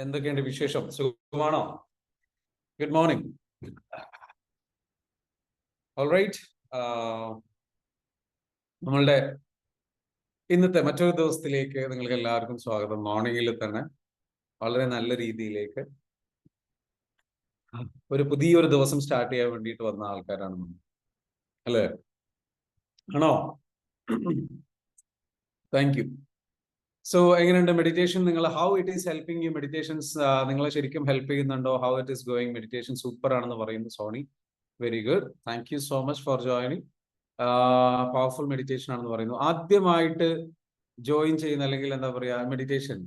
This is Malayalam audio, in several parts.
എന്തൊക്കെയുണ്ട് വിശേഷം? സുഖമാണോ? Good morning. ഓൾറൈറ്റ്. നമ്മളുടെ ഇന്നത്തെ മറ്റൊരു ദിവസത്തിലേക്ക് നിങ്ങൾക്ക് എല്ലാവർക്കും സ്വാഗതം. മോർണിംഗിൽ തന്നെ വളരെ നല്ല രീതിയിലേക്ക് ഒരു പുതിയൊരു ദിവസം സ്റ്റാർട്ട് ചെയ്യാൻ വേണ്ടിയിട്ട് വന്ന ആൾക്കാരാണ് നമ്മൾ, അല്ലേ? ആണോ? Thank you. സോ എങ്ങനെയുണ്ട് മെഡിറ്റേഷൻ? നിങ്ങൾ how it is helping you? Meditations നിങ്ങളെ ശരിക്കും ഹെൽപ്പ് ചെയ്യുന്നുണ്ടോ? How it is going? Meditation super ആണെന്ന് പറയുന്നു Soni. Very good. Thank you so much for joining. Powerful meditation ആണെന്ന് പറയുന്നു. ആദ്യമായിട്ട് ജോയിൻ ചെയ്യുന്ന, അല്ലെങ്കിൽ എന്താ പറയാ, meditation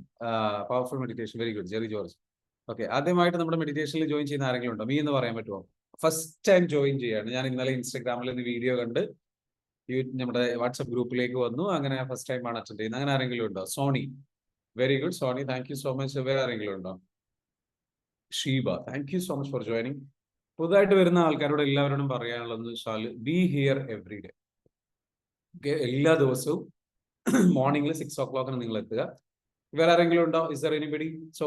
powerful meditation. Very good. Jerry George. Okay, ആദ്യമായിട്ട് നമ്മുടെ മെഡിറ്റേഷനിൽ ജോയിൻ ചെയ്യുന്ന ആരെങ്കിലും ഉണ്ടോ? എന്ന് പറയാൻ പറ്റുമോ? ഫസ്റ്റ് ടൈം ജോയിൻ ചെയ്യാണ്. ഞാൻ ഇന്നലെ ഇൻസ്റ്റാഗ്രാമിൽ നിന്ന് വീഡിയോ കണ്ട് നമ്മുടെ വാട്സ്ആപ്പ് ഗ്രൂപ്പിലേക്ക് വന്നു. അങ്ങനെ ഫസ്റ്റ് ടൈം ആണ് അറ്റൻഡ് ചെയ്യുന്നത്. അങ്ങനെ ആരെങ്കിലും ഉണ്ടോ? Soni. Very good Soni, thank you so much. വേറെ ആരെങ്കിലും ഉണ്ടോ? Sheeba, thank you so much for joining. പുതുതായിട്ട് വരുന്ന ആൾക്കാരോട് എല്ലാവരോടും പറയാനുള്ളതെന്ന് വെച്ചാൽ be here every day. Okay, എല്ലാ ദിവസവും മോർണിംഗിൽ 6 o'clock നിങ്ങൾ എത്തുക. വേറെ ആരെങ്കിലും ഉണ്ടോ? Is there anybody? സോ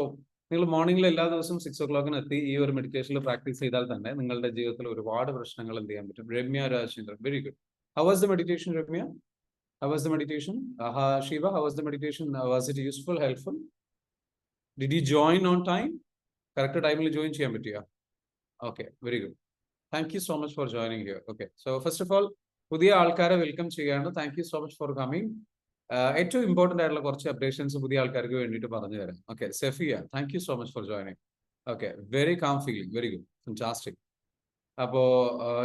നിങ്ങൾ മോർണിംഗിൽ എല്ലാ ദിവസവും 6 o'clock എത്തി ഈ ഒരു മെഡിറ്റേഷനിൽ പ്രാക്ടീസ് ചെയ്താൽ തന്നെ നിങ്ങളുടെ ജീവിതത്തിൽ ഒരുപാട് പ്രശ്നങ്ങൾ എന്ത് ചെയ്യാൻ പറ്റും. Ramya Rajendran, very good. How was the meditation Ramya? How was the meditation? Shiva, how was the meditation? Was it useful, helpful? Did you join on time? Correct time il join cheyan pattiya? Okay, very good. Thank you so much for joining here. Okay, so first of all, പുതിയ ആൾക്കാരെ വെൽക്കം ചെയ്യാണ്. Thank you so much for coming. ഏറ്റവും ഇമ്പോർട്ടൻ്റ് ആയിട്ടുള്ള കുറച്ച് അപ്ഡേഷൻസ് പുതിയ ആൾക്കാർക്ക് വേണ്ടിയിട്ട് പറഞ്ഞു തരാം. Okay, Sefiya, thank you so much for joining. Okay, very calm feeling, very good, fantastic. അപ്പോ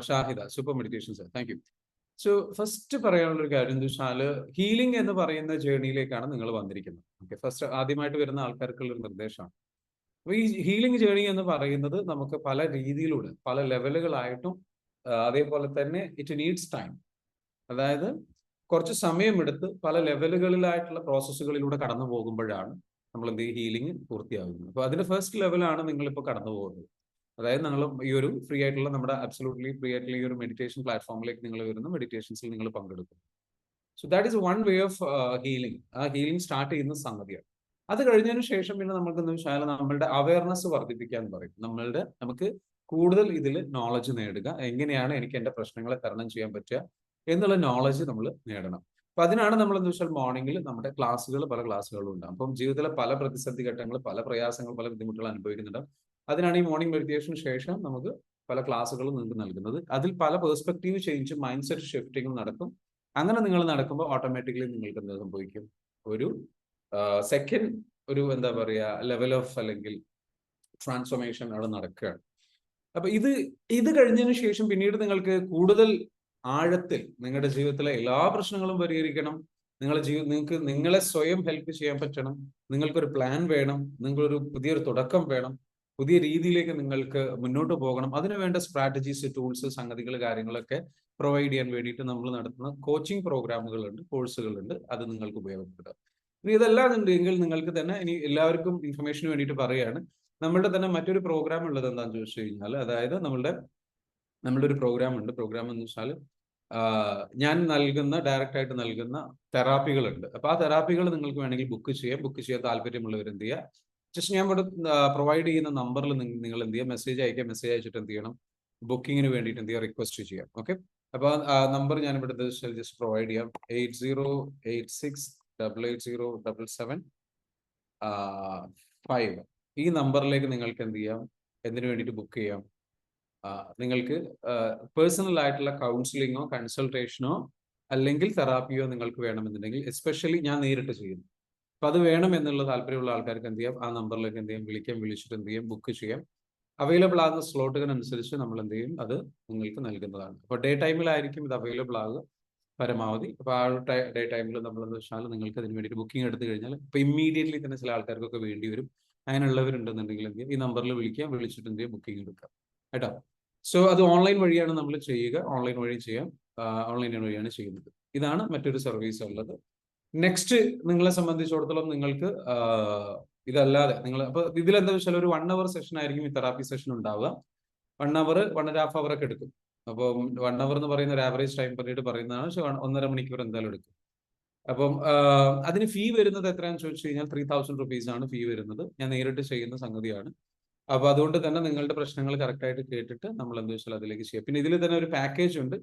Shahida, super meditation sir, thank you. So first പറയാനുള്ള ഒരു കാര്യം എന്താ വെച്ചാൽ, ഹീലിംഗ് എന്ന് പറയുന്ന ജേണിയിലേക്കാണ് നിങ്ങൾ വന്നിരിക്കുന്നത്. ഓക്കെ, ഫസ്റ്റ് ആദ്യമായിട്ട് വരുന്ന ആൾക്കാർക്കുള്ള ഒരു നിർദ്ദേശമാണ്. അപ്പൊ ഈ ഹീലിംഗ് ജേണി എന്ന് പറയുന്നത് നമുക്ക് പല രീതിയിലൂടെ പല ലെവലുകളായിട്ടും അതേപോലെ തന്നെ ഇറ്റ് നീഡ്സ് ടൈം. അതായത് കുറച്ച് സമയമെടുത്ത് പല ലെവലുകളിലായിട്ടുള്ള പ്രോസസ്സുകളിലൂടെ കടന്നു പോകുമ്പോഴാണ് നമ്മൾ എന്ത് ഹീലിംഗ് പൂർത്തിയാകുന്നത്. അപ്പൊ അതിന്റെ ഫസ്റ്റ് ലെവലാണ് നിങ്ങളിപ്പോൾ കടന്നു പോകുന്നത്. അതായത് നിങ്ങൾ ഈ ഒരു ഫ്രീ ആയിട്ടുള്ള നമ്മുടെ അബ്സല്യൂട്ട്ലി ഫ്രീ ആയിട്ടുള്ള ഈ ഒരു മെഡിറ്റേഷൻ പ്ലാറ്റ്ഫോമിലേക്ക് നിങ്ങൾ വരുന്ന മെഡിറ്റേഷൻസിൽ നിങ്ങൾ പങ്കെടുക്കും. So that is one way of healing. ആ ഹീലിംഗ് സ്റ്റാർട്ട് ചെയ്യുന്ന സംഗതിയാണ്. അത് കഴിഞ്ഞതിന് ശേഷം പിന്നെ നമുക്ക് എന്താ വെച്ചാൽ നമ്മളുടെ അവയർനെസ് വർദ്ധിപ്പിക്കാൻ പറയും. നമുക്ക് കൂടുതൽ ഇതിൽ നോളജ് നേടുക. എങ്ങനെയാണ് എനിക്ക് എൻ്റെ പ്രശ്നങ്ങളെ തരണം ചെയ്യാൻ പറ്റുക എന്നുള്ള നോളജ് നമ്മൾ നേടണം. അപ്പൊ അതിനാണ് നമ്മൾ എന്താ വെച്ചാൽ മോർണിംഗിൽ നമ്മുടെ പല ക്ലാസ്സുകളും ഉണ്ടാകും. അപ്പം ജീവിതത്തിലെ പല പ്രതിസന്ധി ഘട്ടങ്ങൾ, പല പ്രയാസങ്ങൾ, പല ബുദ്ധിമുട്ടുകൾ അനുഭവിക്കുന്നുണ്ട്. അതിനാണ് ഈ മോർണിംഗ് മെഡിറ്റേഷന് ശേഷം നമുക്ക് പല ക്ലാസ്സുകളും നിങ്ങൾക്ക് നൽകുന്നത്. അതിൽ പല പേഴ്സ്പെക്റ്റീവ് ചേഞ്ചും മൈൻഡ് സെറ്റ് ഷിഫ്റ്റിങ്ങും നടക്കും. അങ്ങനെ നിങ്ങൾ നടക്കുമ്പോൾ ഓട്ടോമാറ്റിക്കലി നിങ്ങൾക്ക് എന്താ സംഭവിക്കും? ഒരു സെക്കൻഡ് ഒരു എന്താ പറയുക ലെവൽ ഓഫ് അല്ലെങ്കിൽ ട്രാൻസ്ഫോർമേഷൻ അവിടെ നടക്കുകയാണ്. അപ്പൊ ഇത് കഴിഞ്ഞതിന് ശേഷം പിന്നീട് നിങ്ങൾക്ക് കൂടുതൽ ആഴത്തിൽ നിങ്ങളുടെ ജീവിതത്തിലെ എല്ലാ പ്രശ്നങ്ങളും പരിഹരിക്കണം. നിങ്ങൾക്ക് നിങ്ങളെ സ്വയം ഹെൽപ്പ് ചെയ്യാൻ പറ്റണം. നിങ്ങൾക്കൊരു പ്ലാൻ വേണം. നിങ്ങളൊരു പുതിയൊരു തുടക്കം വേണം. പുതിയ രീതിയിലേക്ക് നിങ്ങൾക്ക് മുന്നോട്ട് പോകണം. അതിനു വേണ്ട സ്ട്രാറ്റജീസ്, ടൂൾസ്, സംഗതികൾ, കാര്യങ്ങളൊക്കെ പ്രൊവൈഡ് ചെയ്യാൻ വേണ്ടിയിട്ട് നമ്മൾ നടത്തുന്ന കോച്ചിങ് പ്രോഗ്രാമുകളുണ്ട്, കോഴ്സുകളുണ്ട്. അത് നിങ്ങൾക്ക് ഉപയോഗപ്പെടുക. ഇനി ഇതെല്ലാം ഉണ്ടെങ്കിൽ നിങ്ങൾക്ക് തന്നെ, ഇനി എല്ലാവർക്കും ഇൻഫർമേഷന് വേണ്ടിയിട്ട് പറയുകയാണ്, നമ്മളുടെ തന്നെ മറ്റൊരു പ്രോഗ്രാം ഉള്ളത് എന്താണെന്ന് ചോദിച്ചു കഴിഞ്ഞാൽ, അതായത് നമ്മളുടെ ഒരു പ്രോഗ്രാം ഉണ്ട്. പ്രോഗ്രാം എന്ന് വെച്ചാൽ ഞാൻ ഡയറക്റ്റ് ആയിട്ട് നൽകുന്ന തെറാപ്പികളുണ്ട്. അപ്പൊ ആ തെറാപ്പികൾ നിങ്ങൾക്ക് വേണമെങ്കിൽ ബുക്ക് ചെയ്യാൻ താല്പര്യമുള്ളവർ എന്ത് ചെയ്യുക, ജസ്റ്റ് ഞാൻ ഇവിടെ പ്രൊവൈഡ് ചെയ്യുന്ന നമ്പറിൽ നിങ്ങൾ എന്ത് ചെയ്യുക, മെസ്സേജ് അയച്ചിട്ട് എന്ത് ചെയ്യണം, ബുക്കിങ്ങിന് വേണ്ടിയിട്ട് എന്ത് ചെയ്യുക, റിക്വസ്റ്റ് ചെയ്യാം. ഓക്കെ, അപ്പൊ ആ നമ്പർ ഞാൻ ഇവിടെ ജസ്റ്റ് പ്രൊവൈഡ് ചെയ്യാം. 8086887775. ഈ നമ്പറിലേക്ക് നിങ്ങൾക്ക് എന്ത് ചെയ്യാം, എന്തിനു വേണ്ടിയിട്ട് ബുക്ക് ചെയ്യാം. നിങ്ങൾക്ക് പേഴ്സണൽ ആയിട്ടുള്ള കൗൺസിലിങ്ങോ കൺസൾട്ടേഷനോ അല്ലെങ്കിൽ തെറാപ്പിയോ നിങ്ങൾക്ക് വേണമെന്നുണ്ടെങ്കിൽ, എസ്പെഷ്യലി ഞാൻ നേരിട്ട് ചെയ്യുന്നു. അപ്പൊ അത് വേണം എന്നുള്ള താല്പര്യമുള്ള ആൾക്കാർക്ക് എന്ത് ചെയ്യാം, ആ നമ്പറിലേക്ക് എന്ത് ചെയ്യാം, വിളിച്ചിട്ട് എന്ത് ചെയ്യാം, ബുക്ക് ചെയ്യാം. അവൈലബിൾ ആകുന്ന സ്ലോട്ടുകളനുസരിച്ച് നമ്മൾ എന്ത് ചെയ്യും, അത് നിങ്ങൾക്ക് നൽകുന്നതാണ്. അപ്പോൾ ഡേ ടൈമിലായിരിക്കും ഇത് അവൈലബിൾ ആകുക പരമാവധി. അപ്പോൾ ആ ഒരു ഡേ ടൈമിൽ നമ്മളെന്ന് വെച്ചാൽ നിങ്ങൾക്ക് അതിന് വേണ്ടിയിട്ട് ബുക്കിംഗ് എടുത്തു കഴിഞ്ഞാൽ ഇപ്പോൾ ഇമ്മീഡിയറ്റ്ലി തന്നെ ചില ആൾക്കാർക്കൊക്കെ വേണ്ടി വരും. അങ്ങനെയുള്ളവരുണ്ടെന്നുണ്ടെങ്കിൽ എന്ത് ചെയ്യും, ഈ നമ്പറിൽ വിളിച്ചിട്ട് എന്ത് ചെയ്യും, ബുക്കിംഗ് എടുക്കാം കേട്ടോ. സോ അത് ഓൺലൈൻ വഴിയാണ് നമ്മൾ ചെയ്യുക. ഓൺലൈൻ വഴിയാണ് ചെയ്യുന്നത്. ഇതാണ് മറ്റൊരു സർവീസ് ഉള്ളത്. നെക്സ്റ്റ് നിങ്ങളെ സംബന്ധിച്ചിടത്തോളം നിങ്ങൾക്ക് ഇതല്ലാതെ അപ്പൊ ഇതിലെന്താ വെച്ചാൽ ഒരു 1 hour സെഷൻ ആയിരിക്കും ഈ തെറാപ്പി സെഷൻ ഉണ്ടാവുക. 1 hour 1.5 hour ഒക്കെ എടുക്കും. അപ്പോൾ 1 hour എന്ന് പറയുന്ന ഒരു ആവറേജ് ടൈം പറഞ്ഞിട്ട് പറയുന്നതാണ്. പക്ഷെ 1.5 മണിക്കൂർ എന്തായാലും എടുക്കും. അപ്പം അതിന് ഫീ വരുന്നത് എത്രയാണെന്ന് ചോദിച്ചു കഴിഞ്ഞാൽ 3000 rupees ആണ് ഫീ വരുന്നത്. ഞാൻ നേരിട്ട് ചെയ്യുന്ന സംഗതിയാണ്. അപ്പൊ അതുകൊണ്ട് തന്നെ നിങ്ങളുടെ പ്രശ്നങ്ങൾ കറക്റ്റ് ആയിട്ട് കേട്ടിട്ട് നമ്മൾ എന്താ വെച്ചാൽ അതിലേക്ക് ചെയ്യാം. പിന്നെ ഇതിൽ തന്നെ ഒരു പാക്കേജ് ഉണ്ട്.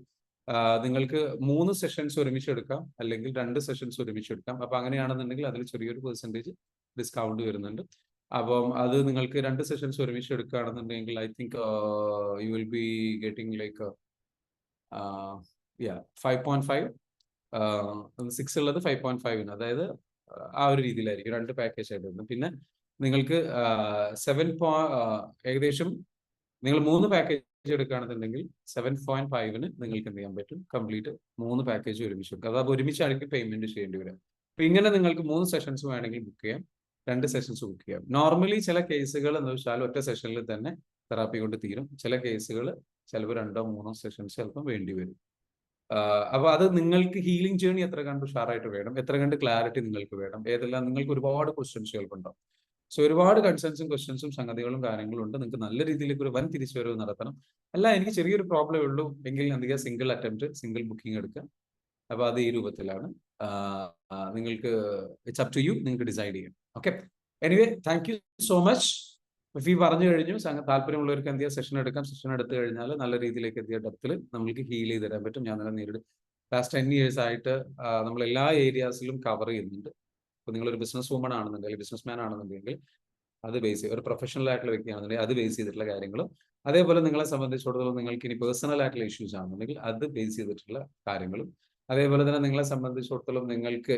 നിങ്ങൾക്ക് 3 സെഷൻസ് ഒരുമിച്ച് എടുക്കാം, അല്ലെങ്കിൽ 2 സെഷൻസ് ഒരുമിച്ച് എടുക്കാം. അപ്പൊ അങ്ങനെയാണെന്നുണ്ടെങ്കിൽ അതിൽ ചെറിയൊരു പെർസെൻറ്റേജ് ഡിസ്കൗണ്ട് വരുന്നുണ്ട്. അപ്പം അത് നിങ്ങൾക്ക് 2 സെഷൻസ് ഒരുമിച്ച് എടുക്കുകയാണെന്നുണ്ടെങ്കിൽ I think you will be getting like 5.5, 6 ഉള്ളത് 5.5, അതായത് ആ ഒരു രീതിയിലായിരിക്കും 2 പാക്കേജ് ആയിട്ട് വരുന്നത്. പിന്നെ നിങ്ങൾക്ക് ഏകദേശം നിങ്ങൾ 3 പാക്കേജ് എടുക്കുകയാണെന്നുണ്ടെങ്കിൽ 7.5-ന് നിങ്ങൾക്ക് എന്ത് ചെയ്യാൻ പറ്റും, കംപ്ലീറ്റ് 3 പാക്കേജ് ഒരുമിച്ച് എടുക്കുക. അതായത് ഒരുമിച്ചായിരിക്കും പേയ്മെന്റ് ചെയ്യേണ്ടി വരിക. അപ്പൊ ഇങ്ങനെ നിങ്ങൾക്ക് 3 സെഷൻസ് വേണമെങ്കിൽ ബുക്ക് ചെയ്യാം, 2 സെഷൻസ് ബുക്ക് ചെയ്യാം. നോർമലി ചില കേസുകൾ എന്ന് വെച്ചാൽ ഒറ്റ സെഷനിൽ തന്നെ തെറാപ്പി കൊണ്ട് തീരും. ചില കേസുകൾ ചിലപ്പോൾ 2-3 സെഷൻസ് ചിലപ്പോൾ വേണ്ടി വരും. അപ്പൊ അത് നിങ്ങൾക്ക് ഹീലിംഗ് ജേർണി എത്ര കണ്ട് ഉഷാറായിട്ട് വേണം, എത്ര കണ്ട് ക്ലാരിറ്റി നിങ്ങൾക്ക് വേണം, ഏതെല്ലാം നിങ്ങൾക്ക് ഒരുപാട് ക്വസ്റ്റ്യൻസ് ചിലപ്പോൾ. സോ ഒരുപാട് കൺസേൺസും ക്വസ്റ്റ്യൻസും സംഗതികളും കാര്യങ്ങളും ഉണ്ട്. നിങ്ങൾക്ക് നല്ല രീതിയിലേക്ക് ഒരു വൻ തിരിച്ചുവരവ് നടത്തണം. അല്ല എനിക്ക് ചെറിയൊരു പ്രോബ്ലമേ ഉള്ളൂ എങ്കിൽ എന്ത് ചെയ്യുക, സിംഗിൾ അറ്റംപ്റ്റ്, സിംഗിൾ ബുക്കിംഗ് എടുക്കുക. അപ്പൊ അത് ഈ രൂപത്തിലാണ്. നിങ്ങൾക്ക് ഇറ്റ്സ് അപ് ടു യു, നിങ്ങൾക്ക് ഡിസൈഡ് ചെയ്യാം. Okay, anyway thank you so much. Fee പറഞ്ഞു കഴിഞ്ഞു. താല്പര്യമുള്ളവർക്ക് എന്ത് ചെയ്യാം, സെഷൻ എടുക്കാം. സെഷൻ എടുത്തു കഴിഞ്ഞാൽ നല്ല രീതിയിലേക്ക് എത്തിയ ഡെപ്തിൽ നമ്മൾക്ക് ഹീൽ ചെയ്ത് തരാൻ പറ്റും. ഞാൻ തന്നെ നേരിട്ട് ലാസ്റ്റ് 10 years ആയിട്ട് നമ്മൾ എല്ലാ ഏരിയാസിലും കവർ ചെയ്യുന്നുണ്ട്. അപ്പൊ നിങ്ങളൊരു ബിസിനസ് വുമൺ ആണെന്നുണ്ടെങ്കിൽ, ബിസിനസ് മാൻ ആണെന്നുണ്ടെങ്കിൽ അത് ബേസ് ചെയ്ത്, ഒരു പ്രൊഫഷണൽ ആയിട്ടുള്ള വ്യക്തിയാണെന്നുണ്ടെങ്കിൽ അത് ബേസ് ചെയ്തിട്ടുള്ള കാര്യങ്ങളും, അതേപോലെ നിങ്ങളെ സംബന്ധിച്ചിടത്തോളം നിങ്ങൾക്ക് ഇനി പേഴ്സണൽ ആയിട്ടുള്ള ഇഷ്യൂസ് ആണെന്നുണ്ടെങ്കിൽ അത് ബേസ് ചെയ്തിട്ടുള്ള കാര്യങ്ങളും, അതേപോലെ തന്നെ നിങ്ങളെ സംബന്ധിച്ചിടത്തോളം നിങ്ങൾക്ക്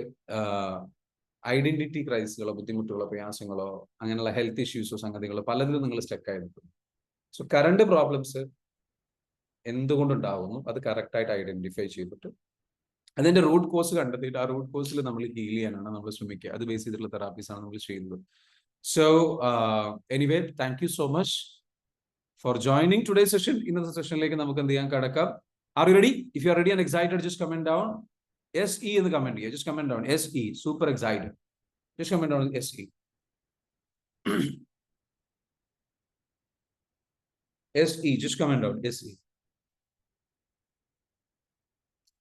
ഐഡന്റിറ്റി ക്രൈസിസുകളോ ബുദ്ധിമുട്ടുകളോ പ്രയാസങ്ങളോ അങ്ങനെയുള്ള ഹെൽത്ത് ഇഷ്യൂസോ സംഗതികളോ പലതിലും നിങ്ങൾ സ്റ്റക്ക് ആയി നിൽക്കുന്നു. സോ കറണ്ട് പ്രോബ്ലംസ് എന്തുകൊണ്ടുണ്ടാവുന്നു അത് കറക്റ്റായിട്ട് ഐഡന്റിഫൈ ചെയ്തിട്ട് അതിന്റെ റൂട്ട് കോസ് കണ്ടെത്തിയിട്ട് ആ റൂട്ട് കോസിൽ നമ്മൾ ഹീൽ ചെയ്യാനാണ് നമ്മൾ ശ്രമിക്കുക. അത് ബേസ് ചെയ്തിട്ടുള്ള തെറാപ്പീസ് ആണ് നമ്മൾ ചെയ്യുന്നത്. So anyway thank you so much for joining today session. ഇന്നത്തെ സെഷനിലേക്ക് നമുക്ക് എന്ത് ചെയ്യാൻ കടക്കാം. Are you ready? If you are ready and excited, just comment down SE എന്ന് കമന്റ് ചെയ്യുക. Just comment down SE, super excited. Just comment down SE. SE, just comment down SE.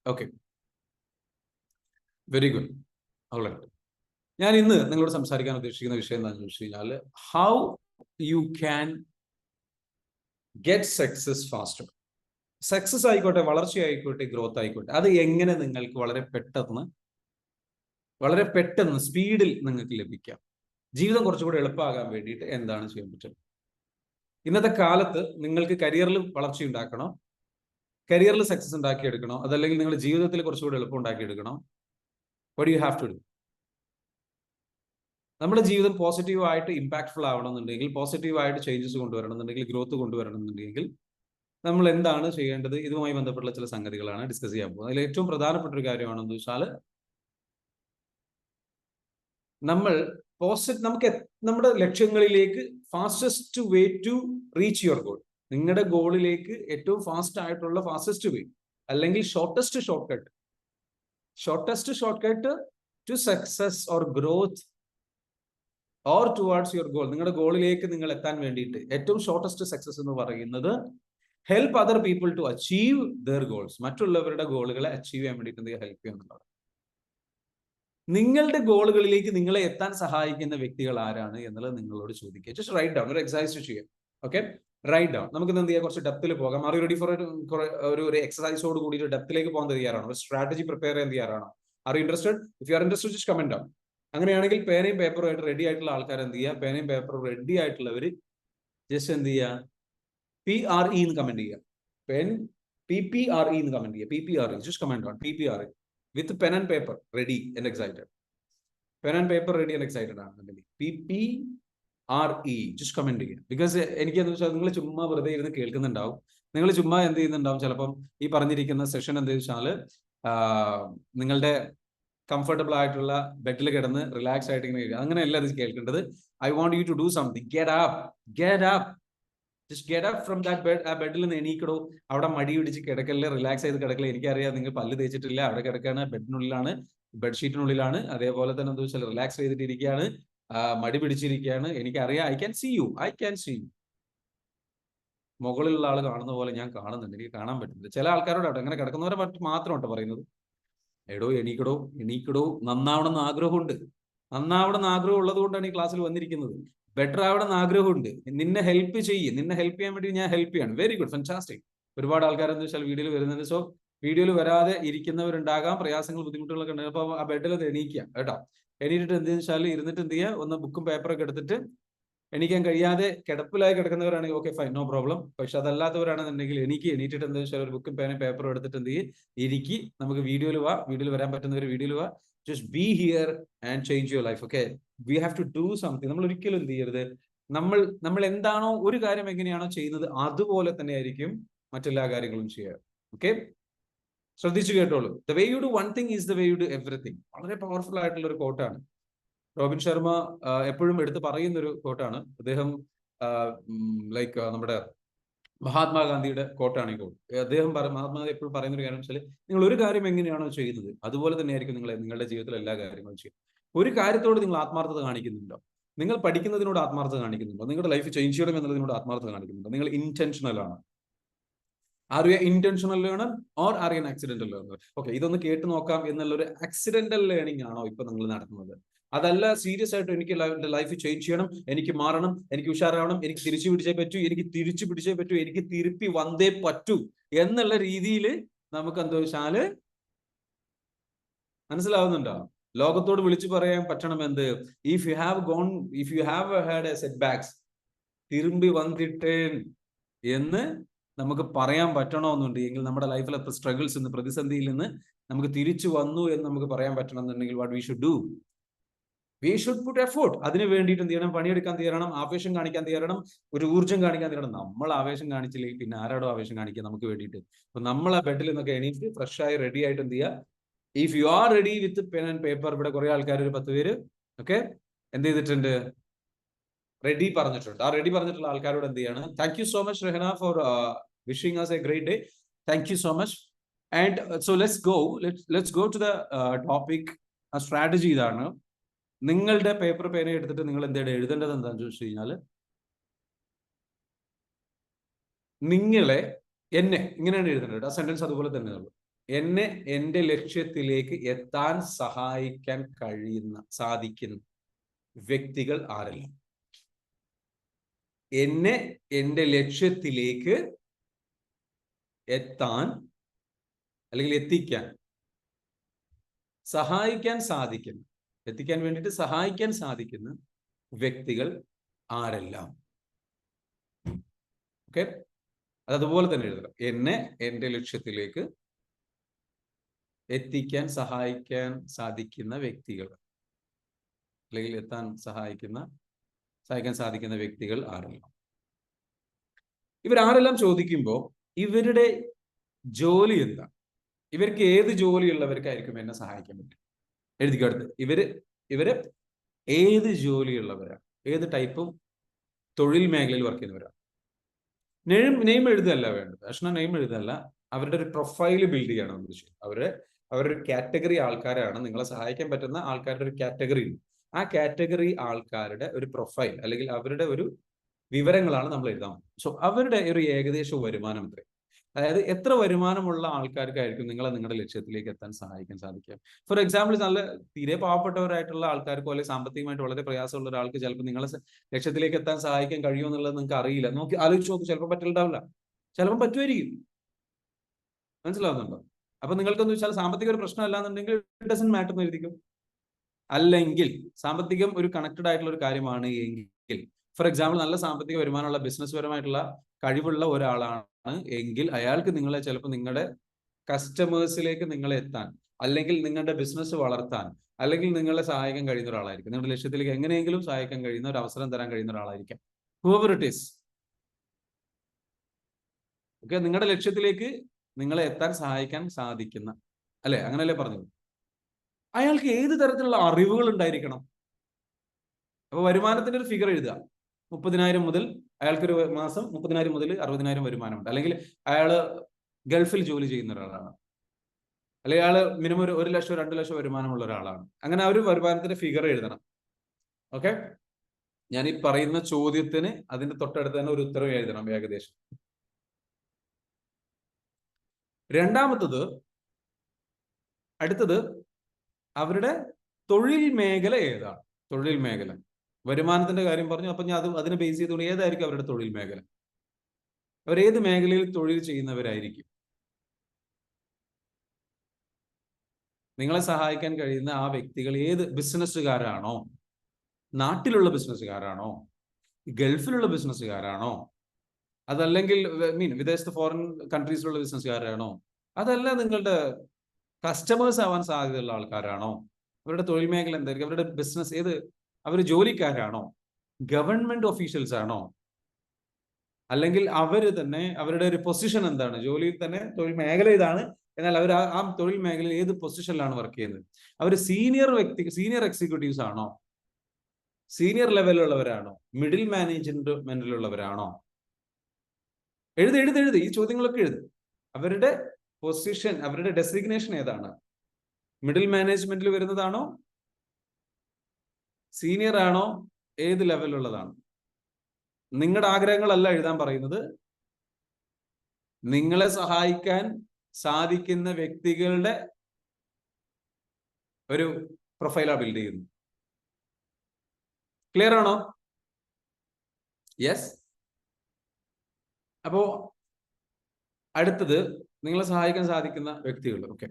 Okay, very good. Alright, ഞാൻ ഇന്ന് നിങ്ങളോട് സംസാരിക്കാൻ ഉദ്ദേശിക്കുന്ന വിഷയം എന്താണെന്ന് വെച്ച് കഴിഞ്ഞാൽ how you can get success faster. Success ആയിക്കോട്ടെ, വളർച്ചയായിക്കോട്ടെ, ഗ്രോത്ത് ആയിക്കോട്ടെ, അത് എങ്ങനെ നിങ്ങൾക്ക് വളരെ പെട്ടെന്ന് സ്പീഡിൽ നിങ്ങൾക്ക് ലഭിക്കാം. ജീവിതം കുറച്ചുകൂടി എളുപ്പമാകാൻ വേണ്ടിയിട്ട് എന്താണ് ചെയ്യാൻ പറ്റുന്നത്? ഇന്നത്തെ കാലത്ത് നിങ്ങൾക്ക് കരിയറിൽ വളർച്ച ഉണ്ടാക്കണോ, കരിയറിൽ സക്സസ് ഉണ്ടാക്കിയെടുക്കണോ, അതല്ലെങ്കിൽ നിങ്ങളുടെ ജീവിതത്തിൽ കുറച്ചുകൂടി എളുപ്പം ഉണ്ടാക്കിയെടുക്കണോ? What you have to do? നമ്മുടെ ജീവിതം പോസിറ്റീവായിട്ട് ഇമ്പാക്ട്ഫുൾ ആവണമെന്നുണ്ടെങ്കിൽ, പോസിറ്റീവായിട്ട് ചേഞ്ചസ് കൊണ്ടുവരണമെന്നുണ്ടെങ്കിൽ, ഗ്രോത്ത് കൊണ്ടുവരണമെന്നുണ്ടെങ്കിൽ നമ്മൾ എന്താണ് ചെയ്യേണ്ടത്? ഇതുമായി ബന്ധപ്പെട്ടുള്ള ചില സംഗതികളാണ് ഡിസ്കസ് ചെയ്യാൻ പോകുന്നത്. അതിൽ ഏറ്റവും പ്രധാനപ്പെട്ട ഒരു കാര്യമാണെന്ന് വെച്ചാൽ നമുക്ക് നമ്മുടെ ലക്ഷ്യങ്ങളിലേക്ക് fastest way to reach your goal, നിങ്ങളുടെ ഗോളിലേക്ക് ഏറ്റവും ഫാസ്റ്റ് ആയിട്ടുള്ള ഫാസ്റ്റസ്റ്റ് വേ അല്ലെങ്കിൽ shortest short cut to success or growth or towards your goal, നിങ്ങളുടെ ഗോളിലേക്ക് നിങ്ങൾ എത്താൻ വേണ്ടിയിട്ട് ഏറ്റവും ഷോർട്ടസ്റ്റ് സക്സസ് എന്ന് പറയുന്നത് help other people to achieve their goals. മറ്റുള്ളവരുടെ ഗോളുകളെ അച്ചീവ് ചെയ്യാൻ വേണ്ടിയിട്ട് ഹെൽപ്പ് ചെയ്യുന്നുള്ളതാണ്. നിങ്ങളുടെ ഗോളുകളിലേക്ക് നിങ്ങളെ എത്താൻ സഹായിക്കുന്ന വ്യക്തികൾ ആരാണ് എന്നുള്ളത് നിങ്ങളോട് ചോദിക്കുക. ജസ്റ്റ് റൈറ്റ് ഡൗൺ, ഒരു എക്സസൈസ് ചെയ്യാം. Okay, write down. നമുക്ക് എന്ത് ചെയ്യാം, കുറച്ച് ഡെപ്തിൽ പോകാം. ആർ യു റെഡി ഫോർ ഒരു എക്സസൈസോട് കൂടിയിട്ട് ഡെപ്തിലേക്ക് പോകാൻ തയ്യാറാണോ? ഒരു സ്ട്രാറ്റജി പ്രിപ്പയർ ചെയ്യാൻ തയ്യാറാണോ? Are you interested? If you are interested, just comment down. അങ്ങനെയാണെങ്കിൽ പേനയും പേപ്പറും ആയിട്ട് റെഡി ആയിട്ടുള്ള ആൾക്കാർ എന്ത് ചെയ്യുക, പേനയും പേപ്പറും റെഡി ആയിട്ടുള്ളവർ ജസ്റ്റ് എന്ത് ചെയ്യുക, PRE എന്ന് കമന്റ് ചെയ്യുക. പെൻ PPRE എന്ന് കമന്റ് ചെയ്യുക. PPRE, just comment down PPRE with pen and paper ready and excited. Pen and paper ready and excited ആണെന്നുണ്ടെങ്കിൽ PPRE ജസ്റ്റ് കമന്റ് ചെയ്യുക. ബിക്കോസ് എനിക്ക് എന്താ വെച്ചാൽ നിങ്ങൾ ചുമ്മാ വെറുതെ ഇരുന്ന് കേൾക്കുന്നുണ്ടാവും, നിങ്ങൾ ചുമ്മാ എന്ത് ചെയ്യുന്നുണ്ടാവും, ചിലപ്പം ഈ പറഞ്ഞിരിക്കുന്ന സെഷൻ എന്താ വെച്ചാൽ നിങ്ങളുടെ കംഫർട്ടബിൾ ആയിട്ടുള്ള ബെഡിൽ കിടന്ന് റിലാക്സ് ആയിട്ട് ഇങ്ങനെ ഇരിക്കുക, അങ്ങനെയല്ല ഇത് കേൾക്കേണ്ടത്. I want you to do something. Get up, just get up from that bed. ആ ബെഡിൽ നിന്ന് എണീക്കടോ. അവിടെ മടി പിടിച്ച് കിടക്കല്ലേ, റിലാക്സ് ചെയ്ത് കിടക്കല്ലേ. എനിക്കറിയാം നിങ്ങൾ പല്ല് തേച്ചിട്ടില്ല, അവിടെ കിടക്കാണ്, ബെഡിനുള്ളിലാണ്, ബെഡ്ഷീറ്റിനുള്ളിലാണ്. അതേപോലെ തന്നെ എന്താ വെച്ചാൽ റിലാക്സ് ചെയ്തിട്ടിരിക്കുകയാണ്, മടി പിടിച്ചിരിക്കുകയാണ്. എനിക്കറിയാം. I can see you. മുകളിലുള്ള ആൾ കാണുന്ന പോലെ ഞാൻ കാണുന്നുണ്ട്, എനിക്ക് കാണാൻ പറ്റുന്നില്ല. ചില ആൾക്കാരോട് അങ്ങനെ കിടക്കുന്നവരെ മാത്രം കേട്ടോ പറയുന്നത്. എടോ എണീക്കടോ എണീക്കടോ, നന്നാവണമെന്ന് ആഗ്രഹമുണ്ട്. നന്നാവണമെന്ന് ആഗ്രഹം ഉള്ളത് കൊണ്ടാണ് ഈ ക്ലാസ്സിൽ വന്നിരിക്കുന്നത്. ബെറ്റർ ആവണമെന്ന് ആഗ്രഹമുണ്ട്. നിന്നെ ഹെൽപ്പ് ചെയ്യാൻ വേണ്ടി ഞാൻ ഹെൽപ്പ് ചെയ്യാണ്. Very good, fantastic. ഒരുപാട് ആൾക്കാർ എന്താ വെച്ചാൽ വീഡിയോയിൽ വരുന്നുണ്ട്. സോ വീഡിയോയിൽ വരാതെ ഇരിക്കുന്നവരുണ്ടാകാം, പ്രയാസങ്ങൾ ബുദ്ധിമുട്ടുകളൊക്കെ ഉണ്ട്. അപ്പൊ ആ ബെഡിൽ അത് എണീക്കുക കേട്ടോ. എണീറ്റിട്ട് എന്ത് വെച്ചാൽ ഇരുന്നിട്ട് എന്ത് ചെയ്യുക, ഒന്ന് ബുക്കും പേപ്പറൊക്കെ എടുത്തിട്ട്, എണീക്കാൻ കഴിയാതെ കിടപ്പിലായി കിടക്കുന്നവരാണെങ്കിൽ ഓക്കെ ഫൈൻ, നോ പ്രോബ്ലം. പക്ഷെ അതല്ലാത്തവരാണെന്നുണ്ടെങ്കിൽ എണീറ്റിട്ട് എന്താ വെച്ചാൽ ഒരു ബുക്കും പേനും പേപ്പറും എടുത്തിട്ട് എന്ത് ചെയ്യും, ഇരിക്കി. നമുക്ക് വീഡിയോയിൽ വരാൻ പറ്റുന്നവർ വീഡിയോയിൽ വാ. Just be here and change your life. Okay, we have to do something. നമ്മൾ ഒരിക്കലും എന്ത് ചെയ്യരുത്, നമ്മൾ എന്താണോ ഒരു കാര്യം എങ്ങനെയാണോ ചെയ്യുന്നത് അതുപോലെ തന്നെ ആയിരിക്കും മറ്റെല്ലാ കാര്യങ്ങളും ചെയ്യുക. ഓക്കെ, ശ്രദ്ധിച്ചു കേട്ടോളൂ. The way you do one thing is the way you do everything. വളരെ പവർഫുൾ ആയിട്ടുള്ള ഒരു കോട്ടാണ്. റോബിൻ ശർമ്മ എപ്പോഴും എടുത്ത് പറയുന്ന ഒരു കോട്ടാണ്. അദ്ദേഹം ലൈക്ക് നമ്മുടെ മഹാത്മാഗാന്ധിയുടെ കോട്ടാണ് ഈ കോട്ട്. മഹാത്മാഗാന്ധി എപ്പോഴും പറയുന്ന ഒരു കാര്യം വെച്ചാൽ, നിങ്ങൾ ഒരു കാര്യം എങ്ങനെയാണോ ചെയ്യുന്നത് അതുപോലെ തന്നെ ആയിരിക്കും നിങ്ങളുടെ ജീവിതത്തിൽ എല്ലാ കാര്യങ്ങളും ചെയ്യും. ഒരു കാര്യത്തോട് നിങ്ങൾ ആത്മാർത്ഥത കാണിക്കുന്നുണ്ടോ? നിങ്ങൾ പഠിക്കുന്നതിനോട് ആത്മാർത്ഥത കാണിക്കുന്നുണ്ടോ? നിങ്ങളുടെ ലൈഫ് ചേഞ്ച് ചെയ്യണം എന്നതിനോട് ആത്മാർത്ഥത കാണിക്കുന്നുണ്ടോ? നിങ്ങൾ ഇന്റൻഷണൽ ആണ്. Are you intentional learner or are you accidental learner? Okay, ഇതൊന്ന് കേട്ട് നോക്കാം എന്നുള്ളൊരു ആക്സിഡന്റൽ ലേണിംഗ് ആണോ ഇപ്പൊ നിങ്ങൾ നടത്തുന്നത്? അതല്ല സീരിയസ് ആയിട്ട് എനിക്ക് ലൈഫ് ചേഞ്ച് ചെയ്യണം, എനിക്ക് മാറണം, എനിക്ക് ഉഷാറാവണം, എനിക്ക് തിരിച്ചു പിടിച്ചേ പറ്റൂ, എനിക്ക് തിരുപ്പി വന്നേ പറ്റൂ എന്നുള്ള രീതിയിൽ നമുക്ക് എന്താ വെച്ചാല് മനസ്സിലാവുന്നുണ്ടോ? ലോകത്തോട് വിളിച്ചു പറയാൻ പറ്റണം എന്ത്, if you have had A set backs, തിരുമ്പി വന്നിട്ടേൻ എന്ന് നമുക്ക് പറയാൻ പറ്റണമെന്നുണ്ട്. എങ്കിൽ നമ്മുടെ ലൈഫിലെ സ്ട്രഗിൾസ് നിന്ന്, പ്രതിസന്ധിയിൽ നിന്ന് നമുക്ക് തിരിച്ചു വന്നു എന്ന് നമുക്ക് പറയാൻ പറ്റണം എന്നുണ്ടെങ്കിൽ what we should do, we should puttu effort. അതിന് വേണ്ടിയിട്ട് എന്ത് ചെയ്യണം? പണിയെടുക്കാൻ തയ്യാറാണ്, ആവേശം കാണിക്കാൻ തയ്യാറാണ്, ഒരു ഊർജ്ജം കാണിക്കാൻ തയ്യാറാണ്. നമ്മൾ ആവേശം കാണിച്ചില്ലെങ്കിൽ പിന്നെ ആരോടോ ആവേശം കാണിക്കുക നമുക്ക് വേണ്ടിയിട്ട്? അപ്പൊ നമ്മൾ ആ ബെഡിൽ നിന്നൊക്കെ എണീറ്റ് ഫ്രഷ് ആയി റെഡി ആയിട്ട് എന്ത് ചെയ്യുക? If you are ready with pen and paper, ഇവിടെ കുറെ ആൾക്കാർ, ഒരു 10 പേര് ഓക്കെ എന്ത് ചെയ്തിട്ടുണ്ട്, റെഡി പറഞ്ഞിട്ടുണ്ട്. ആ റെഡി പറഞ്ഞിട്ടുള്ള ആൾക്കാരോട് എന്ത് ചെയ്യാണ്? Thank you so much Rehana for wishing us a great day. Thank you so much. And so let's go to the topic. A strategy ഇതാണ്. നിങ്ങളുടെ പേപ്പർ പേന എടുത്തിട്ട് നിങ്ങൾ എഴുതേണ്ടത് എന്താണെന്ന് ചോദിച്ചു കഴിഞ്ഞാൽ, എന്നെ ഇങ്ങനെയാണ് എഴുതേണ്ടത്. ആ സെന്റൻസ് അതുപോലെ തന്നെ ഉള്ളൂ. എന്നെ എന്റെ ലക്ഷ്യത്തിലേക്ക് എത്താൻ സാധിക്കുന്ന വ്യക്തികൾ ആരെല്ലാം? എന്നെ എന്റെ ലക്ഷ്യത്തിലേക്ക് എത്താൻ അല്ലെങ്കിൽ എത്തിക്കാൻ വേണ്ടിയിട്ട് സഹായിക്കാൻ സാധിക്കുന്ന വ്യക്തികൾ ആരെല്ലാം? ഓക്കെ, അതുപോലെ തന്നെ എഴുതണം. എന്നെ എന്റെ ലക്ഷ്യത്തിലേക്ക് എത്തിക്കാൻ സഹായിക്കാൻ സാധിക്കുന്ന വ്യക്തികൾ, അല്ലെങ്കിൽ സഹായിക്കാൻ സാധിക്കുന്ന വ്യക്തികൾ ആരെല്ലാം? ഇവരാരെല്ലാം ചോദിക്കുമ്പോൾ ഇവരുടെ ജോലി എന്താ? ഇവർക്ക് ഏത് ജോലിയുള്ളവർക്കായിരിക്കും എന്നെ സഹായിക്കാൻ പറ്റും? എഴുതിക്കടുത്ത്. ഇവര് ഏത് ജോലിയുള്ളവരാണ്? ഏത് ടൈപ്പും തൊഴിൽ മേഖലയിൽ വർക്ക് ചെയ്യുന്നവരാണ്? നെയിം എഴുതല്ല വേണ്ടത്. അഷ്ണ നെയിം എഴുതല്ല, അവരുടെ ഒരു പ്രൊഫൈൽ ബിൽഡ് ചെയ്യണം. അവരുടെ കാറ്റഗറി ആൾക്കാരാണ്. നിങ്ങളെ സഹായിക്കാൻ പറ്റുന്ന ആൾക്കാരുടെ ഒരു കാറ്റഗറി ഉണ്ട്. ആ കാറ്റഗറി ആൾക്കാരുടെ ഒരു പ്രൊഫൈൽ അല്ലെങ്കിൽ അവരുടെ ഒരു വിവരങ്ങളാണ് നമ്മൾ എഴുതാൻ. സോ അവരുടെ ഒരു ഏകദേശ വരുമാനം എത്ര? അതായത് എത്ര വരുമാനമുള്ള ആൾക്കാർക്കായിരിക്കും നിങ്ങളുടെ ലക്ഷ്യത്തിലേക്ക് എത്താൻ സഹായിക്കാൻ സാധിക്കുക? ഫോർ എക്സാമ്പിൾ, നല്ല തീരെ പാവപ്പെട്ടവരായിട്ടുള്ള ആൾക്കാർക്കോ അല്ലെങ്കിൽ സാമ്പത്തികമായിട്ട് വളരെ പ്രയാസമുള്ള ഒരാൾക്ക് ചിലപ്പോൾ നിങ്ങളെ ലക്ഷ്യത്തിലേക്ക് എത്താൻ സഹായിക്കാൻ കഴിയുമോ എന്നുള്ളത് നിങ്ങൾക്ക് അറിയില്ല. ആലോചിച്ച് നോക്ക്. ചിലപ്പോൾ പറ്റുന്നുണ്ടാവില്ല, ചിലപ്പോൾ പറ്റുമായിരിക്കും. മനസ്സിലാവുന്നുണ്ടോ? അപ്പൊ നിങ്ങൾക്കെന്ന് വെച്ചാൽ സാമ്പത്തിക ഒരു പ്രശ്നമല്ല എന്നുണ്ടെങ്കിൽ ഇറ്റ് ഡസന്റ് മാറ്റർ എന്ന് എഴുതിക്കും. അല്ലെങ്കിൽ സാമ്പത്തികം ഒരു കണക്റ്റഡ് ആയിട്ടുള്ള ഒരു കാര്യമാണ് എങ്കിൽ, ഫോർ എക്സാമ്പിൾ, നല്ല സാമ്പത്തിക വരുമാനമുള്ള ബിസിനസ് പരമായിട്ടുള്ള കഴിവുള്ള ഒരാളാണ് എങ്കിൽ അയാൾക്ക് ചിലപ്പോൾ നിങ്ങളുടെ കസ്റ്റമേഴ്സിലേക്ക് നിങ്ങളെ എത്താൻ, അല്ലെങ്കിൽ നിങ്ങളുടെ ബിസിനസ് വളർത്താൻ, അല്ലെങ്കിൽ നിങ്ങളെ സഹായിക്കാൻ കഴിയുന്ന ഒരാളായിരിക്കും. നിങ്ങളുടെ ലക്ഷ്യത്തിലേക്ക് എങ്ങനെയെങ്കിലും സഹായിക്കാൻ കഴിയുന്ന ഒരു അവസരം തരാൻ കഴിയുന്ന ഒരാളായിരിക്കാം. whoever it is. ഓക്കെ, നിങ്ങളുടെ ലക്ഷ്യത്തിലേക്ക് നിങ്ങളെ എത്താൻ സഹായിക്കാൻ സാധിക്കുന്ന, അല്ലെ? അങ്ങനല്ലേ പറഞ്ഞത്? അയാൾക്ക് ഏത് തരത്തിലുള്ള അറിവുകൾ ഉണ്ടായിരിക്കണം? അപ്പൊ വരുമാനത്തിന്റെ ഒരു ഫിഗർ എഴുതുക. 30,000 മുതൽ, അയാൾക്കൊരു മാസം 30,000 മുതൽ 60,000 വരുമാനമുണ്ട്. അല്ലെങ്കിൽ അയാള് ഗൾഫിൽ ജോലി ചെയ്യുന്ന ഒരാളാണ്, അല്ലെങ്കിൽ അയാള് മിനിമം 1 ലക്ഷം 2 ലക്ഷം വരുമാനമുള്ള ഒരാളാണ്. അങ്ങനെ ആ ഒരു വരുമാനത്തിന്റെ ഫിഗർ എഴുതണം. ഓക്കെ, ഞാൻ ഈ പറയുന്ന ചോദ്യത്തിന് അതിന്റെ തൊട്ടടുത്ത് തന്നെ ഒരു ഉത്തരം എഴുതണം ഏകദേശം. രണ്ടാമത്തത്, അടുത്തത് അവരുടെ തൊഴിൽ മേഖല ഏതാണ്? തൊഴിൽ മേഖല. വരുമാനത്തിന്റെ കാര്യം പറഞ്ഞു. അപ്പൊ ഞാൻ അതിനെ ബേസ് ചെയ്തുകൊണ്ട് ഏതായിരിക്കും അവരുടെ തൊഴിൽ മേഖല? അവർ ഏത് മേഖലയിൽ തൊഴിൽ ചെയ്യുന്നവരായിരിക്കും? നിങ്ങളെ സഹായിക്കാൻ കഴിയുന്ന ആ വ്യക്തികൾ ഏത് ബിസിനസ്സുകാരാണോ? നാട്ടിലുള്ള ബിസിനസ്സുകാരാണോ? ഗൾഫിലുള്ള ബിസിനസ്സുകാരാണോ? അതല്ലെങ്കിൽ വിദേശത്ത് ഫോറിൻ കൺട്രീസിലുള്ള ബിസിനസ്സുകാരാണോ? അതല്ല നിങ്ങളുടെ കസ്റ്റമേഴ്സ് ആവാൻ സാധ്യതയുള്ള ആൾക്കാരാണോ? അവരുടെ തൊഴിൽ മേഖല എന്തായിരിക്കും? അവരുടെ ബിസിനസ് ഏത്? അവർ ജോലിക്കാരാണോ? ഗവൺമെന്റ് ഓഫീഷ്യൽസ് ആണോ? അല്ലെങ്കിൽ അവര് തന്നെ അവരുടെ ഒരു പൊസിഷൻ എന്താണ്? ജോലിയിൽ തന്നെ തൊഴിൽ മേഖല ഇതാണ്, എന്നാൽ അവർ ആ തൊഴിൽ മേഖലയിൽ ഏത് പൊസിഷനിലാണ് വർക്ക് ചെയ്യുന്നത്? അവർ സീനിയർ എക്സിക്യൂട്ടീവ്സ് ആണോ? സീനിയർ ലെവലിലുള്ളവരാണോ? മിഡിൽ മാനേജ്മെന്റിലുള്ളവരാണോ? എഴുതി ഈ ചോദ്യങ്ങളൊക്കെ എഴുതി. അവരുടെ പൊസിഷൻ, അവരുടെ ഡെസിഗ്നേഷൻ ഏതാണ്? മിഡിൽ മാനേജ്മെന്റിൽ വരുന്നതാണോ? സീനിയർ ആണോ? ഏത് ലെവലിലുള്ളതാണ്? നിങ്ങളുടെ ആഗ്രഹങ്ങളല്ല എഴുതാൻ പറയുന്നത്. നിങ്ങളെ സഹായിക്കാൻ സാധിക്കുന്ന വ്യക്തികളുടെ ഒരു പ്രൊഫൈലാണ് ബിൽഡ് ചെയ്യുന്നത്. ക്ലിയർ ആണോ? യെസ്. അപ്പോ അടുത്തത് നിങ്ങളെ സഹായിക്കാൻ സാധിക്കുന്ന വ്യക്തികൾ. ഓക്കെ,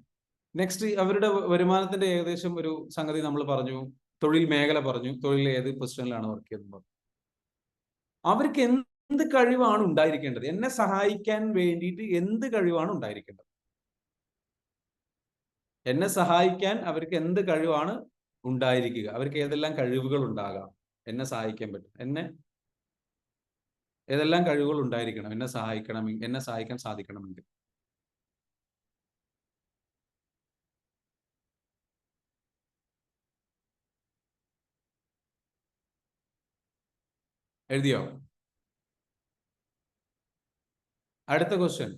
നെക്സ്റ്റ് അവരുടെ വരുമാനത്തിന്റെ ഏകദേശം ഒരു സംഗതി നമ്മൾ പറഞ്ഞു. തൊഴിൽ മേഖല പറഞ്ഞു. തൊഴിൽ ഏത് പൊസിഷനിലാണ് വർക്ക് ചെയ്യുന്നത്. അവർക്ക് എന്ത് കഴിവാണ് ഉണ്ടായിരിക്കേണ്ടത്? എന്നെ സഹായിക്കാൻ വേണ്ടിയിട്ട് എന്ത് കഴിവാണ് ഉണ്ടായിരിക്കേണ്ടത്? എന്നെ സഹായിക്കാൻ അവർക്ക് എന്ത് കഴിവാണ് ഉണ്ടായിരിക്കുക? അവർക്ക് ഏതെല്ലാം കഴിവുകൾ ഉണ്ടാകാം? എന്നെ സഹായിക്കാൻ പറ്റും. ഏതെല്ലാം കഴിവുകൾ ഉണ്ടായിരിക്കണം എന്നെ സഹായിക്കാൻ സാധിക്കണമെങ്കിൽ? എഴുതിയോ? അടുത്ത ക്വസ്റ്റ്യൻ.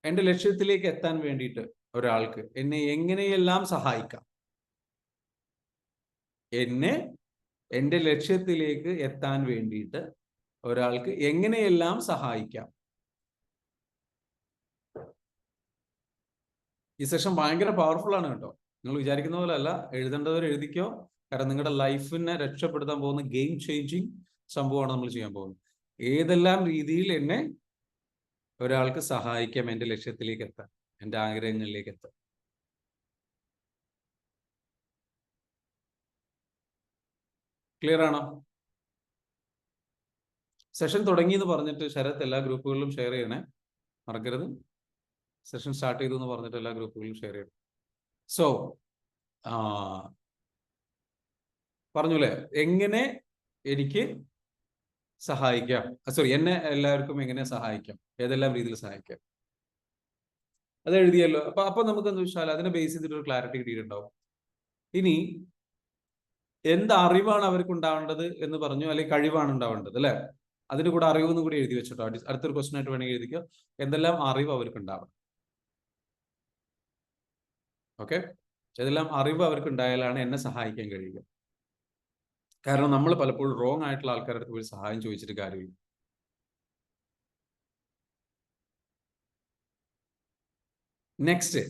എന്റെ ലക്ഷ്യത്തിലേക്ക് എത്താൻ വേണ്ടിയിട്ട് ഒരാൾക്ക് എന്നെ എങ്ങനെയെല്ലാം സഹായിക്കാം? എന്റെ ലക്ഷ്യത്തിലേക്ക് എത്താൻ വേണ്ടിയിട്ട് ഒരാൾക്ക് എങ്ങനെയെല്ലാം സഹായിക്കാം? ഈ സെഷൻ ഭയങ്കര പവർഫുൾ ആണ് കേട്ടോ. നിങ്ങൾ വിചാരിക്കുന്ന പോലെ അല്ല. എഴുതേണ്ടവർ എഴുതിക്കോ. കാരണം നിങ്ങളുടെ ലൈഫിനെ രക്ഷപ്പെടുത്താൻ പോകുന്ന ഗെയിം ചേഞ്ചിങ് സംഭവമാണ് നമ്മൾ ചെയ്യാൻ പോകുന്നത്. ഏതെല്ലാം രീതിയിൽ എന്നെ ഒരാൾക്ക് സഹായിക്കാം എന്റെ ലക്ഷ്യത്തിലേക്ക് എത്താൻ, എന്റെ ആഗ്രഹങ്ങളിലേക്ക് എത്താൻ? ക്ലിയർ ആണോ? സെഷൻ തുടങ്ങി എന്ന് പറഞ്ഞിട്ട് ശരത് എല്ലാ ഗ്രൂപ്പുകളിലും ഷെയർ ചെയ്യണേ, മറക്കരുത്. സെഷൻ സ്റ്റാർട്ട് ചെയ്തു എന്ന് പറഞ്ഞിട്ട് എല്ലാ ഗ്രൂപ്പുകളിലും ഷെയർ ചെയ്യണം. സോ പറഞ്ഞൂല്ലേ, എങ്ങനെ എനിക്ക് സഹായിക്കാം, എന്നെ എല്ലാവർക്കും എങ്ങനെ സഹായിക്കാം, ഏതെല്ലാം രീതിയിൽ സഹായിക്കാം? അത് എഴുതിയല്ലോ. അപ്പൊ നമുക്ക് എന്താ വെച്ചാൽ അതിനെ ബേസ് ചെയ്തിട്ട് ഒരു ക്ലാരിറ്റി കിട്ടിയിട്ടുണ്ടാവും. ഇനി എന്ത് അറിവാണ് അവർക്ക് ഉണ്ടാവേണ്ടത് എന്ന് പറഞ്ഞു, അല്ലെങ്കിൽ കഴിവാണ് ഉണ്ടാവേണ്ടത് അല്ലെ? അതിന്റെ കൂടെ അറിവെന്ന് കൂടി എഴുതി വെച്ചിട്ടോ. അടുത്തൊരു ക്വസ്റ്റൻ ആയിട്ട് വേണമെങ്കിൽ എഴുതിക്കോ. എന്തെല്ലാം അറിവ് അവർക്ക് ഉണ്ടാവണം? ഓക്കെ, ഏതെല്ലാം അറിവ് അവർക്ക് ഉണ്ടായാലാണ് എന്നെ സഹായിക്കാൻ കഴിയുക. കാരണം നമ്മൾ പലപ്പോഴും റോങ് ആയിട്ടുള്ള ആൾക്കാരുടെ അടുത്ത് പോയി സഹായം ചോദിച്ചിട്ട് കാര്യമില്ല. നെക്സ്റ്റ്,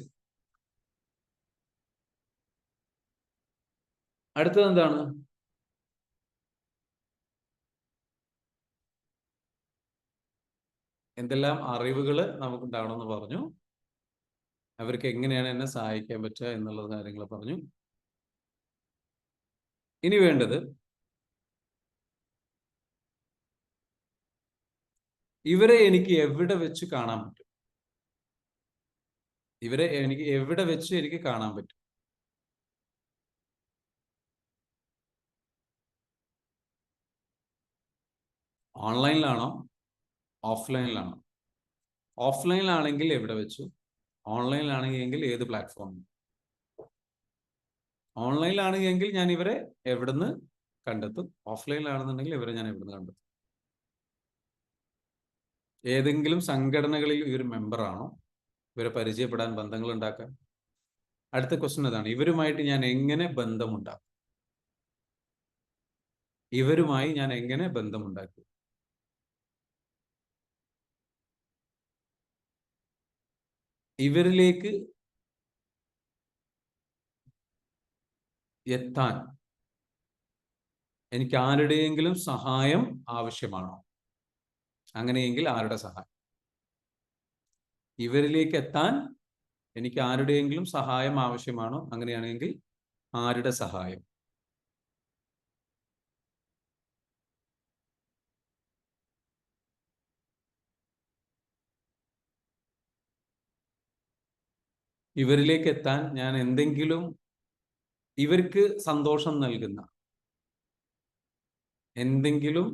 അടുത്തത് എന്താണ്? എന്തെല്ലാം അറിവുകൾ നമുക്കുണ്ടാവണമെന്ന് പറഞ്ഞു. അവർക്ക് എങ്ങനെയാണ് എന്നെ സഹായിക്കാൻ പറ്റുക എന്നുള്ള കാര്യങ്ങൾ പറഞ്ഞു. ഇനി വേണ്ടത് ഇവരെ എനിക്ക് എവിടെ വെച്ച് കാണാൻ പറ്റും? ഇവരെ എനിക്ക് എവിടെ വെച്ച് എനിക്ക് കാണാൻ പറ്റും? ഓൺലൈനിലാണോ ഓഫ്ലൈനിലാണോ? ഓഫ്ലൈനിലാണെങ്കിൽ എവിടെ വെച്ചു? ഓൺലൈനിലാണെങ്കിൽ ഏത് പ്ലാറ്റ്ഫോമിൽ? ഓൺലൈനിലാണെങ്കിൽ ഞാൻ ഇവരെ എവിടുന്ന് കണ്ടെത്തും? ഓഫ്ലൈനിലാണെന്നുണ്ടെങ്കിൽ ഇവരെ ഞാൻ എവിടുന്ന് കണ്ടെത്തും? ഏതെങ്കിലും സംഘടനകളിൽ ഇവർ മെമ്പറാണോ? ഇവരെ പരിചയപ്പെടാൻ, ബന്ധങ്ങൾ ഉണ്ടാക്കാൻ? അടുത്ത ക്വസ്റ്റ്യൻ അതാണ്, ഇവരുമായിട്ട് ഞാൻ എങ്ങനെ ബന്ധമുണ്ടാക്കും? ഇവരുമായി ഞാൻ എങ്ങനെ ബന്ധമുണ്ടാക്കും? ഇവരിലേക്ക് എത്താൻ എനിക്ക് ആരുടെയെങ്കിലും സഹായം ആവശ്യമാണോ? അങ്ങനെയെങ്കിൽ ആരുടെ സഹായം? ഇവരിലേക്ക് എത്താൻ എനിക്ക് ആരുടെയെങ്കിലും സഹായം ആവശ്യമാണോ? അങ്ങനെയാണെങ്കിൽ ആരുടെ സഹായം? ഇവരിലേക്ക് എത്താൻ ഞാൻ എന്തെങ്കിലും ഇവർക്ക് സന്തോഷം നൽകുന്ന എന്തെങ്കിലും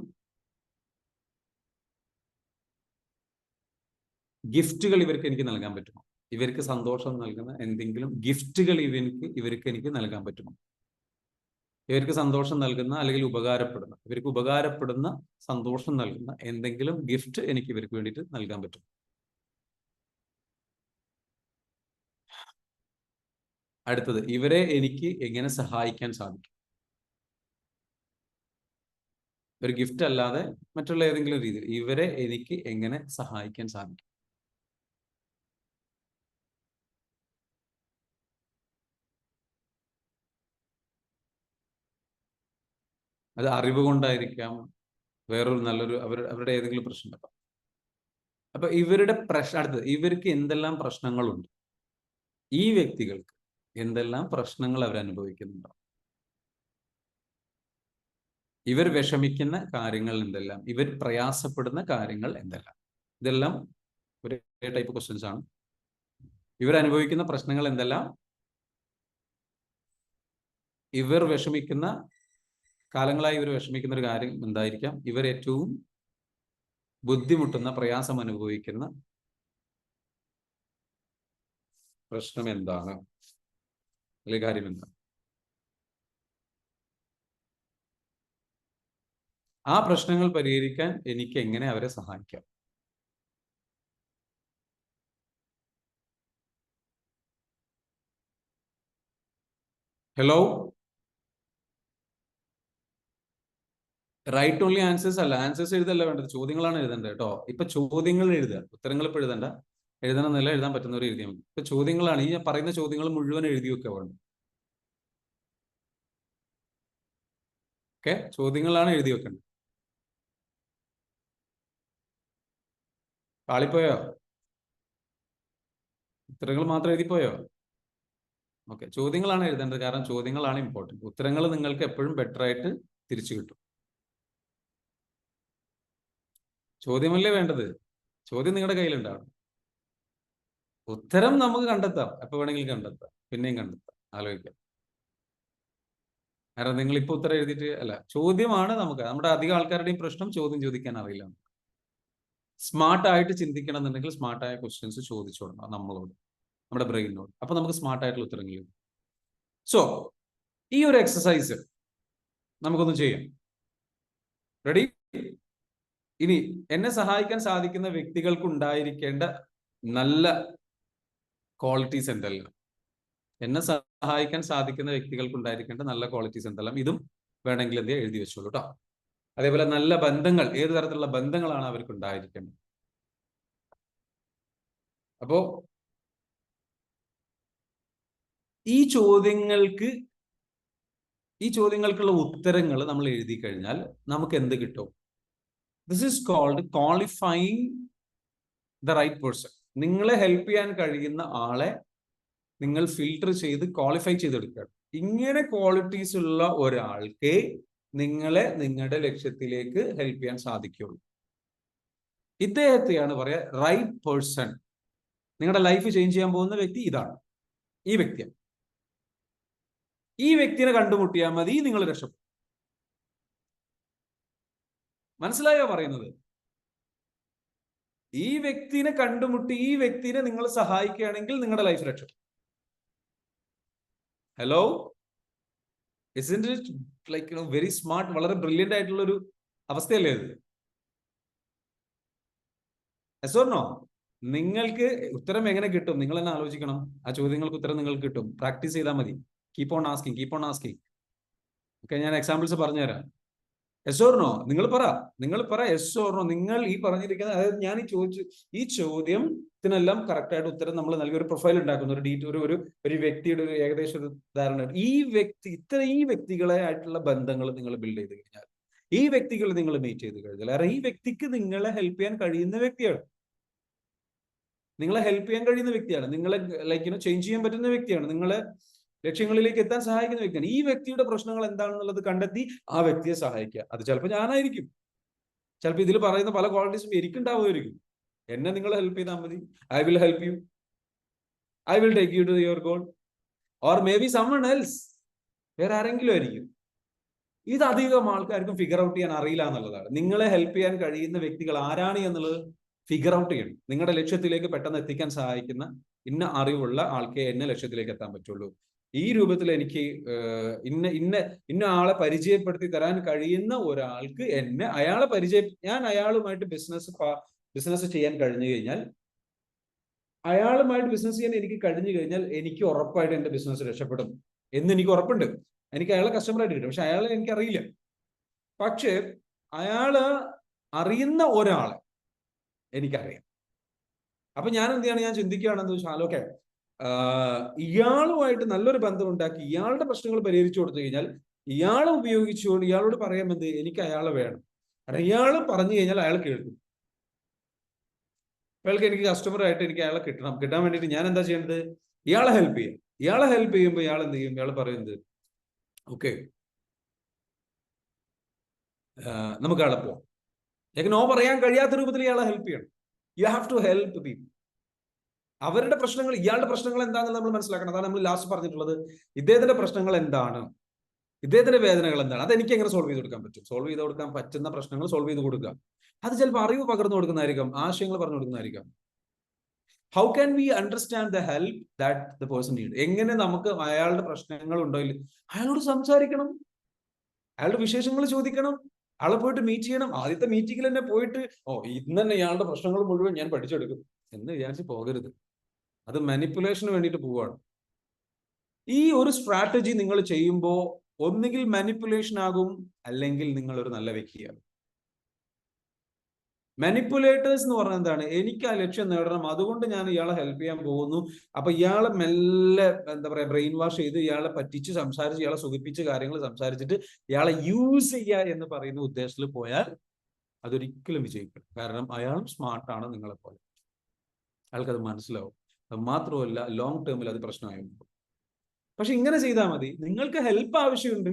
ഗിഫ്റ്റുകൾ ഇവർക്ക് എനിക്ക് നൽകാൻ പറ്റുമോ? ഇവർക്ക് സന്തോഷം നൽകുന്ന എന്തെങ്കിലും ഗിഫ്റ്റുകൾ ഇവർക്ക് എനിക്ക് നൽകാൻ പറ്റുമോ? ഇവർക്ക് സന്തോഷം നൽകുന്ന അല്ലെങ്കിൽ ഇവർക്ക് ഉപകാരപ്പെടുന്ന സന്തോഷം നൽകുന്ന എന്തെങ്കിലും ഗിഫ്റ്റ് എനിക്ക് ഇവർക്ക് വേണ്ടിയിട്ട് നൽകാൻ പറ്റും? അടുത്തത്, ഇവരെ എനിക്ക് എങ്ങനെ സഹായിക്കാൻ സാധിക്കും? ഒരു ഗിഫ്റ്റ് അല്ലാതെ മറ്റുള്ള ഏതെങ്കിലും രീതിയിൽ ഇവരെ എനിക്ക് എങ്ങനെ സഹായിക്കാൻ സാധിക്കും? അത് അറിവ് കൊണ്ടായിരിക്കാം, വേറൊരു നല്ലൊരു അവരുടെ ഏതെങ്കിലും പ്രശ്നം. അപ്പൊ ഇവരുടെ അടുത്തത്, ഇവർക്ക് എന്തെല്ലാം പ്രശ്നങ്ങളുണ്ട്? ഈ വ്യക്തികൾക്ക് എന്തെല്ലാം പ്രശ്നങ്ങൾ അവർ അനുഭവിക്കുന്നുണ്ടോ? ഇവർ വിഷമിക്കുന്ന കാര്യങ്ങൾ എന്തെല്ലാം? ഇവർ പ്രയാസപ്പെടുന്ന കാര്യങ്ങൾ എന്തെല്ലാം? ഇതെല്ലാം ഒരേ ടൈപ്പ് ക്വസ്റ്റ്യൻസ് ആണ്. ഇവർ അനുഭവിക്കുന്ന പ്രശ്നങ്ങൾ എന്തെല്ലാം? ഇവർ വിഷമിക്കുന്ന കാലങ്ങളായി ഇവർ വിഷമിക്കുന്ന ഒരു കാര്യം എന്തായിരിക്കാം? ഇവർ ഏറ്റവും ബുദ്ധിമുട്ടുന്ന, പ്രയാസം അനുഭവിക്കുന്ന പ്രശ്നം എന്താണ്? അല്ലെങ്കിൽ കാര്യം എന്താണ്? ആ പ്രശ്നങ്ങൾ പരിഹരിക്കാൻ എനിക്ക് എങ്ങനെ അവരെ സഹായിക്കാം? ഹലോ, റൈറ്റ് ഓൺലി ആൻസേഴ്സ് അല്ല, ആൻസേഴ്സ് എഴുതല്ല വേണ്ടത്, ചോദ്യങ്ങളാണ് എഴുതേണ്ടത് കേട്ടോ. ഇപ്പൊ ചോദ്യങ്ങൾ എഴുതുക, ഉത്തരങ്ങൾ ഇപ്പൊ എഴുതണ്ട. എഴുതണമെന്നല്ല, എഴുതാൻ പറ്റുന്നവർ എഴുതിയാൽ മതി. ഇപ്പൊ ചോദ്യങ്ങളാണ്, ഈ പറയുന്ന ചോദ്യങ്ങൾ മുഴുവൻ എഴുതി വെക്കുക വേണം. ഓക്കെ, ചോദ്യങ്ങളാണ് എഴുതി വെക്കേണ്ടത്. പാളിപ്പോയോ? ഉത്തരങ്ങൾ മാത്രം എഴുതിപ്പോയോ? ഓക്കെ, ചോദ്യങ്ങളാണ് എഴുതേണ്ടത്, കാരണം ചോദ്യങ്ങളാണ് ഇമ്പോർട്ടൻറ്റ്. ഉത്തരങ്ങൾ നിങ്ങൾക്ക് എപ്പോഴും ബെറ്റർ ആയിട്ട് തിരിച്ചു കിട്ടും. ചോദ്യമല്ലേ വേണ്ടത്? ചോദ്യം നിങ്ങളുടെ കയ്യിലുണ്ടാവും. ഉത്തരം നമുക്ക് കണ്ടെത്താം, എപ്പോൾ വേണമെങ്കിലും കണ്ടെത്താം, പിന്നെയും കണ്ടെത്താം, ആലോചിക്കാം. കാരണം നിങ്ങൾ ഇപ്പൊ ഉത്തരം എഴുതിയിട്ട് അല്ല, ചോദ്യമാണ് നമ്മുടെ അധികം ആൾക്കാരുടെയും പ്രശ്നം ചോദ്യം ചോദിക്കാൻ അറിയില്ല. സ്മാർട്ടായിട്ട് ചിന്തിക്കണം എന്നുണ്ടെങ്കിൽ സ്മാർട്ടായ ക്വസ്റ്റ്യൻസ് ചോദിച്ചോളണം നമ്മളോട്, നമ്മുടെ ബ്രെയിനോട്. അപ്പൊ നമുക്ക് സ്മാർട്ടായിട്ടുള്ള ഉത്തരങ്ങൾ കിട്ടും. സോ ഈ ഒരു എക്സസൈസ് നമുക്കൊന്ന് ചെയ്യാം. റെഡി? ഇനി എന്നെ സഹായിക്കാൻ സാധിക്കുന്ന വ്യക്തികൾക്ക് ഉണ്ടായിരിക്കേണ്ട നല്ല ക്വാളിറ്റീസ് എന്തെല്ലാം? എന്നെ സഹായിക്കാൻ സാധിക്കുന്ന വ്യക്തികൾക്ക് ഉണ്ടായിരിക്കേണ്ട നല്ല ക്വാളിറ്റീസ് എന്തെല്ലാം? ഇതും വേണമെങ്കിൽ എന്ത് എഴുതി വെച്ചോളൂ കേട്ടോ. അതേപോലെ നല്ല ബന്ധങ്ങൾ, ഏത് തരത്തിലുള്ള ബന്ധങ്ങളാണ് അവർക്ക് ഉണ്ടായിരിക്കേണ്ടത്? അപ്പോ ഈ ചോദ്യങ്ങൾക്കുള്ള ഉത്തരങ്ങൾ നമ്മൾ എഴുതി കഴിഞ്ഞാൽ നമുക്ക് എന്ത് കിട്ടും? This is called qualifying the right person. നിങ്ങളെ ഹെൽപ്പ് ചെയ്യാൻ കഴിയുന്ന ആളെ നിങ്ങൾ ഫിൽട്ടർ ചെയ്ത് ക്വാളിഫൈ ചെയ്തെടുക്കുകയാണ്. ഇങ്ങനെ ക്വാളിറ്റീസ് ഉള്ള ഒരാൾക്ക് നിങ്ങളെ നിങ്ങളുടെ ലക്ഷ്യത്തിലേക്ക് ഹെൽപ്പ് ചെയ്യാൻ സാധിക്കുള്ളൂ. ഇദ്ദേഹത്തെയാണ് പറയാ റൈറ്റ് പേഴ്സൺ. നിങ്ങളുടെ ലൈഫ് ചേഞ്ച് ചെയ്യാൻ പോകുന്ന വ്യക്തി ഇതാണ്, ഈ വ്യക്തിയാണ്. ഈ വ്യക്തിനെ കണ്ടുമുട്ടിയാൽ മതി, നിങ്ങൾ രക്ഷപ്പെടും. മനസ്സിലായോ പറയുന്നത്? ഈ വ്യക്തിനെ കണ്ടുമുട്ടി ഈ വ്യക്തിനെ നിങ്ങൾ സഹായിക്കുകയാണെങ്കിൽ നിങ്ങളുടെ ലൈഫ് രക്ഷപ്പെടും. Hello, isn't it like very smart? വളരെ ബ്രില്യന്റ് ആയിട്ടുള്ള ഒരു അവസ്ഥയല്ലേ ഇത്? Yes or no? നിങ്ങൾക്ക് ഉത്തരം എങ്ങനെ കിട്ടും? നിങ്ങൾ തന്നെ ആലോചിക്കണം. ആ ചോദ്യങ്ങൾക്ക് ഉത്തരം നിങ്ങൾക്ക് കിട്ടും. പ്രാക്ടീസ് ചെയ്താൽ മതി. Keep on asking. ഓക്കെ, ഞാൻ എക്സാമ്പിൾസ് പറഞ്ഞുതരാം. Yes or no? നിങ്ങൾ പറ യെസ് ഓർ നോ. നിങ്ങൾ ഈ പറഞ്ഞിരിക്കുന്ന, അതായത് ഞാൻ ഈ ചോദ്യത്തിനെല്ലാം കറക്റ്റായിട്ട് ഉത്തരം നമ്മൾ നൽകിയ ഒരു പ്രൊഫൈൽ ഉണ്ടാക്കുന്ന ഒരു വ്യക്തിയുടെ ഒരു ഏകദേശം ഒരു ധാരണ. ഈ വ്യക്തികളെ ആയിട്ടുള്ള ബന്ധങ്ങൾ നിങ്ങൾ ബിൽഡ് ചെയ്ത് കഴിഞ്ഞാൽ, ഈ വ്യക്തികൾ നിങ്ങൾ മീറ്റ് ചെയ്ത് കഴിഞ്ഞാൽ, കാരണം ഈ വ്യക്തിക്ക് നിങ്ങളെ ഹെൽപ്പ് ചെയ്യാൻ കഴിയുന്ന വ്യക്തിയാണ്, നിങ്ങളെ ചേഞ്ച് ചെയ്യാൻ പറ്റുന്ന വ്യക്തിയാണ്, നിങ്ങളെ ലക്ഷ്യങ്ങളിലേക്ക് എത്താൻ സഹായിക്കുന്ന വ്യക്തിയാണ്. ഈ വ്യക്തിയുടെ പ്രശ്നങ്ങൾ എന്താണെന്നുള്ളത് കണ്ടെത്തി ആ വ്യക്തിയെ സഹായിക്കുക. അത് ചിലപ്പോൾ ഞാനായിരിക്കും, ചിലപ്പോൾ ഇതിൽ പറയുന്ന പല ക്വാളിറ്റീസും എനിക്കുണ്ടാവുമായിരിക്കും. എന്നെ നിങ്ങൾ ഹെൽപ്പ് ചെയ്താൽ മതി. I will help you, I will take you to your goal, or maybe someone else, വേറെ ആരെങ്കിലും ആയിരിക്കും. ഇത് അധികം ആൾക്കാർക്കും ഫിഗർ ഔട്ട് ചെയ്യാൻ അറിയില്ല എന്നുള്ളതാണ്. നിങ്ങളെ ഹെൽപ്പ് ചെയ്യാൻ കഴിയുന്ന വ്യക്തികൾ ആരാണ് എന്നുള്ളത് ഫിഗർ ഔട്ട് ചെയ്യണം. നിങ്ങളുടെ ലക്ഷ്യത്തിലേക്ക് പെട്ടെന്ന് എത്തിക്കാൻ സഹായിക്കുന്ന ഇന്ന അറിവുള്ള ആൾക്കേ എന്നെ ലക്ഷ്യത്തിലേക്ക് എത്താൻ പറ്റുള്ളൂ. ഈ രൂപത്തിൽ എനിക്ക് ഇന്ന പരിചയപ്പെടുത്തി തരാൻ കഴിയുന്ന ഒരാൾക്ക് ഞാൻ അയാളുമായിട്ട് ബിസിനസ് ചെയ്യാൻ കഴിഞ്ഞു കഴിഞ്ഞാൽ, എനിക്ക് ഉറപ്പായിട്ട് എന്റെ ബിസിനസ് രക്ഷപ്പെടും എന്ന് എനിക്ക് ഉറപ്പുണ്ട്. എനിക്ക് അയാളെ കസ്റ്റമറായിട്ട് കിട്ടും, പക്ഷെ അയാളെ എനിക്കറിയില്ല. പക്ഷെ അയാള് അറിയുന്ന ഒരാളെ എനിക്കറിയാം. അപ്പൊ ഞാൻ എന്ത് ചെയ്യാണ്, ഞാൻ ചിന്തിക്കുകയാണെന്ന് വെച്ചാൽ, ഓക്കെ, ഇയാളുമായിട്ട് നല്ലൊരു ബന്ധം ഉണ്ടാക്കി ഇയാളുടെ പ്രശ്നങ്ങൾ പരിഹരിച്ചു കൊടുത്തു കഴിഞ്ഞാൽ, ഇയാളെ ഉപയോഗിച്ചുകൊണ്ട് ഇയാളോട് പറയാമെന്ത്, എനിക്ക് അയാളെ വേണം. കാരണം ഇയാൾ പറഞ്ഞു കഴിഞ്ഞാൽ അയാൾ കേൾക്കും. അയാൾക്ക് എനിക്ക് കസ്റ്റമറായിട്ട് എനിക്ക് അയാളെ കിട്ടാൻ വേണ്ടിയിട്ട് ഞാൻ എന്താ ചെയ്യേണ്ടത്, ഇയാളെ ഹെൽപ്പ് ചെയ്യാം. ഇയാളെ ഹെൽപ്പ് ചെയ്യുമ്പോൾ ഇയാൾ എന്ത് ചെയ്യും, ഇയാൾ പറയുന്നത്, ഓക്കെ, നമുക്ക് അയാളെ പോവാം. എനിക്ക് നോ പറയാൻ കഴിയാത്ത രൂപത്തിൽ ഇയാളെ ഹെൽപ്പ് ചെയ്യണം. You have to help people. അവരുടെ പ്രശ്നങ്ങൾ, ഇയാളുടെ പ്രശ്നങ്ങൾ എന്താണെന്ന് നമ്മൾ മനസ്സിലാക്കണം. അതാണ് നമ്മൾ ലാസ്റ്റ് പറഞ്ഞിട്ടുള്ളത്. ഇദ്ദേഹത്തിന്റെ പ്രശ്നങ്ങൾ എന്താണ്, ഇദ്ദേഹത്തിന്റെ വേദനകൾ എന്താണ്, അത് എനിക്ക് എങ്ങനെ സോൾവ് ചെയ്ത് കൊടുക്കാൻ പറ്റും. സോൾവ് ചെയ്ത് കൊടുക്കാൻ പറ്റുന്ന പ്രശ്നങ്ങൾ സോൾവ് ചെയ്ത് കൊടുക്കുക. അത് ചിലപ്പോൾ അറിവ് പകർന്നു കൊടുക്കുന്നതായിരിക്കാം, ആശയങ്ങൾ പറഞ്ഞു കൊടുക്കുന്നതായിരിക്കാം. How can we understand the help that the person need? എങ്ങനെ നമുക്ക് അയാളുടെ പ്രശ്നങ്ങൾ ഉണ്ടോ ഇല്ല അയാളോട് സംസാരിക്കണം, അയാളുടെ വിശേഷങ്ങൾ ചോദിക്കണം, ആളെ പോയിട്ട് മീറ്റ് ചെയ്യണം. ആദ്യത്തെ മീറ്റിംഗിൽ തന്നെ പോയിട്ട് ഇന്ന് തന്നെ ഇയാളുടെ പ്രശ്നങ്ങൾ മുഴുവൻ ഞാൻ പഠിച്ചെടുക്കും എന്ന് വിചാരിച്ച് പോകരുത്. അത് മാനിപ്പുലേഷന് വേണ്ടിയിട്ട് പോവുകയാണ്. ഈ ഒരു സ്ട്രാറ്റജി നിങ്ങൾ ചെയ്യുമ്പോൾ ഒന്നുകിൽ മാനിപ്പുലേഷൻ ആകും, അല്ലെങ്കിൽ നിങ്ങൾ ഒരു നല്ല വ്യക്തിയാണ്. മാനിപ്പുലേറ്റേഴ്സ് എന്ന് പറഞ്ഞാൽ എന്താണ്, എനിക്ക് ആ ലക്ഷ്യം നേടണം, അതുകൊണ്ട് ഞാൻ ഇയാളെ ഹെൽപ്പ് ചെയ്യാൻ പോകുന്നു. അപ്പൊ ഇയാളെ മെല്ലെ ബ്രെയിൻ വാഷ് ചെയ്ത് ഇയാളെ പറ്റിച്ച് സംസാരിച്ച് ഇയാളെ സുഖിപ്പിച്ച് കാര്യങ്ങൾ സംസാരിച്ചിട്ട് ഇയാളെ യൂസ് ചെയ്യുക എന്ന് പറയുന്ന ഉദ്ദേശത്തിൽ പോയാൽ അതൊരിക്കലും വിജയിക്കില്ല. കാരണം അയാളും സ്മാർട്ടാണ് നിങ്ങളെ പോലെ, അയാൾക്കത് മനസ്സിലാവും. അത് മാത്രമല്ല ലോങ് ടേമിൽ അത് പ്രശ്നമായിരുന്നു. പക്ഷെ ഇങ്ങനെ ചെയ്താൽ മതി. നിങ്ങൾക്ക് ഹെൽപ്പ് ആവശ്യമുണ്ട്,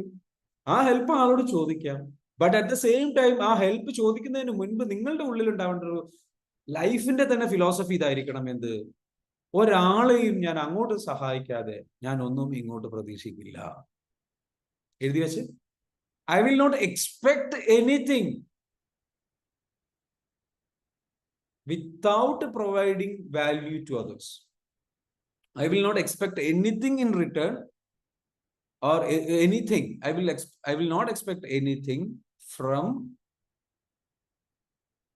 ആ ഹെൽപ്പ് ആളോട് ചോദിക്കാം. But at the same time ആ ഹെൽപ്പ് ചോദിക്കുന്നതിന് മുൻപ് നിങ്ങളുടെ ഉള്ളിൽ ഉണ്ടാവേണ്ട ഒരു ലൈഫിന്റെ തന്നെ ഫിലോസഫി ഇതായിരിക്കണം. എന്ത്, ഒരാളെയും ഞാൻ അങ്ങോട്ട് സഹായിക്കാതെ ഞാൻ ഒന്നും ഇങ്ങോട്ട് പ്രതീക്ഷിക്കില്ല. എഴുതി വെച്ച്, I will not expect anything without providing value to others. I will not expect anything in return or anything. I will not expect anything from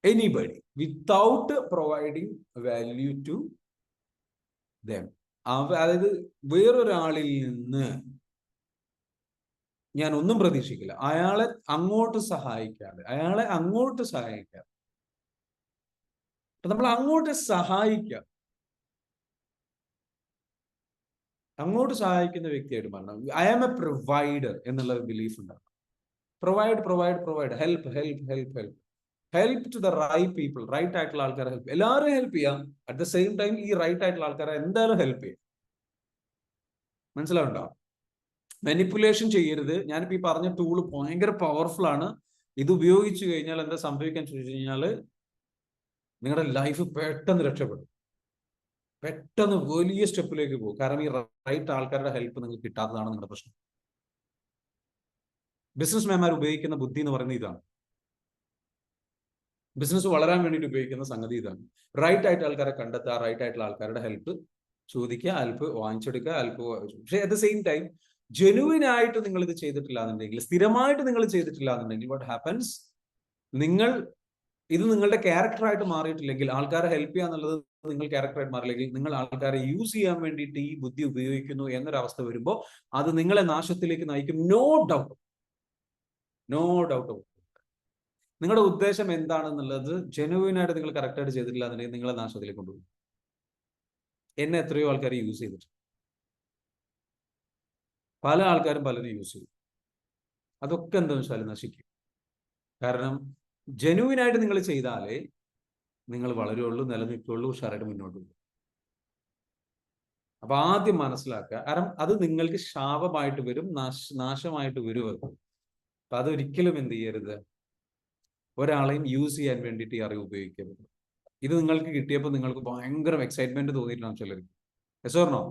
anybody without providing value to them. അതായത് വേറൊരാളിൽ നിന്ന് ഞാൻ ഒന്നും പ്രതീക്ഷിക്കില്ല, അയാളെ അങ്ങോട്ട് സഹായിക്കാതെ. നമ്മൾ അങ്ങോട്ട് സഹായിക്കുന്ന വ്യക്തിയായിട്ട് മാറണം. ഐ ആം എ പ്രൊവൈഡർ എന്നുള്ള ബിലീഫ് ഉണ്ടാകും. Provide help to the right people. Right ആയിട്ടുള്ള ആൾക്കാരെ ഹെൽപ്പ്, എല്ലാവരെയും ഹെൽപ്പ് ചെയ്യാം. അറ്റ് ദ സെയിം ടൈം ഈ റൈറ്റ് ആയിട്ടുള്ള ആൾക്കാരെ എന്തായാലും ഹെൽപ്പ് ചെയ്യാം. മനസ്സിലാവുണ്ടോ? മാനിപ്പുലേഷൻ ചെയ്യരുത്. ഞാനിപ്പോ ഈ പറഞ്ഞ ടൂള് ഭയങ്കര പവർഫുൾ ആണ്. ഇത് ഉപയോഗിച്ചു കഴിഞ്ഞാൽ എന്താ സംഭവിക്കാൻ ചോദിച്ചു കഴിഞ്ഞാൽ, നിങ്ങളുടെ ലൈഫ് പെട്ടെന്ന് രക്ഷപ്പെടും, പെട്ടെന്ന് വലിയ സ്റ്റെപ്പിലേക്ക് പോകും. കാരണം ഈ റൈറ്റ് ആൾക്കാരുടെ ഹെൽപ്പ് നിങ്ങൾക്ക് കിട്ടാത്തതാണ് നിങ്ങളുടെ പ്രശ്നം. ബിസിനസ് മാൻമാർ ഉപയോഗിക്കുന്ന ബുദ്ധി എന്ന് പറയുന്നത് ഇതാണ്. ബിസിനസ് വളരാൻ വേണ്ടിയിട്ട് ഉപയോഗിക്കുന്ന സംഗതി ഇതാണ്. റൈറ്റ് ആയിട്ട് ആൾക്കാരെ കണ്ടെത്തുക, റൈറ്റ് ആയിട്ടുള്ള ആൾക്കാരുടെ ഹെൽപ്പ് ചോദിക്കുക, ഹെൽപ്പ് വാങ്ങിച്ചെടുക്കുക, ഹെൽപ്പ്. പക്ഷെ at the same time genuine ആയിട്ട് നിങ്ങൾ ഇത് ചെയ്തിട്ടില്ല എന്നുണ്ടെങ്കിൽ, സ്ഥിരമായിട്ട് നിങ്ങൾ ചെയ്തിട്ടില്ല എന്നുണ്ടെങ്കിൽ, വാട്ട് ഹാപ്പൻസ്, ഇത് നിങ്ങളുടെ ക്യാരക്ടറായിട്ട് മാറിയിട്ടില്ലെങ്കിൽ, ആൾക്കാരെ ഹെൽപ്പ് ചെയ്യുക എന്നുള്ളത് നിങ്ങൾ ക്യാരക്ടറായിട്ട് മാറിയില്ലെങ്കിൽ, നിങ്ങൾ ആൾക്കാരെ യൂസ് ചെയ്യാൻ വേണ്ടിയിട്ട് ഈ ബുദ്ധി ഉപയോഗിക്കുന്നു എന്നൊരവസ്ഥ വരുമ്പോൾ അത് നിങ്ങളെ നാശത്തിലേക്ക് നയിക്കും. No doubt. നിങ്ങളുടെ ഉദ്ദേശം എന്താണെന്നുള്ളത് ജെനുവിനായിട്ട് നിങ്ങൾ കറക്റ്റായിട്ട് ചെയ്തിട്ടില്ല എന്നുണ്ടെങ്കിൽ നിങ്ങളെ നാശത്തിലേക്ക് കൊണ്ടുപോകും. എന്നെ എത്രയോ ആൾക്കാർ യൂസ് ചെയ്തിട്ട്, പല ആൾക്കാരും പലരും യൂസ് ചെയ്യും. അതൊക്കെ എന്താണെന്ന് വെച്ചാൽ നശിക്കും. കാരണം ജെനുവിനായിട്ട് നിങ്ങൾ ചെയ്താലേ നിങ്ങൾ വളരുള്ളൂ, നിലനിൽക്കുള്ളൂ, ഉഷാറായിട്ട് മുന്നോട്ട് പോകും. അപ്പൊ ആദ്യം മനസ്സിലാക്കുക. കാരണം അത് നിങ്ങൾക്ക് ശാപമായിട്ട് വരും, നാശമായിട്ട് വരും. അപ്പൊ അതൊരിക്കലും എന്ത് ചെയ്യരുത്, ഒരാളെയും യൂസ് ചെയ്യാൻ വേണ്ടിയിട്ട് ഈ അറിവ് ഉപയോഗിക്കരുത്. ഇത് നിങ്ങൾക്ക് കിട്ടിയപ്പോൾ നിങ്ങൾക്ക് ഭയങ്കര എക്സൈറ്റ്മെന്റ് തോന്നിയിട്ടാണ് ചിലർക്ക്. എസോർണോ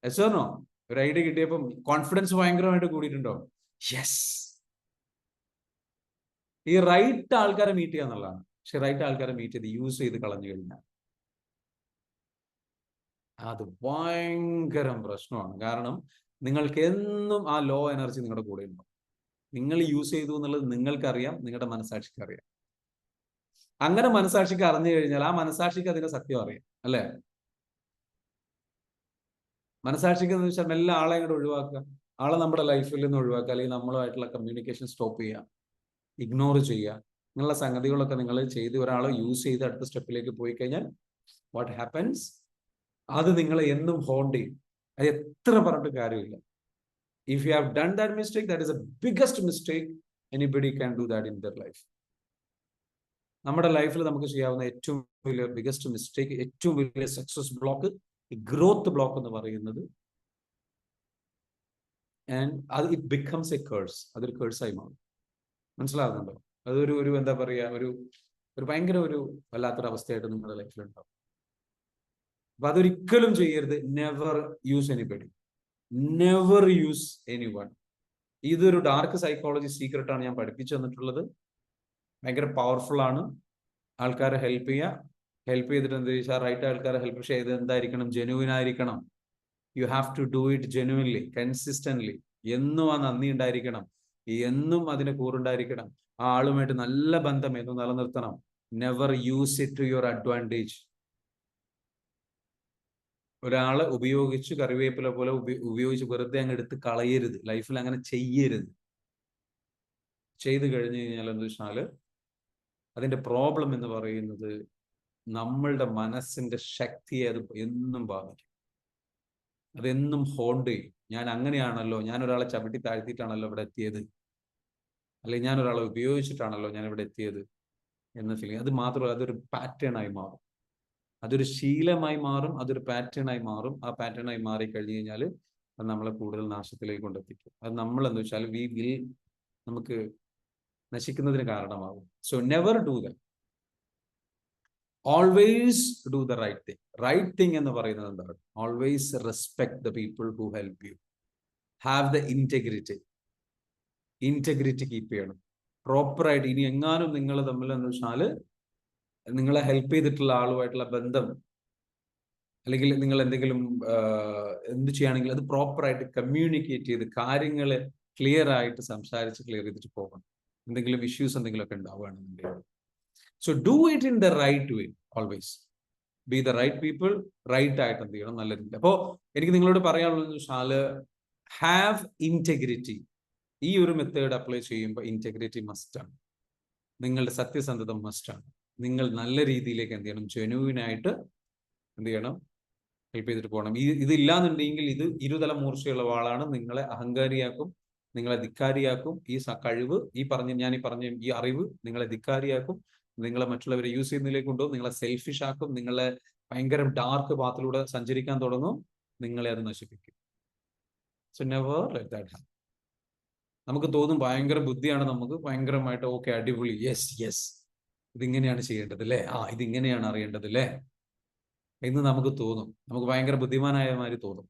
എസോർണോ ഒരു ഐഡിയ കിട്ടിയപ്പം കോൺഫിഡൻസ് ഭയങ്കരമായിട്ട് കൂടിയിട്ടുണ്ടോ? യെസ്. ഈ റൈറ്റ് ആൾക്കാരെ മീറ്റ് ചെയ്യുക എന്നുള്ളതാണ്. പക്ഷെ റൈറ്റ് ആൾക്കാരെ മീറ്റ് ചെയ്ത് യൂസ് ചെയ്ത് കളഞ്ഞു കഴിഞ്ഞാൽ അത് ഭയങ്കര പ്രശ്നമാണ്. കാരണം നിങ്ങൾക്ക് എന്നും ആ ലോ എനർജി നിങ്ങളുടെ കൂടെ ഉണ്ടാവും. നിങ്ങൾ യൂസ് ചെയ്തു എന്നുള്ളത് നിങ്ങൾക്കറിയാം, നിങ്ങളുടെ മനസാക്ഷിക്ക് അറിയാം. അങ്ങനെ മനസാക്ഷിക്ക് അറിഞ്ഞു കഴിഞ്ഞാൽ ആ മനസാക്ഷിക്ക് അതിന്റെ സത്യം അറിയാം, അല്ലെ? മനസാക്ഷിക്ക് എന്ന് വെച്ചാൽ എല്ലാ ആളെ കൂടെ ഒഴിവാക്കുക, ആളെ നമ്മുടെ ലൈഫിൽ നിന്ന് ഒഴിവാക്കുക, അല്ലെങ്കിൽ നമ്മളുമായിട്ടുള്ള കമ്മ്യൂണിക്കേഷൻ സ്റ്റോപ്പ് ചെയ്യുക, ഇഗ്നോർ ചെയ്യുക. ഇങ്ങനെയുള്ള സംഗതികളൊക്കെ നിങ്ങൾ ചെയ്ത് ഒരാളെ യൂസ് ചെയ്ത് അടുത്ത സ്റ്റെപ്പിലേക്ക് പോയി കഴിഞ്ഞാൽ വാട്ട് ഹാപ്പൻസ്, അത് നിങ്ങളെ എന്നും ഹോണ്ട് ചെയ്യും. അത് എത്ര പറഞ്ഞിട്ട് കാര്യമില്ല. If you have done that mistake, that is A biggest mistake anybody can do that in their life. നമ്മുടെ ലൈഫിൽ നമുക്ക് ചെയ്യാവുന്ന ഏറ്റവും വലിയ ബിഗസ്റ്റ് മിസ്റ്റേക്ക്, ഏറ്റവും വലിയ സക്സസ് ബ്ലോക്ക്, ഗ്രോത്ത് ബ്ലോക്ക് എന്ന് പറയുന്നത്, ആൻഡ് അത് ഇറ്റ് ബിക്കംസ് എ കേഴ്സ്. അതൊരു കേഴ്സായി മാറും. മനസ്സിലാകുന്നുണ്ടോ? അതൊരു എന്താ പറയുക, ഒരു ഭയങ്കര ഒരു വല്ലാത്തൊരു അവസ്ഥയായിട്ട് നിങ്ങളുടെ ലൈഫിൽ ഉണ്ടാവും. അപ്പൊ അതൊരിക്കലും ചെയ്യരുത്. Never use anybody, never use any one. ഇതൊരു ഡാർക്ക് സൈക്കോളജി സീക്രട്ടാണ് ഞാൻ പഠിപ്പിച്ചു തന്നിട്ടുള്ളത്. ഭയങ്കര പവർഫുൾ ആണ്. ആൾക്കാരെ ഹെൽപ്പ് ചെയ്യുക. ഹെൽപ്പ് ചെയ്തിട്ട് എന്താ വെച്ചാൽ റൈറ്റ് ആൾക്കാരെ ഹെൽപ്പ് ചെയ്ത് എന്തായിരിക്കണം, ജെനുവിൻ ആയിരിക്കണം. You have to do it genuinely, consistently. എന്നും ആ നന്ദി ഉണ്ടായിരിക്കണം, എന്നും അതിന് കൂറുണ്ടായിരിക്കണം. ആ ആളുമായിട്ട് നല്ല ബന്ധം എന്നും നിലനിർത്തണം. Never use it to your advantage. ഒരാളെ ഉപയോഗിച്ച് കറിവേപ്പില പോലെ ഉപയോഗിച്ച് വെറുതെ അങ്ങ് എടുത്ത് കളയരുത്. ലൈഫിൽ അങ്ങനെ ചെയ്യരുത്. ചെയ്തു കഴിഞ്ഞു കഴിഞ്ഞാൽ എന്താ വെച്ചാൽ അതിന്റെ പ്രോബ്ലം എന്ന് പറയുന്നത് നമ്മളുടെ മനസ്സിന്റെ ശക്തിയെ അത് എന്നും ബാധിക്കും. അതെന്നും ഹോണ്ട് ചെയ്യും. ഞാൻ അങ്ങനെയാണല്ലോ, ഞാൻ ഒരാളെ ചവിട്ടി താഴ്ത്തിയിട്ടാണല്ലോ ഇവിടെ എത്തിയത്, അല്ലെങ്കിൽ ഞാൻ ഒരാളെ ഉപയോഗിച്ചിട്ടാണല്ലോ ഞാൻ ഇവിടെ എത്തിയത് എന്ന ഫീലിംഗ്. അത് മാത്രമല്ല, അതൊരു പാറ്റേൺ ആയി മാറും, അതൊരു ശീലമായി മാറും, അതൊരു പാറ്റേൺ ആയി മാറും. ആ പാറ്റേൺ ആയി മാറി കഴിഞ്ഞു കഴിഞ്ഞാൽ അത് നമ്മളെ കൂടുതൽ നാശത്തിലേക്ക് കൊണ്ടെത്തിക്കും. അത് നമ്മൾ എന്താ വെച്ചാൽ നമുക്ക് നശിക്കുന്നതിന് കാരണമാകും. So never do that. Always do the right thing. Right thing എന്ന് പറയുന്നത് എന്താണ്? Always respect the people who help you. Have the integrity. Integrity keep ചെയ്യണം പ്രോപ്പറായിട്ട്. ഇനി എങ്ങാനും നിങ്ങൾ തമ്മിൽ എന്ന് വെച്ചാൽ നിങ്ങളെ ഹെൽപ്പ് ചെയ്തിട്ടുള്ള ആളുമായിട്ടുള്ള ബന്ധം, അല്ലെങ്കിൽ നിങ്ങൾ എന്തെങ്കിലും എന്ത് ചെയ്യുകയാണെങ്കിൽ അത് പ്രോപ്പറായിട്ട് കമ്മ്യൂണിക്കേറ്റ് ചെയ്ത് കാര്യങ്ങൾ ക്ലിയർ ആയിട്ട് സംസാരിച്ച് ക്ലിയർ ചെയ്തിട്ട് പോകണം. എന്തെങ്കിലും ഇഷ്യൂസ് എന്തെങ്കിലുമൊക്കെ ഉണ്ടാവുകയാണെന്നുണ്ടെങ്കിൽ. So do it in the right way. Always be the right people. Right ആയിട്ട് എന്ത് ചെയ്യണം, നല്ല രീതിയിൽ. അപ്പോൾ എനിക്ക് നിങ്ങളോട് പറയാനുള്ളത് വെച്ചാൽ ഹാവ് ഇന്റഗ്രിറ്റി. ഈ ഒരു മെത്തേഡ് അപ്ലൈ ചെയ്യുമ്പോൾ ഇന്റഗ്രിറ്റി മസ്റ്റാണ്. നിങ്ങളുടെ സത്യസന്ധത മസ്റ്റാണ്. നിങ്ങൾ നല്ല രീതിയിലേക്ക് എന്ത് ചെയ്യണം, ജെനുവിനായിട്ട് എന്ത് ചെയ്യണം, ഹെൽപ്പ് ചെയ്തിട്ട് പോകണം. ഇതില്ലാന്നുണ്ടെങ്കിൽ ഇത് ഇരുതല മൂർച്ചയുള്ള വാളാണ്. നിങ്ങളെ അഹങ്കാരിയാക്കും, നിങ്ങളെ ധിക്കാരിയാക്കും. ഈ കഴിവ്, ഞാൻ ഈ പറഞ്ഞ ഈ അറിവ് നിങ്ങളെ ധിക്കാരിയാക്കും, നിങ്ങളെ മറ്റുള്ളവരെ യൂസ് ചെയ്യുന്നതിലേക്ക് കൊണ്ടുപോകും, നിങ്ങളെ സെൽഫിഷ് ആക്കും, നിങ്ങളെ ഭയങ്കര ഡാർക്ക് പാത്തിലൂടെ സഞ്ചരിക്കാൻ തുടങ്ങും, നിങ്ങളെ അത് നശിപ്പിക്കും. So never let that happen. നമുക്ക് തോന്നും ഭയങ്കര ബുദ്ധിയാണ്, നമുക്ക് ഭയങ്കരമായിട്ട് ഓക്കെ അടിപൊളി, യെസ് യെസ് ഇതിങ്ങനെയാണ് ചെയ്യേണ്ടത് അല്ലേ, ഇതിങ്ങനെയാണ് അറിയേണ്ടത് അല്ലേ എന്ന് നമുക്ക് തോന്നും. നമുക്ക് ഭയങ്കര ബുദ്ധിമാനായ മാതിരി തോന്നും.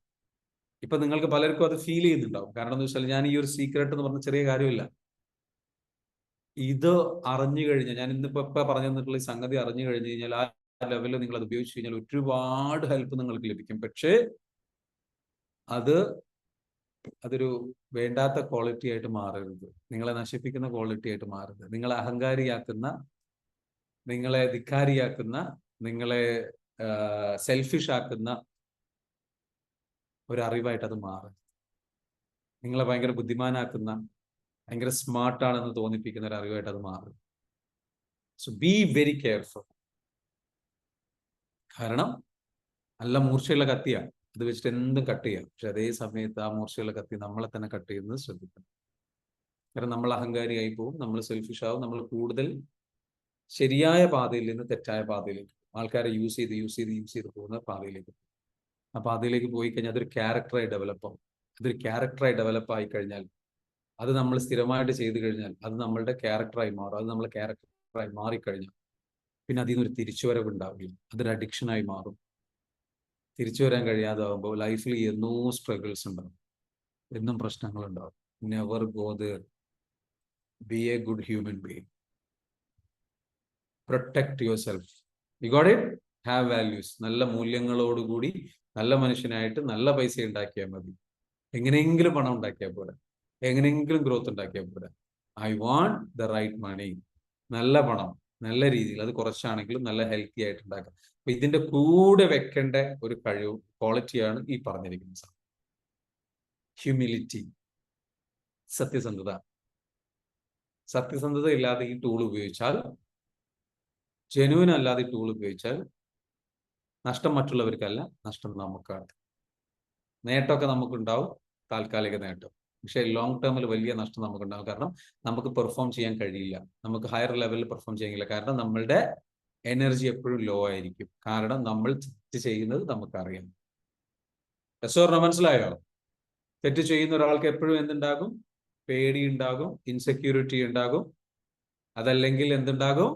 ഇപ്പൊ നിങ്ങൾക്ക് പലർക്കും അത് ഫീൽ ചെയ്യുന്നുണ്ടാവും. കാരണം എന്താ വെച്ചാൽ ഞാൻ ഈ ഒരു സീക്രട്ട് എന്ന് പറഞ്ഞ ചെറിയ കാര്യമില്ല. ഇത് അറിഞ്ഞു കഴിഞ്ഞാൽ, ഞാൻ ഇന്നിപ്പോ പറഞ്ഞു തന്നിട്ടുള്ള ഈ സംഗതി അറിഞ്ഞു കഴിഞ്ഞു കഴിഞ്ഞാൽ ആ ലെവലിൽ നിങ്ങൾ അത് ഉപയോഗിച്ച് കഴിഞ്ഞാൽ ഒരുപാട് ഹെൽപ്പ് നിങ്ങൾക്ക് ലഭിക്കും. പക്ഷേ അതൊരു വേണ്ടാത്ത ക്വാളിറ്റി ആയിട്ട് മാറരുത്, നിങ്ങളെ നശിപ്പിക്കുന്ന ക്വാളിറ്റി ആയിട്ട് മാറരുത്. നിങ്ങളെ അഹങ്കാരിയാക്കുന്ന, നിങ്ങളെ ധിക്കാരിയാക്കുന്ന, നിങ്ങളെ സെൽഫിഷ് ആക്കുന്ന ഒരറിവായിട്ട് അത് മാറും. നിങ്ങളെ ഭയങ്കര ബുദ്ധിമാനാക്കുന്ന, ഭയങ്കര സ്മാർട്ടാണെന്ന് തോന്നിപ്പിക്കുന്ന ഒരു അറിവായിട്ട് അത് മാറും. So be very careful. കാരണം നല്ല മൂർച്ചയുള്ള കത്തിയാണ്, അത് വെച്ചിട്ട് എന്തും കട്ട് ചെയ്യാം. പക്ഷെ അതേ സമയത്ത് ആ മൂർച്ചയുള്ള കത്തി നമ്മളെ തന്നെ കട്ട് ചെയ്യുന്നത് ശ്രദ്ധിക്കണം. കാരണം നമ്മൾ അഹങ്കാരിയായി പോകും, നമ്മൾ സെൽഫിഷ് ആവും, നമ്മൾ കൂടുതൽ ശരിയായ പാതയിൽ നിന്ന് തെറ്റായ പാതയിലേക്ക്, ആൾക്കാരെ യൂസ് ചെയ്ത് പോകുന്ന പാതയിലേക്ക്. ആ പാതയിലേക്ക് പോയി കഴിഞ്ഞാൽ അതൊരു ക്യാരക്ടറായി ഡെവലപ്പ് ആവും. അതൊരു ക്യാരക്ടറായി ഡെവലപ്പ് ആയി കഴിഞ്ഞാൽ, അത് നമ്മൾ സ്ഥിരമായിട്ട് ചെയ്തു കഴിഞ്ഞാൽ അത് നമ്മളുടെ ക്യാരക്ടറായി മാറും. അത് നമ്മളെ ക്യാരക്ടറായി മാറിക്കഴിഞ്ഞാൽ പിന്നെ അതിൽ നിന്നൊരു തിരിച്ചുവരവ് ഉണ്ടാവില്ല. അതൊരു അഡിക്ഷനായി മാറും. തിരിച്ചു വരാൻ കഴിയാതാവുമ്പോൾ ലൈഫിൽ എന്നോ സ്ട്രഗിൾസ് ഉണ്ടാവും, എന്നും പ്രശ്നങ്ങളുണ്ടാവും. Never go there. Be a good human being. Protect yourself. You got it? Have values. നല്ല മൂല്യങ്ങളോടുകൂടി നല്ല മനുഷ്യനായിട്ട് നല്ല പൈസ ഉണ്ടാക്കിയാൽ മതി. എങ്ങനെയെങ്കിലും പണം ഉണ്ടാക്കിയാൽ പോരാ, എങ്ങനെയെങ്കിലും ഗ്രോത്ത് ഉണ്ടാക്കിയാൽ പോരാ. ഐ വാണ്ട് ദ റൈറ്റ് മണി. നല്ല പണം, നല്ല രീതിയിൽ, അത് കുറച്ചാണെങ്കിലും നല്ല ഹെൽത്തി ആയിട്ട് ഉണ്ടാക്കാം. അപ്പൊ ഇതിന്റെ കൂടെ വെക്കേണ്ട ഒരു കഴിവ്, ക്വാളിറ്റിയാണ് ഈ പറഞ്ഞിരിക്കുന്നത്. ഹ്യൂമിലിറ്റി, സത്യസന്ധത. സത്യസന്ധത ഇല്ലാതെ ഈ ടൂൾ ഉപയോഗിച്ചാൽ, ജെനുവിൻ അല്ലാതെ ഈ ടൂൾ ഉപയോഗിച്ചാൽ നഷ്ടം മറ്റുള്ളവർക്കല്ല, നഷ്ടം നമുക്കാണ്. നേട്ടമൊക്കെ നമുക്കുണ്ടാവും, താൽക്കാലിക നേട്ടം. പക്ഷെ ലോങ് ടേമിൽ വലിയ നഷ്ടം നമുക്കുണ്ടാകും. കാരണം നമുക്ക് പെർഫോം ചെയ്യാൻ കഴിയില്ല, നമുക്ക് ഹയർ ലെവലിൽ പെർഫോം ചെയ്യാൻ കഴിയില്ല. കാരണം നമ്മളുടെ എനർജി എപ്പോഴും ലോ ആയിരിക്കും. കാരണം നമ്മൾ തെറ്റ് ചെയ്യുന്നത് നമുക്കറിയാം. രസോർണ മനസ്സിലായോ? തെറ്റ് ചെയ്യുന്ന ഒരാൾക്ക് എപ്പോഴും എന്തുണ്ടാകും? പേടി ഉണ്ടാകും, ഇൻസെക്യൂരിറ്റി ഉണ്ടാകും. അതല്ലെങ്കിൽ എന്തുണ്ടാകും?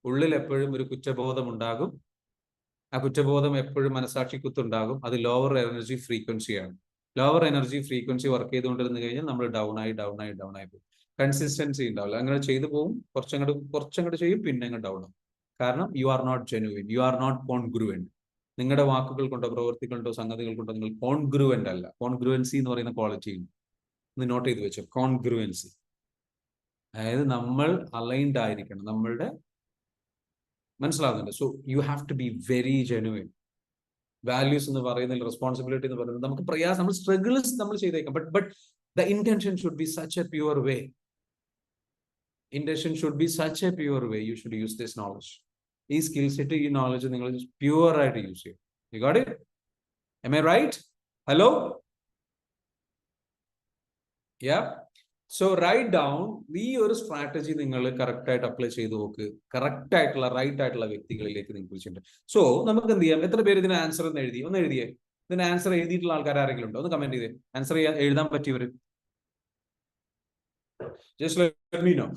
ഉള്ളിൽ എപ്പോഴും ഒരു കുറ്റബോധം ഉണ്ടാകും. ആ കുറ്റബോധം എപ്പോഴും മനസാക്ഷിക്കുത്തുണ്ടാകും. അത് ലോവർ എനർജി ഫ്രീക്വൻസിയാണ്. ലോവർ എനർജി ഫ്രീക്വൻസി വർക്ക് ചെയ്തുകൊണ്ടിരുന്നു കഴിഞ്ഞാൽ നമ്മൾ ഡൗൺ ആയി പോകും. കൺസിസ്റ്റൻസി ഉണ്ടാവില്ല. അങ്ങനെ ചെയ്തു പോകും, കുറച്ചങ്ങോട്ട് ചെയ്യും, പിന്നെ അങ്ങ് ഡൗൺ ആവും. കാരണം you are not genuine, you are not congruent. നിങ്ങളുടെ വാക്കുകൾ കൊണ്ടോ പ്രവൃത്തികൾ കൊണ്ടോ സംഗതികൾ കൊണ്ടോ നിങ്ങൾ കോൺഗ്രുവന്റ് അല്ല. കോൺഗ്രുവൻസി എന്ന് പറയുന്ന ക്വാളിറ്റി ഉണ്ട്, ഒന്ന് നോട്ട് ചെയ്ത് വെച്ചോ. കോൺഗ്രുവൻസി, അതായത് നമ്മൾ അലൈൻഡ് ആയിരിക്കണം, നമ്മളുടെ, മനസ്സിലാകുന്നുണ്ട്? So you have to be very genuine. Values എന്ന് പറയുന്നതിൽ, റെസ്പോൺസിബിലിറ്റി എന്ന് പറയുന്നത്, നമുക്ക് പ്രയാസം, നമ്മൾ സ്ട്രഗിൾസ് നമ്മൾ ചെയ്തേക്കാം. But the intention should be such a pure way. Intention should be such a pure way. You should use this knowledge. ഈ സ്കിൽ സെറ്റ്, ഈ നോളജ് നിങ്ങൾ പ്യുവർ ആയിട്ട് യൂസ് ചെയ്യും. You got it? Am I right? Hello? Yeah. So write down. ഈ ഒരു സ്ട്രാറ്റജി നിങ്ങൾ കറക്റ്റ് ആയിട്ട് അപ്ലൈ ചെയ്ത് നോക്ക്. കറക്റ്റ് ആയിട്ടുള്ള, റൈറ്റ് ആയിട്ടുള്ള വ്യക്തികളിലേക്ക് നിങ്ങൾ വിളിച്ചിട്ടുണ്ട്. സോ നമുക്ക് എന്ത് ചെയ്യാം? എത്ര പേര് ഇതിന് ആൻസർ എന്ന് എഴുതി? ഒന്ന് എഴുതിയേ. ഇതിന് ആൻസർ എഴുതിയിട്ടുള്ള ആൾക്കാർ ആരെങ്കിലും ഉണ്ടോ? ഒന്ന് കമന്റ് ചെയ്തേ. ആൻസർ എഴുതാൻ പറ്റിയവര് just let me know.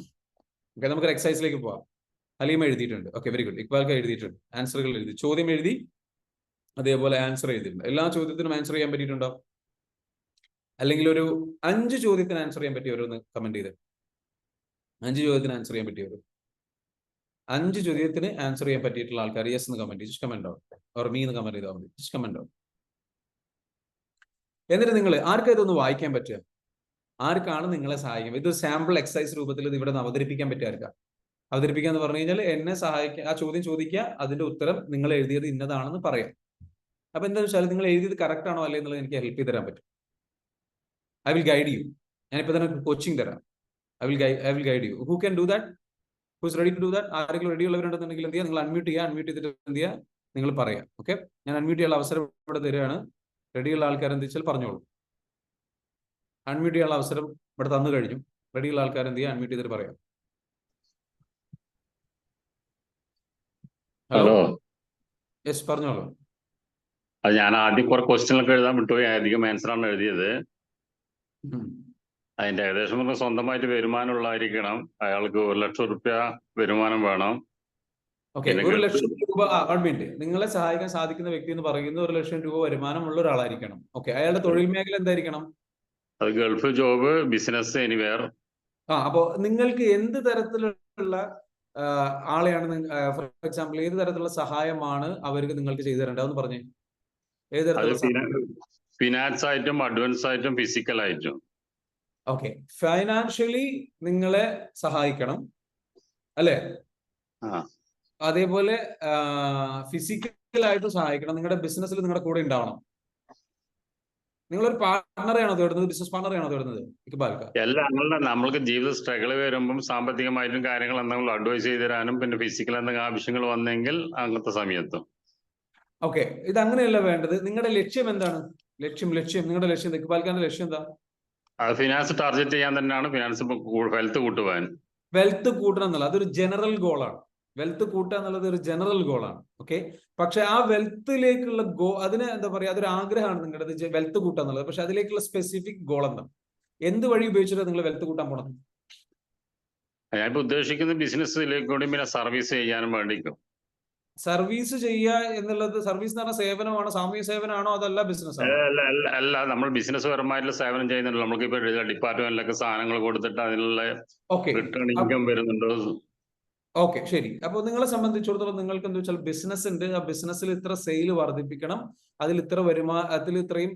Okay, നമുക്കൊരു എക്സസൈസിലേക്ക് പോവാം. ഹലീമ എഴുതിയിട്ടുണ്ട്. Okay, very good. ഇക്ബാൽക്ക് എഴുതിയിട്ടുണ്ട്. ആൻസറുകൾ എഴുതി, ചോദ്യം എഴുതി, അതേപോലെ ആൻസർ എഴുതിയിട്ടുണ്ട്. എല്ലാ ചോദ്യത്തിനും ആൻസർ ചെയ്യാൻ പറ്റിയിട്ടുണ്ടോ? അല്ലെങ്കിൽ ഒരു 5 ചോദ്യത്തിന് ആൻസർ ചെയ്യാൻ പറ്റിയവരൊന്ന് കമന്റ് ചെയ്ത്. 5 ചോദ്യത്തിന് ആൻസർ ചെയ്യാൻ പറ്റിയവർ, 5 ചോദ്യത്തിന് ആൻസർ ചെയ്യാൻ പറ്റിയിട്ടുള്ള ആൾക്കാർ യെസ് എന്ന് കമന്റ് ചെയ്ത് കമന്റ് ആവും, ഓർ മീ എന്ന് കമന്റ് ചെയ്താൽ മതി. കമന്റ് ആവും. എന്നിട്ട് നിങ്ങൾ ആർക്കും ഇതൊന്ന് വായിക്കാൻ പറ്റുക? ആർക്കാണ് നിങ്ങളെ സഹായിക്കുക? ഇത് സാമ്പിൾ എക്സസൈസ് രൂപത്തിൽ ഇത് ഇവിടെ അവതരിപ്പിക്കാൻ പറ്റുക ആർക്കാ? അവതരിപ്പിക്കുക എന്ന് പറഞ്ഞു കഴിഞ്ഞാൽ എന്നെ സഹായിക്കുക, ആ ചോദ്യം ചോദിക്കുക, അതിന്റെ ഉത്തരം നിങ്ങൾ എഴുതിയത് ഇന്നതാണെന്ന് പറയാം. അപ്പൊ എന്താ വെച്ചാൽ നിങ്ങൾ എഴുതിയത് കറക്റ്റ് ആണോ അല്ലേ എന്നുള്ളത് എനിക്ക് ഹെൽപ്പ് ചെയ്ത് തരാൻ പറ്റും. I will guide you. ഞാനിപ്പോ തന്നെ കോച്ചിങ് തരാം. I will guide you. Who can do that? Who is ready to do that? ആരെങ്കിലും റെഡി ഉള്ളവരുണ്ടെന്നുണ്ടെങ്കിൽ എന്ത് ചെയ്യുക? നിങ്ങൾ അൺമ്യൂട്ട് ചെയ്യുക. അൺമ്യൂട്ട് ചെയ്തിട്ട് എന്ത് ചെയ്യുക? നിങ്ങൾ പറയാം. ഓക്കെ, ഞാൻ അൺമ്യൂട്ട് ചെയ്യാനുള്ള അവസരം ഇവിടെ തരികയാണ്. റെഡിയുള്ള ആൾക്കാർ എന്ത് വെച്ചാൽ പറഞ്ഞോളൂ. അൺമ്യൂട്ട് ചെയ്യാനുള്ള അവസരം ഇവിടെ തന്നു കഴിഞ്ഞു. റെഡിയുള്ള ആൾക്കാർ എന്ത് ചെയ്യുക? അൺമ്യൂട്ട് ചെയ്തിട്ട് പറയാം. ഹലോ, യെസ് പറഞ്ഞോളൂ. അത് ഞാൻ ആദ്യം കുറെ ക്വസ്റ്റ്യനൊക്കെ എഴുതാൻ വിട്ടുപോയി. അധികം ആൻസറാണ് എഴുതിയത്. അതിന്റെ ഏകദേശം പറഞ്ഞാൽ സ്വന്തമായിട്ട് വരുമാനമുള്ളതായിരിക്കണം. അയാൾക്ക് 1 ലക്ഷം റുപ്യ വരുമാനം വേണം. ഓക്കെ, 1 ലക്ഷം രൂപ. നിങ്ങളെ സഹായിക്കാൻ സാധിക്കുന്ന വ്യക്തി എന്ന് പറയുന്നത് 1 ലക്ഷം രൂപ വരുമാനമുള്ള ഒരാളായിരിക്കണം. ഓക്കെ, അയാളുടെ തൊഴിൽ മേഖല എന്തായിരിക്കണം? അത് ഗൾഫ് ജോബ്, ബിസിനസ്, എനിവേർ. അപ്പോ നിങ്ങൾക്ക് എന്ത് തരത്തിലുള്ള ആളെയാണ്, ഫോർ എക്സാമ്പിൾ ഏത് തരത്തിലുള്ള സഹായമാണ് അവർക്ക് നിങ്ങൾക്ക് ചെയ്തു തരേണ്ടത്? എന്ന് പറഞ്ഞേ. ഏത് തരത്തിലുള്ള? ഫിനാൻസ് ആയിട്ടും അഡ്വാൻസ് ആയിട്ടും ഫിസിക്കൽ ആയിട്ടും. ഓക്കെ, ഫൈനാൻഷ്യലി നിങ്ങളെ സഹായിക്കണം അല്ലെ? അതേപോലെ ഫിസിക്കലായിട്ട് സഹായിക്കണം. നിങ്ങളുടെ ബിസിനസ്സിൽ നിങ്ങളുടെ കൂടെ ഉണ്ടാവണം. നിങ്ങളൊരു പാർട്ണറെയാണോ തേടുന്നത്, ബിസിനസ് പാർട്ണറെയാണോ തേടുന്നത് ഇക്ബാൽക്ക? എല്ലാം അങ്ങനെ നമ്മൾക്ക് ജീവിത സ്ട്രഗിൾ വരുമ്പം സാമ്പത്തികമായിട്ടും കാര്യങ്ങൾ എന്തെങ്കിലും അഡ്വൈസ് ചെയ്ത് തരാനും പിന്നെ ഫിസിക്കൽ എന്തെങ്കിലും ആവശ്യങ്ങൾ വന്നെങ്കിൽ അങ്ങനത്തെ സമയത്തും. ഓക്കെ, ഇത് അങ്ങനെയല്ല വേണ്ടത്. നിങ്ങളുടെ ലക്ഷ്യം എന്താണ്? ലക്ഷ്യം നിങ്ങളുടെ ലക്ഷ്യം, ഇക്ബാൽഖാന്റെ ലക്ഷ്യം എന്താ? അത് ഫിനാൻസ് ടാർഗറ്റ് ചെയ്യാൻ തന്നെയാണ്. Finance wealth കൂട്ടുവാൻ. വെൽത്ത് കൂട്ടണം എന്നുള്ളത് അതൊരു ജനറൽ ഗോളാണ്. വെൽത്ത് കൂട്ടുക എന്നുള്ളത് ഒരു ജനറൽ ഗോളാണ്. ഓക്കെ, പക്ഷെ ആ വെൽത്തിലേക്കുള്ള അതിന് എന്താ പറയാ, അതൊരു ആഗ്രഹമാണ് നിങ്ങളുടെ വെൽത്ത് കൂട്ടുക എന്നുള്ളത്. പക്ഷെ അതിലേക്കുള്ള സ്പെസിഫിക് ഗോൾ എന്താ? എന്ത് വഴി ഉപയോഗിച്ചിട്ടാണ് നിങ്ങൾ വെൽത്ത് കൂട്ടാൻ പോണത്? ഞാനിപ്പോ ഉദ്ദേശിക്കുന്നത് ബിസിനസ്സിലേക്ക് കൂടി പിന്നെ സർവീസ് ചെയ്യാനും വേണ്ടിക്കും. സർവീസ് ചെയ്യുക എന്നുള്ളത്, സർവീസ് എന്ന് പറഞ്ഞാൽ സേവനമാണോ, സാമൂഹ്യ സേവനമാണോ, അതല്ല ബിസിനസ് ആണോ? അല്ല, നമ്മൾ ബിസിനസ് പരമായിട്ടുള്ള സേവനം ചെയ്യുന്നുണ്ടല്ലോ. നമുക്ക് ഇപ്പൊ ഡിപ്പാർട്ട്മെന്റിലൊക്കെ സാധനങ്ങൾ കൊടുത്തിട്ട് അതിനുള്ള റിട്ടേൺ ഇൻകം വരുന്നുണ്ടോ? ഓക്കെ, ശരി. അപ്പോൾ നിങ്ങളെ സംബന്ധിച്ചിടത്തോളം നിങ്ങൾക്ക് എന്താ വെച്ചാൽ ബിസിനസ് ഉണ്ട്, ആ ബിസിനസ്സിൽ ഇത്ര സെയിൽ വർദ്ധിപ്പിക്കണം, അതിൽ ഇത്ര അതിൽ ഇത്രയും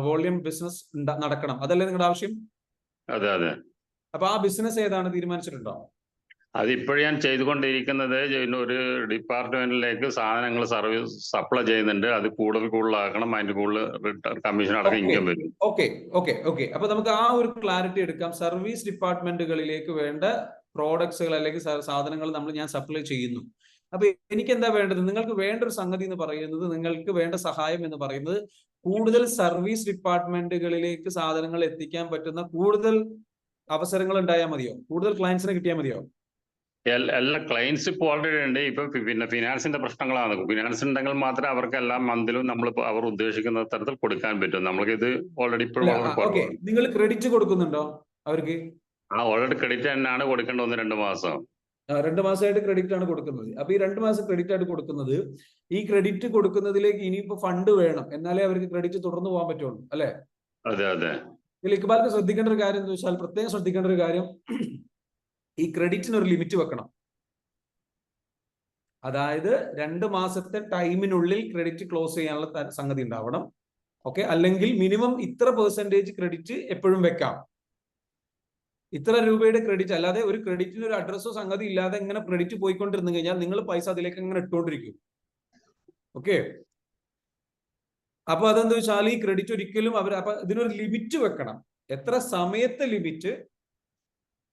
വോളിയം ബിസിനസ് നടക്കണം, അതല്ലേ നിങ്ങളുടെ ആവശ്യം? അതെ. അപ്പൊ ആ ബിസിനസ് ഏതാണ് തീരുമാനിച്ചിട്ടുണ്ടോ? അതിപ്പോഴും ഞാൻ ചെയ്തുകൊണ്ടിരിക്കുന്നത് ഒരു ഡിപ്പാർട്ട്മെന്റിലേക്ക് സാധനങ്ങൾ സർവീസ് സപ്ലൈ ചെയ്യുന്നുണ്ട്. അത് കൂടുതലാക്കണം, അതിന്റെ കൂടുതൽ കമ്മീഷൻ അടക്കം ഇൻകം വരും. ഓക്കെ. അപ്പൊ നമുക്ക് ആ ഒരു ക്ലാരിറ്റി എടുക്കാം. സർവീസ് ഡിപ്പാർട്ട്മെന്റുകളിലേക്ക് വേണ്ട പ്രോഡക്ട്സുകൾ അല്ലെങ്കിൽ സാധനങ്ങൾ ഞാൻ സപ്ലൈ ചെയ്യുന്നു. അപ്പൊ എനിക്ക് എന്താ വേണ്ടത്? നിങ്ങൾക്ക് വേണ്ട ഒരു സംഗതി എന്ന് പറയുന്നത്, നിങ്ങൾക്ക് വേണ്ട സഹായം എന്ന് പറയുന്നത്, കൂടുതൽ സർവീസ് ഡിപ്പാർട്ട്മെന്റുകളിലേക്ക് സാധനങ്ങൾ എത്തിക്കാൻ പറ്റുന്ന കൂടുതൽ അവസരങ്ങൾ ഉണ്ടായാൽ മതിയോ? കൂടുതൽ ക്ലയൻസിനെ കിട്ടിയാൽ മതിയോ? എല്ലാ ക്ലയൻസ് ഇപ്പോൾ ഓൾറെഡി ഉണ്ട്. ഇപ്പൊ പിന്നെ ഫിനാൻസിന്റെ പ്രശ്നങ്ങളാണ്. ഫിനാൻസ് ഉണ്ടെങ്കിൽ മാത്രമേ അവർക്ക് എല്ലാ മന്തിലും നമ്മൾ അവർ ഉദ്ദേശിക്കുന്ന തരത്തിൽ കൊടുക്കാൻ പറ്റും. നമ്മൾക്ക് ഇത് ഓൾറെഡി ഇപ്പോൾ നിങ്ങൾ ക്രെഡിറ്റ് കൊടുക്കുന്നുണ്ടോ അവർക്ക്? ഓൾറെഡി ക്രെഡിറ്റ് തന്നെയാണ് കൊടുക്കേണ്ടത്. 1-2 മാസം. 2 മാസമായിട്ട് ക്രെഡിറ്റ് ആണ് കൊടുക്കുന്നത്. അപ്പൊ ഈ 2 മാസം ക്രെഡിറ്റ് ആയിട്ട് കൊടുക്കുന്നത്, ഈ ക്രെഡിറ്റ് കൊടുക്കുന്നതിലേക്ക് ഇനിയിപ്പോ ഫണ്ട് വേണം, എന്നാലേ അവർക്ക് ക്രെഡിറ്റ് തുടർന്ന് പോകാൻ പറ്റുള്ളൂ, അല്ലെ? അതെ. ഇതിൽ ഇക്ബാൽക്ക് ശ്രദ്ധിക്കേണ്ട ഒരു കാര്യം എന്ന് വെച്ചാൽ, പ്രത്യേകം ശ്രദ്ധിക്കേണ്ട ഒരു കാര്യം, ഈ ക്രെഡിറ്റിന് ഒരു ലിമിറ്റ് വെക്കണം. അതായത് 2 മാസത്തെ ടൈമിനുള്ളിൽ ക്രെഡിറ്റ് ക്ലോസ് ചെയ്യാനുള്ള സംഗതി ഉണ്ടാവണം. ഓക്കെ, അല്ലെങ്കിൽ മിനിമം ഇത്ര പെർസെന്റേജ് ക്രെഡിറ്റ് എപ്പോഴും വെക്കാം. ഇത്ര രൂപയുടെ ക്രെഡിറ്റ്, അല്ലാതെ ഒരു ക്രെഡിറ്റിന് ഒരു അഡ്രസ്സോ സംഗതി ഇല്ലാതെ ഇങ്ങനെ ക്രെഡിറ്റ് പോയിക്കൊണ്ടിരുന്നു കഴിഞ്ഞാൽ നിങ്ങൾ പൈസ അതിലേക്ക് ഇങ്ങനെ ഇട്ടുകൊണ്ടിരിക്കും. ഓക്കെ, അപ്പൊ അതെന്താ വെച്ചാൽ ഈ ക്രെഡിറ്റ് ഒരിക്കലും അപ്പൊ ഇതിനൊരു ലിമിറ്റ് വെക്കണം.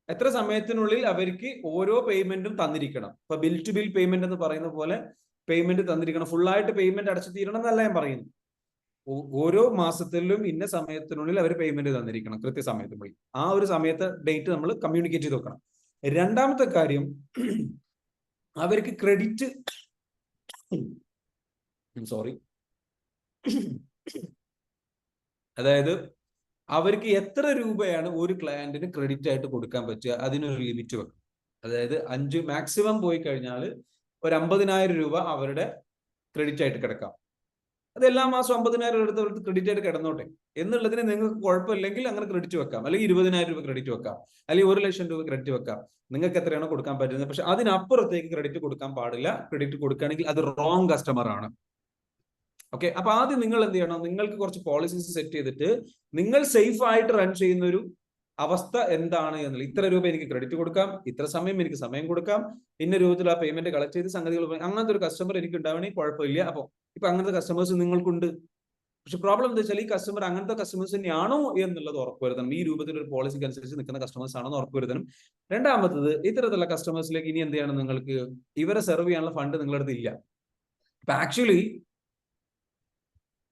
എത്ര സമയത്തിനുള്ളിൽ അവർക്ക് ഓരോ പേയ്മെന്റും തന്നിരിക്കണം. ഇപ്പൊ ബിൽ ടു ബിൽ പേയ്മെന്റ് എന്ന് പറയുന്ന പോലെ പേയ്മെന്റ് തന്നിരിക്കണം. ഫുള്ളായിട്ട് പേയ്മെന്റ് അടച്ചു തീരണം എന്നല്ല ഞാൻ പറയുന്നു. ഓരോ മാസത്തിലും ഇന്ന സമയത്തിനുള്ളിൽ അവർ പേയ്മെന്റ് തന്നിരിക്കണം, കൃത്യസമയത്തിനുള്ളിൽ. ആ ഒരു സമയത്ത് ഡേറ്റ് നമ്മൾ കമ്മ്യൂണിക്കേറ്റ് ചെയ്ത് വെക്കണം. രണ്ടാമത്തെ കാര്യം, അവർക്ക് ക്രെഡിറ്റ് അതായത് അവർക്ക് എത്ര രൂപയാണ് ഒരു ക്ലയന്റിന് ക്രെഡിറ്റ് ആയിട്ട് കൊടുക്കാൻ പറ്റുക, അതിനൊരു ലിമിറ്റ് വെക്കണം. അതായത് 5 മാക്സിമം പോയി കഴിഞ്ഞാൽ ഒരു 50,000 രൂപ അവരുടെ ക്രെഡിറ്റ് ആയിട്ട് കിടക്കാം. അത് എല്ലാ മാസവും 50,000 എടുത്ത് അവർക്ക് ക്രെഡിറ്റ് ആയിട്ട് കിടന്നോട്ടെ എന്നുള്ളതിന് നിങ്ങൾക്ക് കുഴപ്പമില്ലെങ്കിൽ അങ്ങനെ ക്രെഡിറ്റ് വെക്കാം. അല്ലെങ്കിൽ 20,000 രൂപ ക്രെഡിറ്റ് വെക്കാം, അല്ലെങ്കിൽ 1,00,000 രൂപ ക്രെഡിറ്റ് വെക്കാം. നിങ്ങൾക്ക് എത്രയാണോ കൊടുക്കാൻ പറ്റുന്നത്. പക്ഷെ അതിനപ്പുറത്തേക്ക് ക്രെഡിറ്റ് കൊടുക്കാൻ പാടില്ല. ക്രെഡിറ്റ് കൊടുക്കുകയാണെങ്കിൽ അത് റോങ് കസ്റ്റമർ ആണ്. ഓക്കെ, അപ്പൊ ആദ്യം നിങ്ങൾ എന്ത് ചെയ്യണം? നിങ്ങൾക്ക് കുറച്ച് പോളിസീസ് സെറ്റ് ചെയ്തിട്ട് നിങ്ങൾ സേഫ് ആയിട്ട് റൺ ചെയ്യുന്ന ഒരു അവസ്ഥ എന്താണ് എന്നുള്ളത്. ഇത്ര രൂപ എനിക്ക് ക്രെഡിറ്റ് കൊടുക്കാം, ഇത്ര സമയം എനിക്ക് സമയം കൊടുക്കാം, ഇന്ന രൂപത്തിൽ ആ പേയ്മെന്റ് കളക്ട് ചെയ്ത് സംഗതികൾ, അങ്ങനത്തെ ഒരു കസ്റ്റമർ എനിക്ക് ഉണ്ടാവണമെങ്കിൽ കുഴപ്പമില്ല. അപ്പൊ ഇപ്പൊ അങ്ങനത്തെ കസ്റ്റമേഴ്സ് നിങ്ങൾക്കുണ്ട്. പക്ഷെ പ്രോബ്ലം എന്താ വെച്ചാൽ ഈ കസ്റ്റമർ അങ്ങനത്തെ കസ്റ്റമേഴ്സ് തന്നെയാണോ എന്നുള്ളത് ഉറപ്പുവരുത്തണം. ഈ രൂപത്തിൽ ഒരു പോളിസിക്ക് അനുസരിച്ച് നിൽക്കുന്ന കസ്റ്റമേഴ്സ് ആണോ എന്ന് ഉറപ്പുവരുത്തണം. രണ്ടാമത്തത്, ഇത്തരത്തിലുള്ള കസ്റ്റമേഴ്സിലേക്ക് ഇനി എന്ത് ചെയ്യണം? നിങ്ങൾക്ക് ഇവരെ സെർവ് ചെയ്യാനുള്ള ഫണ്ട് നിങ്ങളുടെ അടുത്ത് ഇല്ല. ഇപ്പൊ ആക്ച്വലി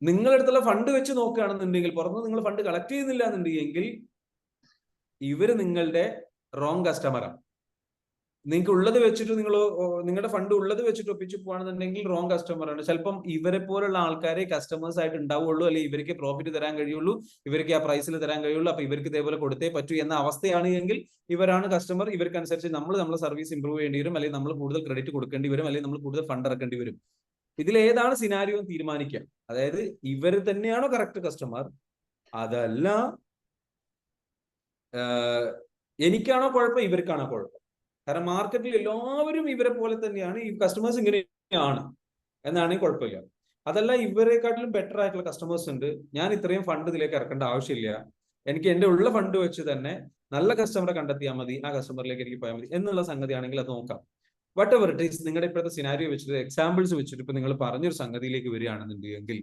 നിങ്ങളുടെ അടുത്തുള്ള ഫണ്ട് വെച്ച് നോക്കുകയാണെന്നുണ്ടെങ്കിൽ, പുറത്ത് നിങ്ങൾ ഫണ്ട് കളക്ട് ചെയ്യുന്നില്ല എന്നുണ്ടെങ്കിൽ ഇവര് നിങ്ങളുടെ റോങ് കസ്റ്റമറാണ്. നിങ്ങൾക്ക് ഉള്ളത് വെച്ചിട്ട് നിങ്ങളുടെ ഫണ്ട് ഉള്ളത് വെച്ചിട്ട് ഒപ്പിച്ച് പോവാണെന്നുണ്ടെങ്കിൽ റോങ് കസ്റ്റമറാണ്. ചിലപ്പം ഇവരെ പോലുള്ള ആൾക്കാരെ കസ്റ്റമേഴ്സ് ആയിട്ട് ഉണ്ടാവുള്ളൂ, അല്ലെങ്കിൽ ഇവർക്ക് പ്രോഫിറ്റ് തരാൻ കഴിയുള്ളൂ, ഇവർക്ക് ആ പ്രൈസിൽ തരാൻ കഴിയുള്ളൂ, അപ്പൊ ഇവർക്ക് ഇതേപോലെ കൊടുത്തേ പറ്റൂ എന്ന അവസ്ഥയാണ് എങ്കിൽ ഇവരാണ് കസ്റ്റമർ. ഇവർക്കനുസരിച്ച് നമ്മുടെ സർവീസ് ഇംപ്രൂവ് ചെയ്യേണ്ടി വരും, അല്ലെങ്കിൽ നമ്മൾ കൂടുതൽ ക്രെഡിറ്റ് കൊടുക്കേണ്ടി വരും, അല്ലെങ്കിൽ നമ്മൾ കൂടുതൽ ഫണ്ട് ഇറക്കേണ്ടി വരും. ഇതിലേതാണ് സിനാരിയോ തീരുമാനിക്കുക. അതായത് ഇവർ തന്നെയാണോ കറക്റ്റ് കസ്റ്റമർ, അതല്ല എനിക്കാണോ കുഴപ്പം, ഇവർക്കാണോ കുഴപ്പം. കാരണം മാർക്കറ്റിൽ എല്ലാവരും ഇവരെ പോലെ തന്നെയാണ്, ഈ കസ്റ്റമേഴ്സ് ഇങ്ങനെയാണ് എന്നാണെങ്കിൽ കുഴപ്പമില്ല. അതല്ല, ഇവരെക്കാട്ടിലും ബെറ്റർ ആയിട്ടുള്ള കസ്റ്റമേഴ്സ് ഉണ്ട്, ഞാൻ ഇത്രയും ഫണ്ട് ഇതിലേക്ക് ഇറക്കേണ്ട ആവശ്യമില്ല, എനിക്ക് എന്റെ ഉള്ള ഫണ്ട് വെച്ച് തന്നെ നല്ല കസ്റ്റമറെ കണ്ടെത്തിയാൽ മതി, ആ കസ്റ്റമറിലേക്ക് എനിക്ക് പോയാൽ മതി എന്നുള്ള സംഗതി ആണെങ്കിൽ അത് നോക്കാം. വട്ട് എവർ ഇറ്റ് ഈസ്, നിങ്ങളുടെ ഇപ്പോഴത്തെ സിനാരിയോ വെച്ചിട്ട്, എക്സാമ്പിൾസ് വെച്ചിട്ട് ഇപ്പൊ നിങ്ങൾ പറഞ്ഞൊരു സംഗതിയിലേക്ക് വരികയാണെന്നുണ്ടെങ്കിൽ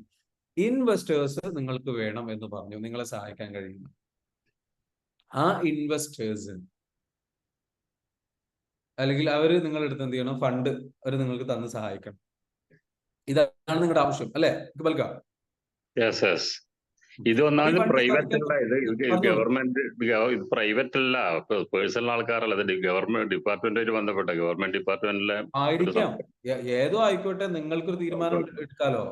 ഇൻവെസ്റ്റേഴ്സ് നിങ്ങൾക്ക് വേണം എന്ന് പറഞ്ഞു, നിങ്ങളെ സഹായിക്കാൻ കഴിയുന്നു. ആ ഇൻവെസ്റ്റേഴ്സ് അല്ലെങ്കിൽ അവര് നിങ്ങളുടെ അടുത്ത് എന്ത് ചെയ്യണം, ഫണ്ട് അവർ നിങ്ങൾക്ക് തന്ന് സഹായിക്കണം. ഇതാണ് നിങ്ങളുടെ ആവശ്യം അല്ലെ ഇക്ബാൽക്ക? Yes yes. ഇത് ഒന്നാമത് പ്രൈവറ്റ് അല്ല, ഇത് ഗവൺമെന്റ്, പ്രൈവറ്റ് അല്ല, പേഴ്സണൽ ആൾക്കാരല്ല, ഇത് ഗവൺമെന്റ് ഡിപ്പാർട്ട്മെന്റുമായിട്ട് ബന്ധപ്പെട്ട ഗവൺമെന്റ് ഡിപ്പാർട്ട്മെന്റിലെ ആയിരിക്കാം, ഏതോ ആയിക്കോട്ടെ, നിങ്ങൾക്കൊരു തീരുമാനം എടുക്കാലോ.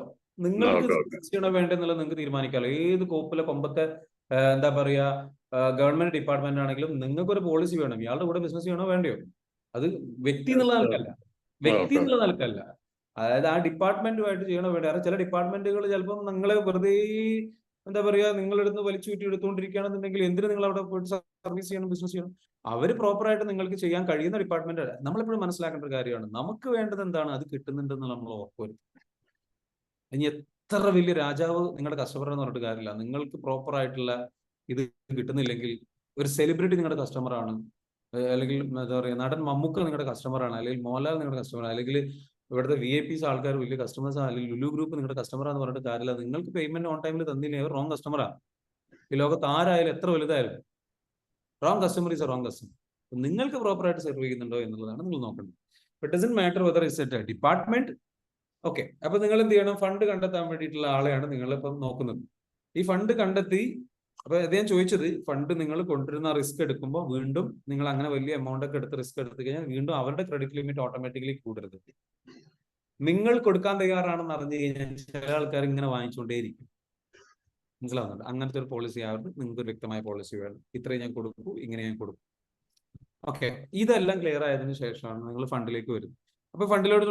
നിങ്ങൾക്ക് ബിസിനസ് ചെയ്യണോ വേണ്ടെന്നുള്ളത് നിങ്ങൾക്ക് തീരുമാനിക്കാലോ. ഏത് കോപ്പിലെ കൊമ്പത്തെ എന്താ പറയാ ഗവൺമെന്റ് ഡിപ്പാർട്ട്മെന്റ് ആണെങ്കിലും നിങ്ങൾക്കൊരു പോളിസി വേണം, ഇയാളുടെ കൂടെ ബിസിനസ് ചെയ്യണോ വേണ്ടയോ. അത് വ്യക്തി എന്നുള്ള നിലക്കല്ല, വ്യക്തി എന്നുള്ള നിലക്കല്ല, അതായത് ആ ഡിപ്പാർട്ട്മെന്റുമായിട്ട് ചെയ്യണോ വേണ്ട. കാരണം ചില ഡിപ്പാർട്ട്മെന്റുകൾ ചിലപ്പോൾ നിങ്ങളെ വെറുതെ എന്താ പറയാ നിങ്ങളെടുത്ത് വലിച്ചു ചുറ്റി എടുത്തുകൊണ്ടിരിക്കുകയാണെന്നുണ്ടെങ്കിൽ എന്തിനു നിങ്ങൾ അവിടെ പോയിട്ട് സർവീസ് ചെയ്യണം, ബിസിനസ് ചെയ്യണം. അവര് പ്രോപ്പറായിട്ട് നിങ്ങൾക്ക് ചെയ്യാൻ കഴിയുന്ന ഡിപ്പാർട്ട്മെന്റ്. നമ്മളെപ്പോഴും മനസ്സിലാക്കേണ്ട ഒരു കാര്യമാണ്, നമുക്ക് വേണ്ടത് എന്താണ്, അത് കിട്ടുന്നുണ്ടെന്ന് നമ്മൾ ഉറപ്പുവരുത്തും. ഇനി എത്ര വലിയ രാജാവ് നിങ്ങളുടെ കസ്റ്റമർ എന്ന് പറഞ്ഞിട്ട് കാര്യമില്ല, നിങ്ങൾക്ക് പ്രോപ്പർ ആയിട്ടുള്ള ഇത് കിട്ടുന്നില്ലെങ്കിൽ, ഒരു സെലിബ്രിറ്റി നിങ്ങളുടെ കസ്റ്റമറാണ്, അല്ലെങ്കിൽ എന്താ പറയുക നടൻ മമ്മൂക്ക നിങ്ങളുടെ കസ്റ്റമറാണ്, അല്ലെങ്കിൽ മോഹൻലാൽ നിങ്ങളുടെ കസ്റ്റമർ, അല്ലെങ്കിൽ ഇവിടുത്തെ VIP ആൾക്കാർ വലിയ കസ്റ്റമേഴ്സ്, അല്ലെങ്കിൽ ലുലു ഗ്രൂപ്പ് നിങ്ങളുടെ കസ്റ്റമറാന്ന് പറഞ്ഞിട്ട് കാര്യമില്ല. നിങ്ങൾക്ക് പേയ്മെന്റ് ഓൺ ടൈമിൽ തന്നില്ലേ, അവർ റോങ് കസ്റ്റമറാണ്. ഈ ലോകത്ത് ആരായാലും എത്ര വലുതായാലും wrong customer is a wrong customer. നിങ്ങൾക്ക് പ്രോപ്പറായിട്ട് സെർവ് ചെയ്യുന്നുണ്ടോ എന്നുള്ളതാണ് നിങ്ങൾ നോക്കേണ്ടത്. It doesn't matter whether it's a department. Okay, അപ്പൊ നിങ്ങൾ എന്ത് ചെയ്യണം, ഫണ്ട് കണ്ടെത്താൻ വേണ്ടിയിട്ടുള്ള ആളെയാണ് നിങ്ങൾ ഇപ്പം നോക്കുന്നത്. ഈ ഫണ്ട് കണ്ടെത്തി, അപ്പൊ അദ്ദേഹം ചോദിച്ചത്, ഫണ്ട് നിങ്ങൾ കൊണ്ടുവരുന്ന റിസ്ക് എടുക്കുമ്പോൾ വീണ്ടും നിങ്ങൾ അങ്ങനെ വലിയ എമൗണ്ട് ഒക്കെ എടുത്ത് റിസ്ക് എടുത്തു കഴിഞ്ഞാൽ വീണ്ടും അവരുടെ ക്രെഡിറ്റ് ലിമിറ്റ് ഓട്ടോമാറ്റിക്കലി കൂടരുത്. നിങ്ങൾ കൊടുക്കാൻ തയ്യാറാണെന്ന് അറിഞ്ഞു കഴിഞ്ഞാൽ ചില ആൾക്കാർ ഇങ്ങനെ വാങ്ങിച്ചുകൊണ്ടേയിരിക്കും. മനസ്സിലാവുന്നുണ്ട്? അങ്ങനത്തെ ഒരു പോളിസി ആവരുത്. നിങ്ങൾക്ക് ഒരു വ്യക്തമായ പോളിസി വേണം, ഇത്രയും ഞാൻ കൊടുക്കൂ, ഇങ്ങനെ ഞാൻ കൊടുക്കും. ഓക്കെ, ഇതെല്ലാം ക്ലിയർ ആയതിനു ശേഷമാണ് നിങ്ങൾ ഫണ്ടിലേക്ക് വരുന്നത്. അപ്പൊ ഫണ്ടിലോട്ട്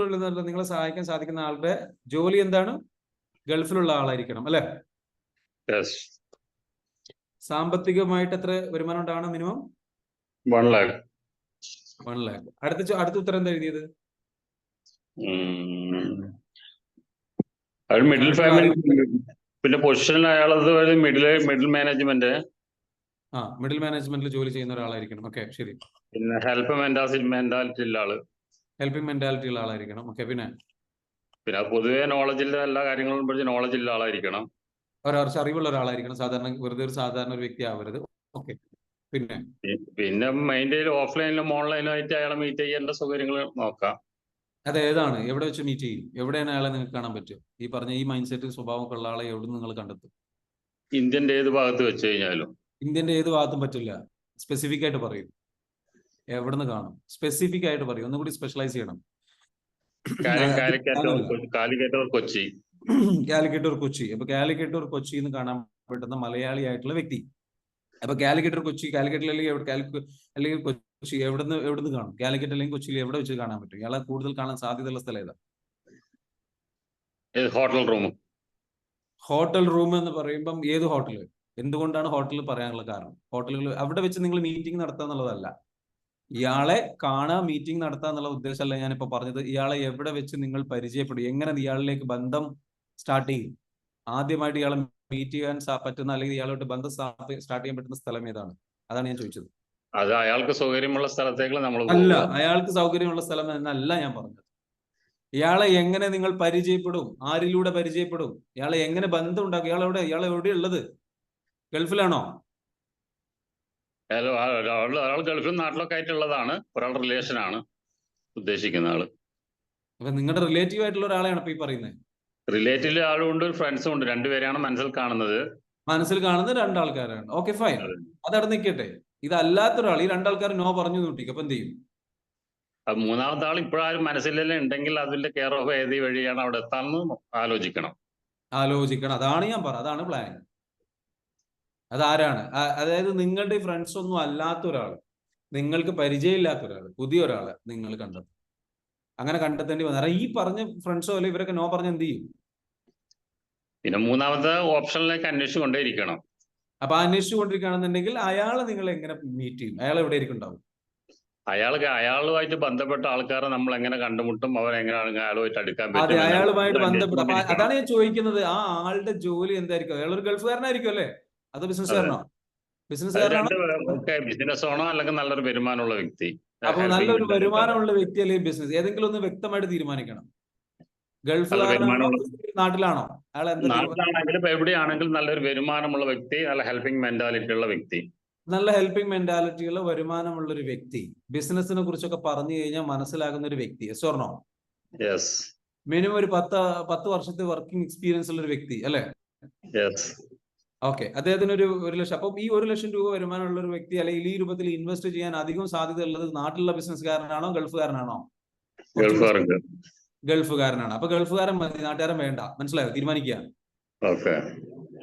നിങ്ങളെ സഹായിക്കാൻ സാധിക്കുന്ന ആളുടെ ജോലി എന്താണ്? ഗൾഫിലുള്ള ആളായിരിക്കണം അല്ലെ? സാമ്പത്തികമായിട്ട് എത്ര വരുമാനം ഉണ്ടാവണം? Minimum 1 lakh. 1 lakh. അടുത്ത ഉത്തരം എന്താ എഴുതിയത്? മിഡിൽ ഫാമിലി, പിന്നെ പൊസിഷനിൽ അയാളത് മിഡിൽ മാനേജ്മെന്റ്. മിഡിൽ മാനേജ്മെന്റിൽ ജോലി ചെയ്യുന്ന ഒരാളായിരിക്കണം. ഓക്കെ, ശരി. പിന്നെ ഹെൽപ്പ് മെന്റാലിറ്റി ഉള്ള ആള്, ഹെൽപ്പിംഗ് മെന്റാലിറ്റി ഉള്ള ആളായിരിക്കണം. ഓക്കെ, പിന്നെ പൊതുവെ നോളജില്ല, എല്ലാ കാര്യങ്ങളും പഠിച്ച് നോളജ് ഉള്ള ആളായിരിക്കണം. ഒരാഴ്ച അറിവുള്ള ഒരാളായിരിക്കണം. വെറുതെ ഒരു സാധാരണ ഒരു വ്യക്തി ആവരുത്. ഓക്കെ, പിന്നെ മൈൻഡിൽ ഓഫ്ലൈനിലും ഓൺലൈനിലും ആയിട്ട് അയാളെ മീറ്റ് ചെയ്യേണ്ട സൗകര്യങ്ങൾ നോക്കാം. അത് ഏതാണ്, എവിടെ വെച്ച് മീറ്റ് ചെയ്യും, എവിടെയാണ് അയാളെ നിങ്ങൾക്ക് കാണാൻ പറ്റും? ഈ പറഞ്ഞ ഈ മൈൻഡ് സെറ്റ് സ്വഭാവമൊക്കെ ഉള്ള ആളെ എവിടെ നിങ്ങൾ കണ്ടെത്തും? ഇന്ത്യന്റെ ഏത് ഭാഗത്ത് വെച്ച് കഴിഞ്ഞാലും. ഇന്ത്യന്റെ ഏത് ഭാഗത്തും പറ്റില്ല, സ്പെസിഫിക് ആയിട്ട് പറയും. എവിടെ നിന്ന് കാണും? സ്പെസിഫിക് ആയിട്ട് പറയും, ഒന്നുകൂടി സ്പെഷ്യലൈസ് ചെയ്യണം. കാലിക്കറ്റ് കൊച്ചി. കാലിക്കറ്റ് കൊച്ചി. അപ്പൊ കാലിക്കറ്റ് കൊച്ചി എന്ന് കാണാൻ പറ്റുന്ന മലയാളി ആയിട്ടുള്ള വ്യക്തി. അപ്പൊ കാലിക്കറ്റ് കൊച്ചി, കാലിക്കറ്റിൽ അല്ലെങ്കിൽ കൊച്ചി എവിടുന്ന് കാണും? കാലിക്കറ്റ് അല്ലെങ്കിൽ കൊച്ചിയിൽ എവിടെ വെച്ച് കാണാൻ പറ്റും? ഇയാളെ കൂടുതൽ കാണാൻ സാധ്യതയുള്ള സ്ഥലം ഏതാ? ഹോട്ടൽ റൂം എന്ന് പറയുമ്പം ഏത് ഹോട്ടല്? എന്തുകൊണ്ടാണ് ഹോട്ടലിൽ പറയാനുള്ള കാരണം? ഹോട്ടലുകൾ അവിടെ വെച്ച് നിങ്ങൾ മീറ്റിംഗ് നടത്തുക എന്നുള്ളതല്ല, ഇയാളെ കാണാൻ മീറ്റിംഗ് നടത്തുക എന്നുള്ള ഉദ്ദേശമല്ല ഞാനിപ്പോ പറഞ്ഞത്. ഇയാളെ എവിടെ വെച്ച് നിങ്ങൾ പരിചയപ്പെടും, എങ്ങനെ ഇയാളിലേക്ക് ബന്ധം സ്റ്റാർട്ട് ചെയ്യും? ആദ്യമായിട്ട് ഇയാളെ മീറ്റ് ചെയ്യാൻ പറ്റുന്ന, അല്ലെങ്കിൽ ഇയാളോട്ട് ബന്ധം സ്റ്റാർട്ട് ചെയ്യാൻ പറ്റുന്ന സ്ഥലം ഏതാണ്? അതാണ് ഞാൻ ചോദിച്ചത്. അത് അയാൾക്ക് സൗകര്യമുള്ള സ്ഥലത്തേക്ക് നമ്മൾ അല്ല, അയാൾക്ക് സൗകര്യമുള്ള സ്ഥലം എന്നല്ല ഞാൻ പറഞ്ഞത്. ഇയാളെ എങ്ങനെ നിങ്ങൾ പരിചയപ്പെടും? ആരിലൂടെ പരിചയപ്പെടും? ഇയാളെ എങ്ങനെ ബന്ധം ഉണ്ടാക്കും? ഇയാളെ എവിടെ ഉള്ളത്? ഗൾഫിലാണോ? ഒരാൾ ഗൾഫിലും നാട്ടിലൊക്കെ ആയിട്ടുള്ളതാണ്, ഒരാളുടെ റിലേഷൻ ആണ് ഉദ്ദേശിക്കുന്ന ആള്. അപ്പൊ നിങ്ങളുടെ റിലേറ്റീവ് ആയിട്ടുള്ള ഒരാളെയാണ് ഇപ്പൊ ഈ പറയുന്നത്? റിലേറ്റീവ് ആളും ഉണ്ട്, ഫ്രണ്ട്സും ഉണ്ട്, രണ്ടുപേരെയാണ് മനസ്സിൽ കാണുന്നത്. മനസ്സിൽ കാണുന്നത് രണ്ടാൾക്കാരാണ്. ഓക്കെ, ഫൈൻ, അതവിടെ നിൽക്കട്ടെ. ഇതല്ലാത്തൊരാൾ, ഈ രണ്ടാൾക്കാർ നോ പറഞ്ഞു കൂട്ടിക്ക്, അപ്പൊ എന്ത് ചെയ്യും? മൂന്നാമത്തെ ആൾ ഇപ്പോഴാരും മനസ്സിലെല്ലാം ഉണ്ടെങ്കിൽ അതിന്റെ കെയർ ഓഫ് ഏത് വഴിയാണ് അവിടെ എത്താമെന്ന് ആലോചിക്കണം. അതാണ് ഞാൻ പറഞ്ഞത്, അതാണ് പ്ലാനിങ്. അതാരാണ്? അതായത് നിങ്ങളുടെ ഫ്രണ്ട്സ് ഒന്നും അല്ലാത്ത ഒരാൾ, നിങ്ങൾക്ക് പരിചയമില്ലാത്ത ഒരാൾ, പുതിയ ഒരാളെ നിങ്ങൾ കണ്ടെത്തും. അങ്ങനെ കണ്ടെത്തേണ്ടി വന്നാൽ ഈ പറഞ്ഞ ഫ്രണ്ട്സോ അല്ലെ ഇവരൊക്കെ നോ പറഞ്ഞ എന്ത് ചെയ്യും? പിന്നെ മൂന്നാമത്തെ ഓപ്ഷനിലേക്ക് അന്വേഷിച്ചുകൊണ്ടേയിരിക്കണം. അപ്പൊ അന്വേഷിച്ചു കൊണ്ടിരിക്കുകയാണെന്നുണ്ടെങ്കിൽ അയാളെ നിങ്ങൾ എങ്ങനെ മീറ്റ് ചെയ്യും? അയാൾ എവിടെ ആയിരിക്കും ഉണ്ടാവും? അയാളുമായിട്ട് ബന്ധപ്പെട്ട ആൾക്കാരെ നമ്മൾ എങ്ങനെ കണ്ടുമുട്ടും, അവരെങ്ങനെയാണ് അയാളുമായിട്ട് അടുക്കാൻ പറ്റും? അതെ, അയാളുമായിട്ട് ബന്ധപ്പെടും. അപ്പൊ അതാണ് ഞാൻ ചോദിക്കുന്നത്, ആ ആളുടെ ജോലി എന്തായിരിക്കും? അയാൾ ഒരു ഗൾഫുകാരനായിരിക്കും അല്ലേ? അതോ ബിസിനസ്സുകാരനോ? ബിസിനസ് ആണോ അല്ലെങ്കിൽ നല്ലൊരു വരുമാനമുള്ള വ്യക്തി? അപ്പൊ നല്ലൊരു വരുമാനമുള്ള വ്യക്തി അല്ലെങ്കിൽ ബിസിനസ്, ഏതെങ്കിലും ഒന്ന് വ്യക്തമായിട്ട് തീരുമാനിക്കണം. ഗൾഫുകാരനാണോ നാട്ടിലാണോ? അയാൾ എന്താ നാട്ടിലാണെങ്കിലും എവിടെയാണെങ്കിലും നല്ലൊരു വരുമാനമുള്ള വ്യക്തി, നല്ല ഹെൽപ്പിംഗ് മെന്റാലിറ്റി ഉള്ള വ്യക്തി, നല്ല ഹെൽപ്പിംഗ് മെന്റാലിറ്റിയുള്ള വരുമാനമുള്ള ഒരു വ്യക്തി, ബിസിനസിനെ കുറിച്ചൊക്കെ പറഞ്ഞു കഴിഞ്ഞാൽ മനസ്സിലാകുന്ന ഒരു വ്യക്തി. Yes or no? Yes. Minimum ഒരു 10 വർഷത്തെ വർക്കിംഗ് എക്സ്പീരിയൻസ് ഉള്ള ഒരു വ്യക്തി അല്ലെ? യെസ്. ഓക്കെ, അദ്ദേഹത്തിന് ഒരു 1 ലക്ഷം. അപ്പം ഈ 1 ലക്ഷം രൂപ വരുമാനമുള്ള ഒരു വ്യക്തി അല്ലെങ്കിൽ ഈ രൂപത്തിൽ ഇൻവെസ്റ്റ് ചെയ്യാൻ അധികം സാധ്യത ഉള്ളത് നാട്ടിലുള്ള ബിസിനസ്സുകാരനാണോ ഗൾഫുകാരനാണോ? ഗൾഫുകാരനാണ്. അപ്പൊ ഗൾഫുകാരൻ മതി, നാട്ടുകാരൻ വേണ്ട. മനസ്സിലായോ? തീരുമാനിക്കുക.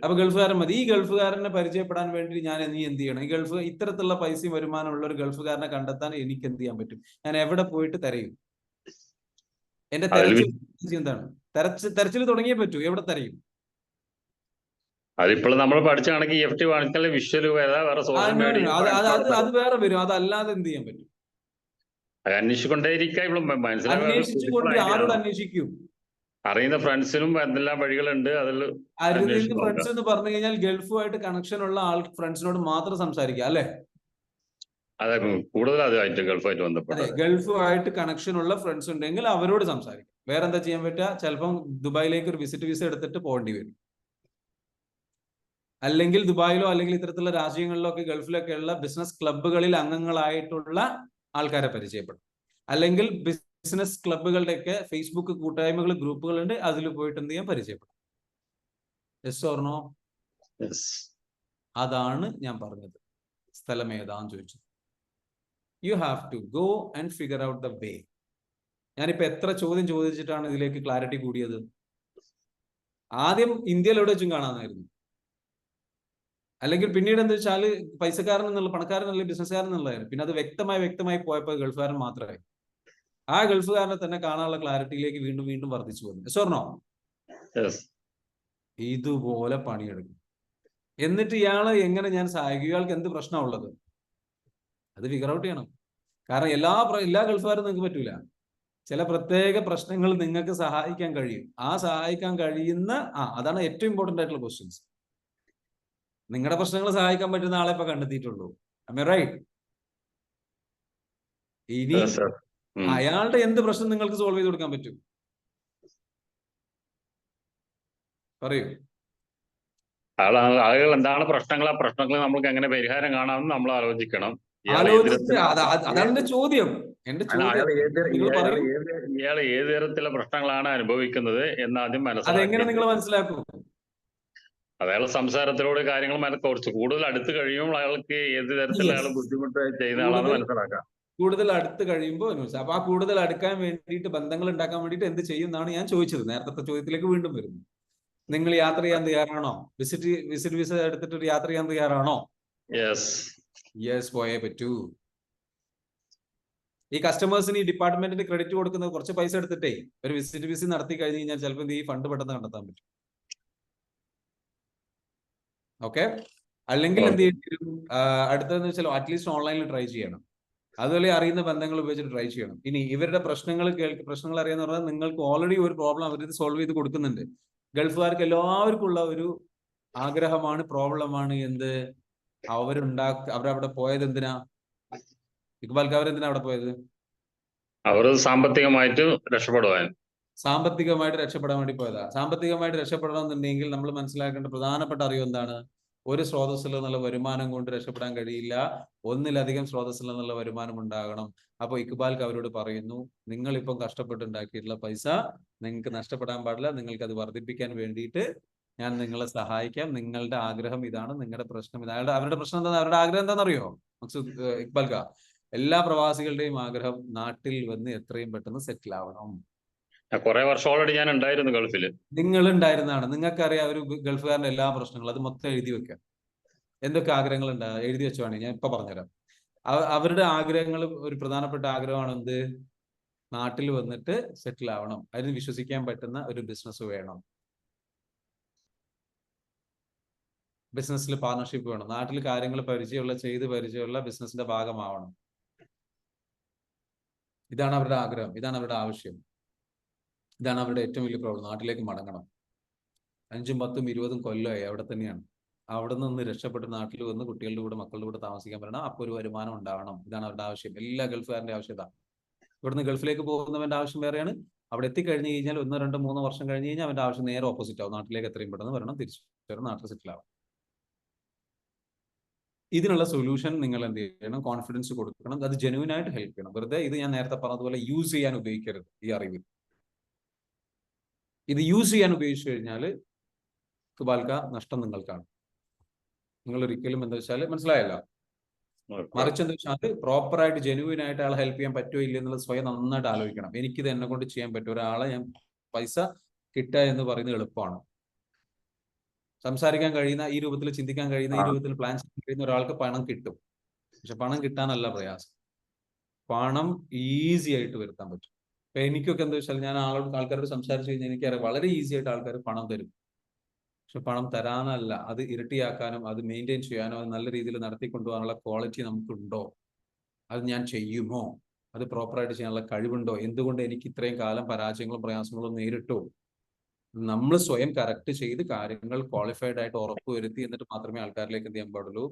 അപ്പൊ ഗൾഫുകാരൻ മതി. ഈ ഗൾഫുകാരനെ പരിചയപ്പെടാൻ വേണ്ടി ഞാൻ നീ എന്ത് ചെയ്യണം? ഈ ഇത്തരത്തിലുള്ള പൈസയും വരുമാനമുള്ള ഒരു ഗൾഫുകാരനെ കണ്ടെത്താൻ എനിക്ക് എന്ത് ചെയ്യാൻ പറ്റും? ഞാൻ എവിടെ പോയിട്ട് തിരയും? എന്റെ തെരച്ചിൽ എന്താണ്? തെരച്ചിൽ തുടങ്ങിയേ പറ്റൂ. എവിടെ തിരയും? അതിപ്പോൾ നമ്മൾ പഠിച്ച കണക്ക് EFT വാങ്ങിച്ചാൽ വിഷ്വൽ അത് വേറെ വരും. അതല്ലാതെ എന്ത് ചെയ്യാൻ പറ്റും? അന്വേഷിച്ചുകൊണ്ട് ആരോട് അന്വേഷിക്കും? അറിയുന്ന ഫ്രണ്ട്സിനും എന്തെല്ലാം വഴികളുണ്ട്. അറിയുന്ന ഫ്രണ്ട്സ് എന്ന് പറഞ്ഞു കഴിഞ്ഞാൽ ഗൾഫുമായിട്ട് കണക്ഷൻ ഉള്ള ഫ്രണ്ട്സിനോട് മാത്രം സംസാരിക്കുക അല്ലെ? അതെ, കൂടുതൽ അതുമായിട്ട് ഗൾഫുമായിട്ട് ബന്ധപ്പെട്ട ഗൾഫുമായിട്ട് കണക്ഷൻ ഉള്ള ഫ്രണ്ട്സ് ഉണ്ടെങ്കിൽ അവരോട് സംസാരിക്കും. വേറെ എന്താ ചെയ്യാൻ പറ്റുക? ചിലപ്പം ദുബായിലേക്ക് ഒരു വിസിറ്റ് വിസ എടുത്തിട്ട് പോകേണ്ടി വരും. അല്ലെങ്കിൽ ദുബായിലോ അല്ലെങ്കിൽ ഇത്തരത്തിലുള്ള രാജ്യങ്ങളിലോ ഒക്കെ ഗൾഫിലൊക്കെ ഉള്ള ബിസിനസ് ക്ലബ്ബുകളിൽ അംഗങ്ങളായിട്ടുള്ള ആൾക്കാരെ പരിചയപ്പെടും. അല്ലെങ്കിൽ ബിസിനസ് ക്ലബ്ബുകളുടെയൊക്കെ ഫേസ്ബുക്ക് കൂട്ടായ്മകൾ, ഗ്രൂപ്പുകളുണ്ട്. അതിൽ പോയിട്ട് എന്ത് ചെയ്യാൻ പരിചയപ്പെടും. Yes or no? അതാണ് ഞാൻ പറഞ്ഞത്. സ്ഥലം ഏതാന്ന് ചോദിച്ചത്. You have to go and figure out the way. ഞാനിപ്പോ എത്ര ചോദ്യം ചോദിച്ചിട്ടാണ് ഇതിലേക്ക് ക്ലാരിറ്റി കൂടിയത്? ആദ്യം ഇന്ത്യയിൽ എവിടെ വെച്ചും കാണാമായിരുന്നു. അല്ലെങ്കിൽ പിന്നീട് എന്താ വെച്ചാൽ പൈസക്കാരൻ എന്നുള്ള, പണക്കാരൻ എന്നുള്ള, ബിസിനസ്സുകാരൻ എന്നുള്ളതായിരുന്നു. പിന്നെ അത് വ്യക്തമായി പോയപ്പോൾ ഗൾഫുകാരൻ മാത്രമായി. ആ ഗൾഫുകാരനെ തന്നെ കാണാനുള്ള ക്ലാരിറ്റിയിലേക്ക് വീണ്ടും വീണ്ടും വർദ്ധിച്ചു വന്നു. Yes or no? ഇതുപോലെ പണിയെടുക്കും. എന്നിട്ട് ഇയാളെ എങ്ങനെ ഞാൻ സഹായിക്കും? ഇയാൾക്ക് എന്ത് പ്രശ്നമാണ് ഉള്ളത്? അത് ഫിഗർ ഔട്ട് ചെയ്യണം. കാരണം എല്ലാ ഗൾഫുകാരും നിങ്ങൾക്ക് പറ്റൂല. ചില പ്രത്യേക പ്രശ്നങ്ങൾ നിങ്ങൾക്ക് സഹായിക്കാൻ കഴിയും. ആ സഹായിക്കാൻ കഴിയുന്ന അതാണ് ഏറ്റവും ഇമ്പോർട്ടന്റ് ആയിട്ടുള്ള ക്വസ്റ്റ്യൻസ്. നിങ്ങളുടെ പ്രശ്നങ്ങൾ സഹായിക്കാൻ പറ്റുന്ന ആളെ ഇപ്പൊ കണ്ടെത്തിയിട്ടുള്ളൂ. റൈറ്റ്? ഇനി അയാളുടെ എന്ത് പ്രശ്നം നിങ്ങൾക്ക് സോൾവ് ചെയ്ത് കൊടുക്കാൻ പറ്റും? പറയൂ. ആളുകൾ എന്താണ് പ്രശ്നങ്ങൾ, ആ പ്രശ്നങ്ങൾ നമുക്ക് എങ്ങനെ പരിഹാരം കാണാമെന്ന് നമ്മൾ ആലോചിക്കണം. അതാണ് എന്റെ ചോദ്യം. ഇയാൾ ഏത് തരത്തിലുള്ള പ്രശ്നങ്ങളാണ് അനുഭവിക്കുന്നത് എന്ന് ആദ്യം അതെങ്ങനെ നിങ്ങൾ മനസ്സിലാക്കും? അയാൾ സംസാരത്തിലൂടെ കാര്യങ്ങൾ കുറച്ച് കൂടുതൽ അടുത്ത് കഴിയുമ്പോൾ അയാൾക്ക് ഏത് തരത്തിലുള്ള അയാൾ ബുദ്ധിമുട്ട് ചെയ്യുന്ന ആളാണെന്ന് മനസ്സിലാക്കാം. കൂടുതൽ അടുത്ത് കഴിയുമ്പോൾ അപ്പൊ ആ കൂടുതൽ അടുക്കാൻ വേണ്ടിയിട്ട്, ബന്ധങ്ങൾ ഉണ്ടാക്കാൻ വേണ്ടിയിട്ട് എന്ത് ചെയ്യും എന്നാണ് ഞാൻ ചോദിച്ചത്. നേരത്തെ ചോദ്യത്തിലേക്ക് വീണ്ടും വരുന്നു. നിങ്ങൾ യാത്ര ചെയ്യാൻ തയ്യാറാണോ? വിസിറ്റ് വിസ എടുത്തിട്ട് ഒരു യാത്ര ചെയ്യാൻ തയ്യാറാണോ? യെസ്, പോയേ പറ്റൂ. ഈ കസ്റ്റമേഴ്സിന് ഈ ഡിപ്പാർട്ട്മെന്റിന് ക്രെഡിറ്റ് കൊടുക്കുന്നത് കുറച്ച് പൈസ എടുത്തിട്ടേ ഒരു വിസിറ്റ് വിസ നടത്തി കഴിഞ്ഞ് കഴിഞ്ഞാൽ ചിലപ്പോൾ ഈ ഫണ്ട് പെട്ടെന്ന് കണ്ടെത്താൻ പറ്റും. ഓക്കെ? അല്ലെങ്കിൽ എന്ത് ചെയ്യേണ്ടി വരും? അടുത്തതെന്ന് വെച്ചാൽ അറ്റ്ലീസ്റ്റ് ഓൺലൈനിൽ ട്രൈ ചെയ്യണം. അതുപോലെ അറിയുന്ന ബന്ധങ്ങൾ ഉപയോഗിച്ചിട്ട് ട്രൈ ചെയ്യണം. ഇനി ഇവരുടെ പ്രശ്നങ്ങൾ അറിയാന്ന് പറഞ്ഞാൽ നിങ്ങൾക്ക് ഓൾറെഡി ഒരു പ്രോബ്ലം അവരിത് സോൾവ് ചെയ്ത് കൊടുക്കുന്നുണ്ട്. ഗൾഫുകാർക്ക് എല്ലാവർക്കും ഉള്ള ഒരു ആഗ്രഹമാണ്, പ്രോബ്ലമാണ് എന്ത്? അവരവിടെ പോയത് എന്തിനാ? ഇക്ബാൽക്ക് അവരെന്തിനാ അവിടെ പോയത്? അവർ സാമ്പത്തികമായിട്ട് രക്ഷപ്പെടാൻ വേണ്ടി പോയതാ. സാമ്പത്തികമായിട്ട് രക്ഷപ്പെടണമെന്നുണ്ടെങ്കിൽ നമ്മൾ മനസ്സിലാക്കേണ്ട പ്രധാനപ്പെട്ട അറിവ് എന്താണ്? ഒരു സ്രോതസ്സിൽ നിന്നുള്ള വരുമാനം കൊണ്ട് രക്ഷപ്പെടാൻ കഴിയില്ല. ഒന്നിലധികം സ്രോതസ്സിൽ നിന്നുള്ള വരുമാനം ഉണ്ടാകണം. അപ്പൊ ഇക്ബാൽക്ക് അവരോട് പറയുന്നു, നിങ്ങൾ ഇപ്പം കഷ്ടപ്പെട്ടുണ്ടാക്കിയിട്ടുള്ള പൈസ നിങ്ങൾക്ക് നഷ്ടപ്പെടാൻ പാടില്ല. നിങ്ങൾക്ക് അത് വർദ്ധിപ്പിക്കാൻ വേണ്ടിയിട്ട് ഞാൻ നിങ്ങളെ സഹായിക്കാം. നിങ്ങളുടെ ആഗ്രഹം ഇതാണ്, നിങ്ങളുടെ പ്രശ്നം ഇതാണ്. അവരുടെ പ്രശ്നം എന്താ? അവരുടെ ആഗ്രഹം എന്താണെന്നറിയോ ഇക്ബാൽക്ക? എല്ലാ പ്രവാസികളുടെയും ആഗ്രഹം നാട്ടിൽ വന്ന് എത്രയും പെട്ടെന്ന് സെറ്റിൽ ആവണം. കുറെ വർഷം ഓൾറെഡി ഞാൻ ഉണ്ടായിരുന്നു ഗൾഫിൽ. നിങ്ങൾ ഉണ്ടായിരുന്നതാണ്. നിങ്ങൾക്കറിയാം ഒരു ഗൾഫുകാരന്റെ എല്ലാ പ്രശ്നങ്ങളും. അത് മൊത്തം എഴുതി വെക്കാം. എന്തൊക്കെ ആഗ്രഹങ്ങൾ എഴുതി വെച്ചോണേ, ഞാൻ ഇപ്പൊ പറഞ്ഞുതരാം. അവരുടെ ആഗ്രഹങ്ങൾ, ഒരു പ്രധാനപ്പെട്ട ആഗ്രഹമാണ് എന്ത്? നാട്ടിൽ വന്നിട്ട് സെറ്റിൽ ആവണം. അതിന് വിശ്വസിക്കാൻ പറ്റുന്ന ഒരു ബിസിനസ് വേണം. ബിസിനസ്സിൽ പാർട്ണർഷിപ്പ് വേണം. നാട്ടിൽ കാര്യങ്ങൾ പരിചയമുള്ള ബിസിനസിന്റെ ഭാഗമാവണം. ഇതാണ് അവരുടെ ആഗ്രഹം, ഇതാണ് അവരുടെ ആവശ്യം, ഇതാണ് അവരുടെ ഏറ്റവും വലിയ പ്രോബ്ലം. നാട്ടിലേക്ക് മടങ്ങണം. 5, 10, 20 കൊല്ലമായി അവിടെ തന്നെയാണ്. അവിടെ നിന്ന് രക്ഷപ്പെട്ട് നാട്ടിൽ വന്ന് കുട്ടികളുടെ കൂടെ, മക്കളുടെ കൂടെ താമസിക്കാൻ പറ്റണം. അപ്പോൾ ഒരു വരുമാനം ഉണ്ടാവണം. ഇതാണ് അവരുടെ ആവശ്യം. എല്ലാ ഗൾഫുകാരന്റെ ആവശ്യം ഇതാണ്. ഇവിടുന്ന് ഗൾഫിലേക്ക് പോകുന്നവന്റെ ആവശ്യം വേറെയാണ്, അവിടെ എത്തിക്കഴിഞ്ഞ് കഴിഞ്ഞാൽ 1, 2, 3 വർഷം കഴിഞ്ഞ് കഴിഞ്ഞാൽ അവന്റെ ആവശ്യം നേരെ ഓപ്പോസിറ്റ് ആവും. നാട്ടിലേക്ക് എത്രയും പെട്ടെന്ന് വരണം, തിരിച്ചു വരണം, നാട്ടിൽ സെറ്റിൽ ആവും. ഇതിനുള്ള സൊല്യൂഷൻ നിങ്ങൾ എന്ത് ചെയ്യണം? കോൺഫിഡൻസ് കൊടുക്കണം. അത് ജെന്യൂൻ ആയിട്ട് ഹെൽപ്പ് ചെയ്യണം. വെറുതെ ഇത് ഞാൻ നേരത്തെ പറഞ്ഞതുപോലെ യൂസ് ചെയ്യാൻ ഉപയോഗിക്കരുത് ഈ അറിവ്. ഇത് യൂസ് ചെയ്യാൻ ഉപയോഗിച്ചു കഴിഞ്ഞാൽ തുബാൽക്ക നഷ്ടം നിങ്ങൾക്കാണ്. നിങ്ങൾ ഒരിക്കലും എന്താ വെച്ചാൽ മനസ്സിലായല്ലോ. മറിച്ച് എന്താ വെച്ചാൽ പ്രോപ്പറായിട്ട് ജെന്യൂൻ ആയിട്ട് ആളെ ഹെൽപ്പ് ചെയ്യാൻ പറ്റുമോ ഇല്ല എന്നുള്ളത് സ്വയം നന്നായിട്ട് ആലോചിക്കണം. എനിക്കിത് എന്നെ കൊണ്ട് ചെയ്യാൻ പറ്റും. ഒരാളെ ഞാൻ പൈസ കിട്ടുക എന്ന് പറയുന്നത് എളുപ്പമാണ്. സംസാരിക്കാൻ കഴിയുന്ന, ഈ രൂപത്തിൽ ചിന്തിക്കാൻ കഴിയുന്ന, ഈ രൂപത്തിൽ പ്ലാൻ ചെയ്യാൻ കഴിയുന്ന ഒരാൾക്ക് പണം കിട്ടും. പക്ഷെ പണം കിട്ടാനല്ല പ്രയാസം. പണം ഈസി ആയിട്ട് വരുത്താൻ പറ്റും. ഇപ്പൊ എനിക്കൊക്കെ എന്താ വെച്ചാൽ ഞാൻ ആൾക്കാരോട് സംസാരിച്ചു കഴിഞ്ഞാൽ എനിക്കറിയാം വളരെ ഈസി ആയിട്ട് ആൾക്കാർ പണം തരും. പക്ഷെ പണം തരാനല്ല, അത് ഇരട്ടിയാക്കാനും അത് മെയിൻറ്റെയിൻ ചെയ്യാനോ അത് നല്ല രീതിയിൽ നടത്തിക്കൊണ്ടുപോകാനുള്ള ക്വാളിറ്റി നമുക്കുണ്ടോ, അത് ഞാൻ ചെയ്യുമോ, അത് പ്രോപ്പറായിട്ട് ചെയ്യാനുള്ള കഴിവുണ്ടോ, എന്തുകൊണ്ട് എനിക്ക് ഇത്രയും കാലം പരാജയങ്ങളും പ്രയാസങ്ങളും നേരിട്ടു. നമ്മൾ സ്വയം കറക്റ്റ് ചെയ്ത് കാര്യങ്ങൾ ക്വാളിഫൈഡ് ആയിട്ട് ഉറപ്പുവരുത്തി എന്നിട്ട് മാത്രമേ ആൾക്കാരിലേക്ക് എന്ത് ചെയ്യാൻ പാടുള്ളൂ.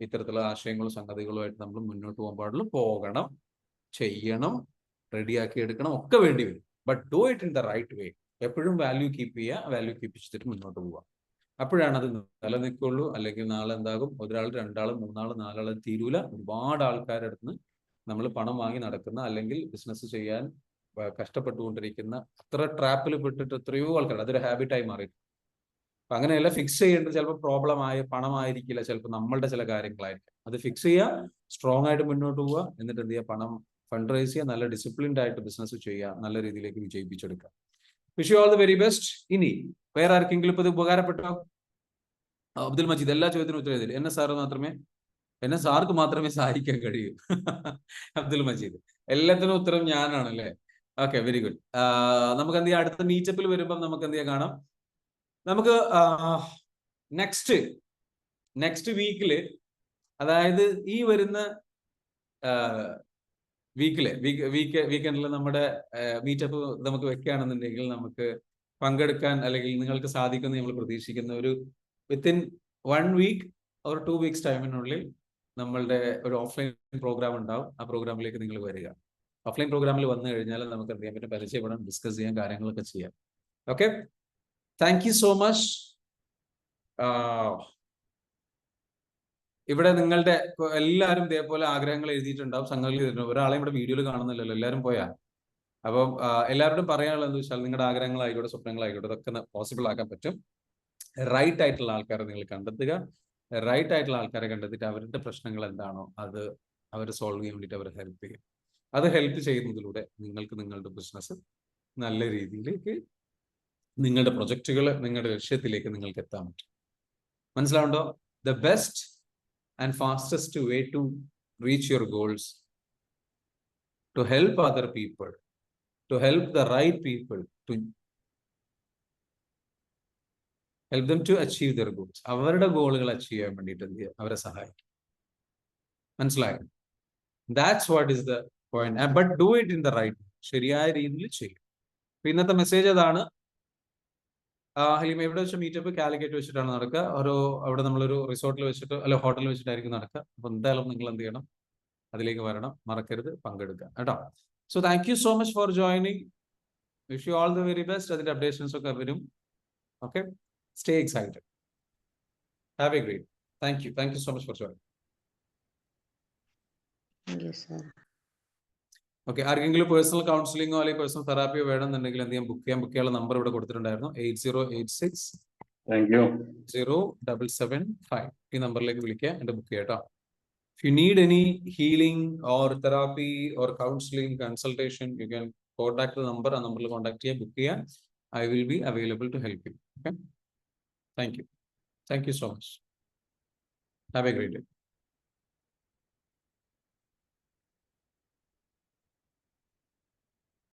ഇത്തരത്തിലുള്ള ആശയങ്ങളും സംഗതികളുമായിട്ട് നമ്മൾ മുന്നോട്ട് പോകാൻ പാടുള്ളൂ. പോകണം, ചെയ്യണം, റെഡിയാക്കി എടുക്കണം, ഒക്കെ വേണ്ടി വരും. But do it in the right way. എപ്പോഴും വാല്യൂ കീപ്പ് ചെയ്യുക, വാല്യൂ കീപ്പ് ചെയ്തിട്ട് മുന്നോട്ട് പോവുക. അപ്പോഴാണ് അത് നിലനിൽക്കുള്ളൂ. അല്ലെങ്കിൽ നാളെ എന്താകും, 1, 2, 3, 4 തീരൂല. ഒരുപാട് ആൾക്കാരുടെ അടുത്ത് നമ്മൾ പണം വാങ്ങി നടക്കുന്ന, അല്ലെങ്കിൽ ബിസിനസ് ചെയ്യാൻ കഷ്ടപ്പെട്ടുകൊണ്ടിരിക്കുന്ന, അത്ര ട്രാപ്പിൽ പെട്ടിട്ട് എത്രയോ ആൾക്കാർ, അതൊരു ഹാബിറ്റായി മാറി. അപ്പൊ അങ്ങനെയല്ല, ഫിക്സ് ചെയ്യേണ്ടത് ചിലപ്പോൾ പ്രോബ്ലമായ പണമായിരിക്കില്ല, ചിലപ്പോൾ നമ്മളുടെ ചില കാര്യങ്ങളായിരിക്കും. അത് ഫിക്സ് ചെയ്യുക, സ്ട്രോങ് ആയിട്ട് മുന്നോട്ട് പോവുക, എന്നിട്ട് എന്ത് ചെയ്യുക, പണം ഫണ്ട് റൈസ് ചെയ്യുക, നല്ല ഡിസിപ്ലിൻഡ് ആയിട്ട് ബിസിനസ് ചെയ്യുക, നല്ല രീതിയിലേക്ക് വിജയിപ്പിച്ചെടുക്കുക. Wish you all the very best. ഇനി വേറെ ആർക്കെങ്കിലും ഇപ്പൊ ഇത് ഉപകാരപ്പെട്ടോ? അബ്ദുൽ മജീദ് എല്ലാ ചോദ്യത്തിനും ഉത്തരം എഴുതി. എന്നെ സാർക്ക് മാത്രമേ സഹായിക്കാൻ കഴിയൂ. അബ്ദുൽ മജീദ് എല്ലാത്തിനും ഉത്തരം ഞാനാണ് അല്ലേ? Okay, very good. നമുക്ക് എന്ത് ചെയ്യാം, അടുത്ത മീറ്റപ്പിൽ വരുമ്പം നമുക്ക് എന്ത് ചെയ്യാം കാണാം. നമുക്ക് നെക്സ്റ്റ് വീക്കില്, അതായത് ഈ വരുന്ന വീക്കെൻഡിൽ നമ്മുടെ മീറ്റപ്പ് നമുക്ക് വെക്കുകയാണെന്നുണ്ടെങ്കിൽ നമുക്ക് പങ്കെടുക്കാൻ, അല്ലെങ്കിൽ നിങ്ങൾക്ക് സാധിക്കുമെന്ന് നമ്മൾ പ്രതീക്ഷിക്കുന്ന ഒരു വിത്തിൻ 1 week or 2 weeks ടൈമിനുള്ളിൽ നമ്മളുടെ ഒരു ഓഫ്ലൈൻ പ്രോഗ്രാം ഉണ്ടാവും. ആ പ്രോഗ്രാമിലേക്ക് നിങ്ങൾ വരിക. ഓഫ്ലൈൻ പ്രോഗ്രാമിൽ വന്നു കഴിഞ്ഞാൽ നമുക്ക് എന്ത് ചെയ്യാൻ പറ്റും, പരിചയപ്പെടാൻ, ഡിസ്കസ് ചെയ്യാൻ, കാര്യങ്ങളൊക്കെ ചെയ്യാം. Okay, thank you so much. ഇവിടെ നിങ്ങളുടെ എല്ലാവരും ഇതേപോലെ ആഗ്രഹങ്ങൾ എഴുതിയിട്ടുണ്ടാവും, സംഘടനയിൽ എഴുതിയിട്ടുണ്ടാവും. ഒരാളെയും ഇവിടെ വീഡിയോയിൽ കാണുന്നില്ലല്ലോ, എല്ലാവരും പോയാ. അപ്പം എല്ലാവരോടും പറയാനുള്ളത് എന്താ വെച്ചാൽ, നിങ്ങളുടെ ആഗ്രഹങ്ങളായിക്കോട്ടെ, സ്വപ്നങ്ങളായിക്കോട്ടെ, ഇതൊക്കെ പോസിബിൾ ആക്കാൻ പറ്റും. റൈറ്റ് ആയിട്ടുള്ള ആൾക്കാരെ നിങ്ങൾ കണ്ടെത്തുക. റൈറ്റ് ആയിട്ടുള്ള ആൾക്കാരെ കണ്ടെത്തിയിട്ട് അവരുടെ പ്രശ്നങ്ങൾ എന്താണോ അത് അവർ സോൾവ് ചെയ്യാൻ വേണ്ടിയിട്ട് അവരെ ഹെൽപ്പ് ചെയ്യും. അത് ഹെൽപ്പ് ചെയ്യുന്നതിലൂടെ നിങ്ങൾക്ക് നിങ്ങളുടെ ബിസിനസ് നല്ല രീതിയിലേക്ക്, നിങ്ങളുടെ പ്രൊജക്റ്റുകൾ, നിങ്ങളുടെ ലക്ഷ്യത്തിലേക്ക് നിങ്ങൾക്ക് എത്താൻ പറ്റും. മനസ്സിലാവുണ്ടോ? The best and fastest way to reach your goals, to help other people, to help the right people, to help them to achieve their goals. അവരുടെ ഗോളുകൾ അച്ചീവ് ചെയ്യാൻ വേണ്ടിയിട്ട് എന്ത് ചെയ്യുക, അവരെ സഹായിക്കും. മനസ്സിലായോ? That's what is the point. But do it in the right, ശരിയായ രീതിയിൽ ചെയ്യും. ഇന്നത്തെ മെസ്സേജ് അതാണ്. ഹലീമ, എവിടെ വെച്ച് മീറ്റപ്പ്? കാലിക്കറ്റ് വെച്ചിട്ടാണ് നടക്കുക. അവിടെ നമ്മളൊരു റിസോർട്ടിൽ വെച്ചിട്ട്, അല്ല ഹോട്ടലിൽ വെച്ചിട്ടായിരിക്കും നടക്കുക. അപ്പൊ എന്തായാലും നിങ്ങൾ എന്ത് ചെയ്യണം, അതിലേക്ക് വരണം, മറക്കരുത്, പങ്കെടുക്കുക കേട്ടോ. So thank you so much for joining. Wish you all the very best. അതിന്റെ അപ്ഡേഷൻസ് ഒക്കെ വരും. Okay, stay excited. Have A great. Thank you so much for joining. Okay, ആർക്കെങ്കിലും പേഴ്സണൽ കൗൺസിലിംഗോ അല്ലെങ്കിൽ പേഴ്സണൽ തെറാപ്പിയോ വേണമെന്നുണ്ടെങ്കിൽ എന്ത് ചെയ്യാം, ബുക്ക് ചെയ്യാനുള്ള നമ്പർ ഇവിടെ കൊടുത്തിട്ടുണ്ടായിരുന്നു. 8086-07775. ഈ നമ്പറിലേക്ക് വിളിക്കുക, എന്റെ ബുക്ക് ചെയ്യാം കേട്ടോ. If you need any healing or therapy or counseling consultation, you can contact the number. ആ നമ്പറിൽ കോൺടാക്ട് ചെയ്യുക, ബുക്ക് ചെയ്യുക. I will be available to help you. Okay, thank you so much. Have a great day.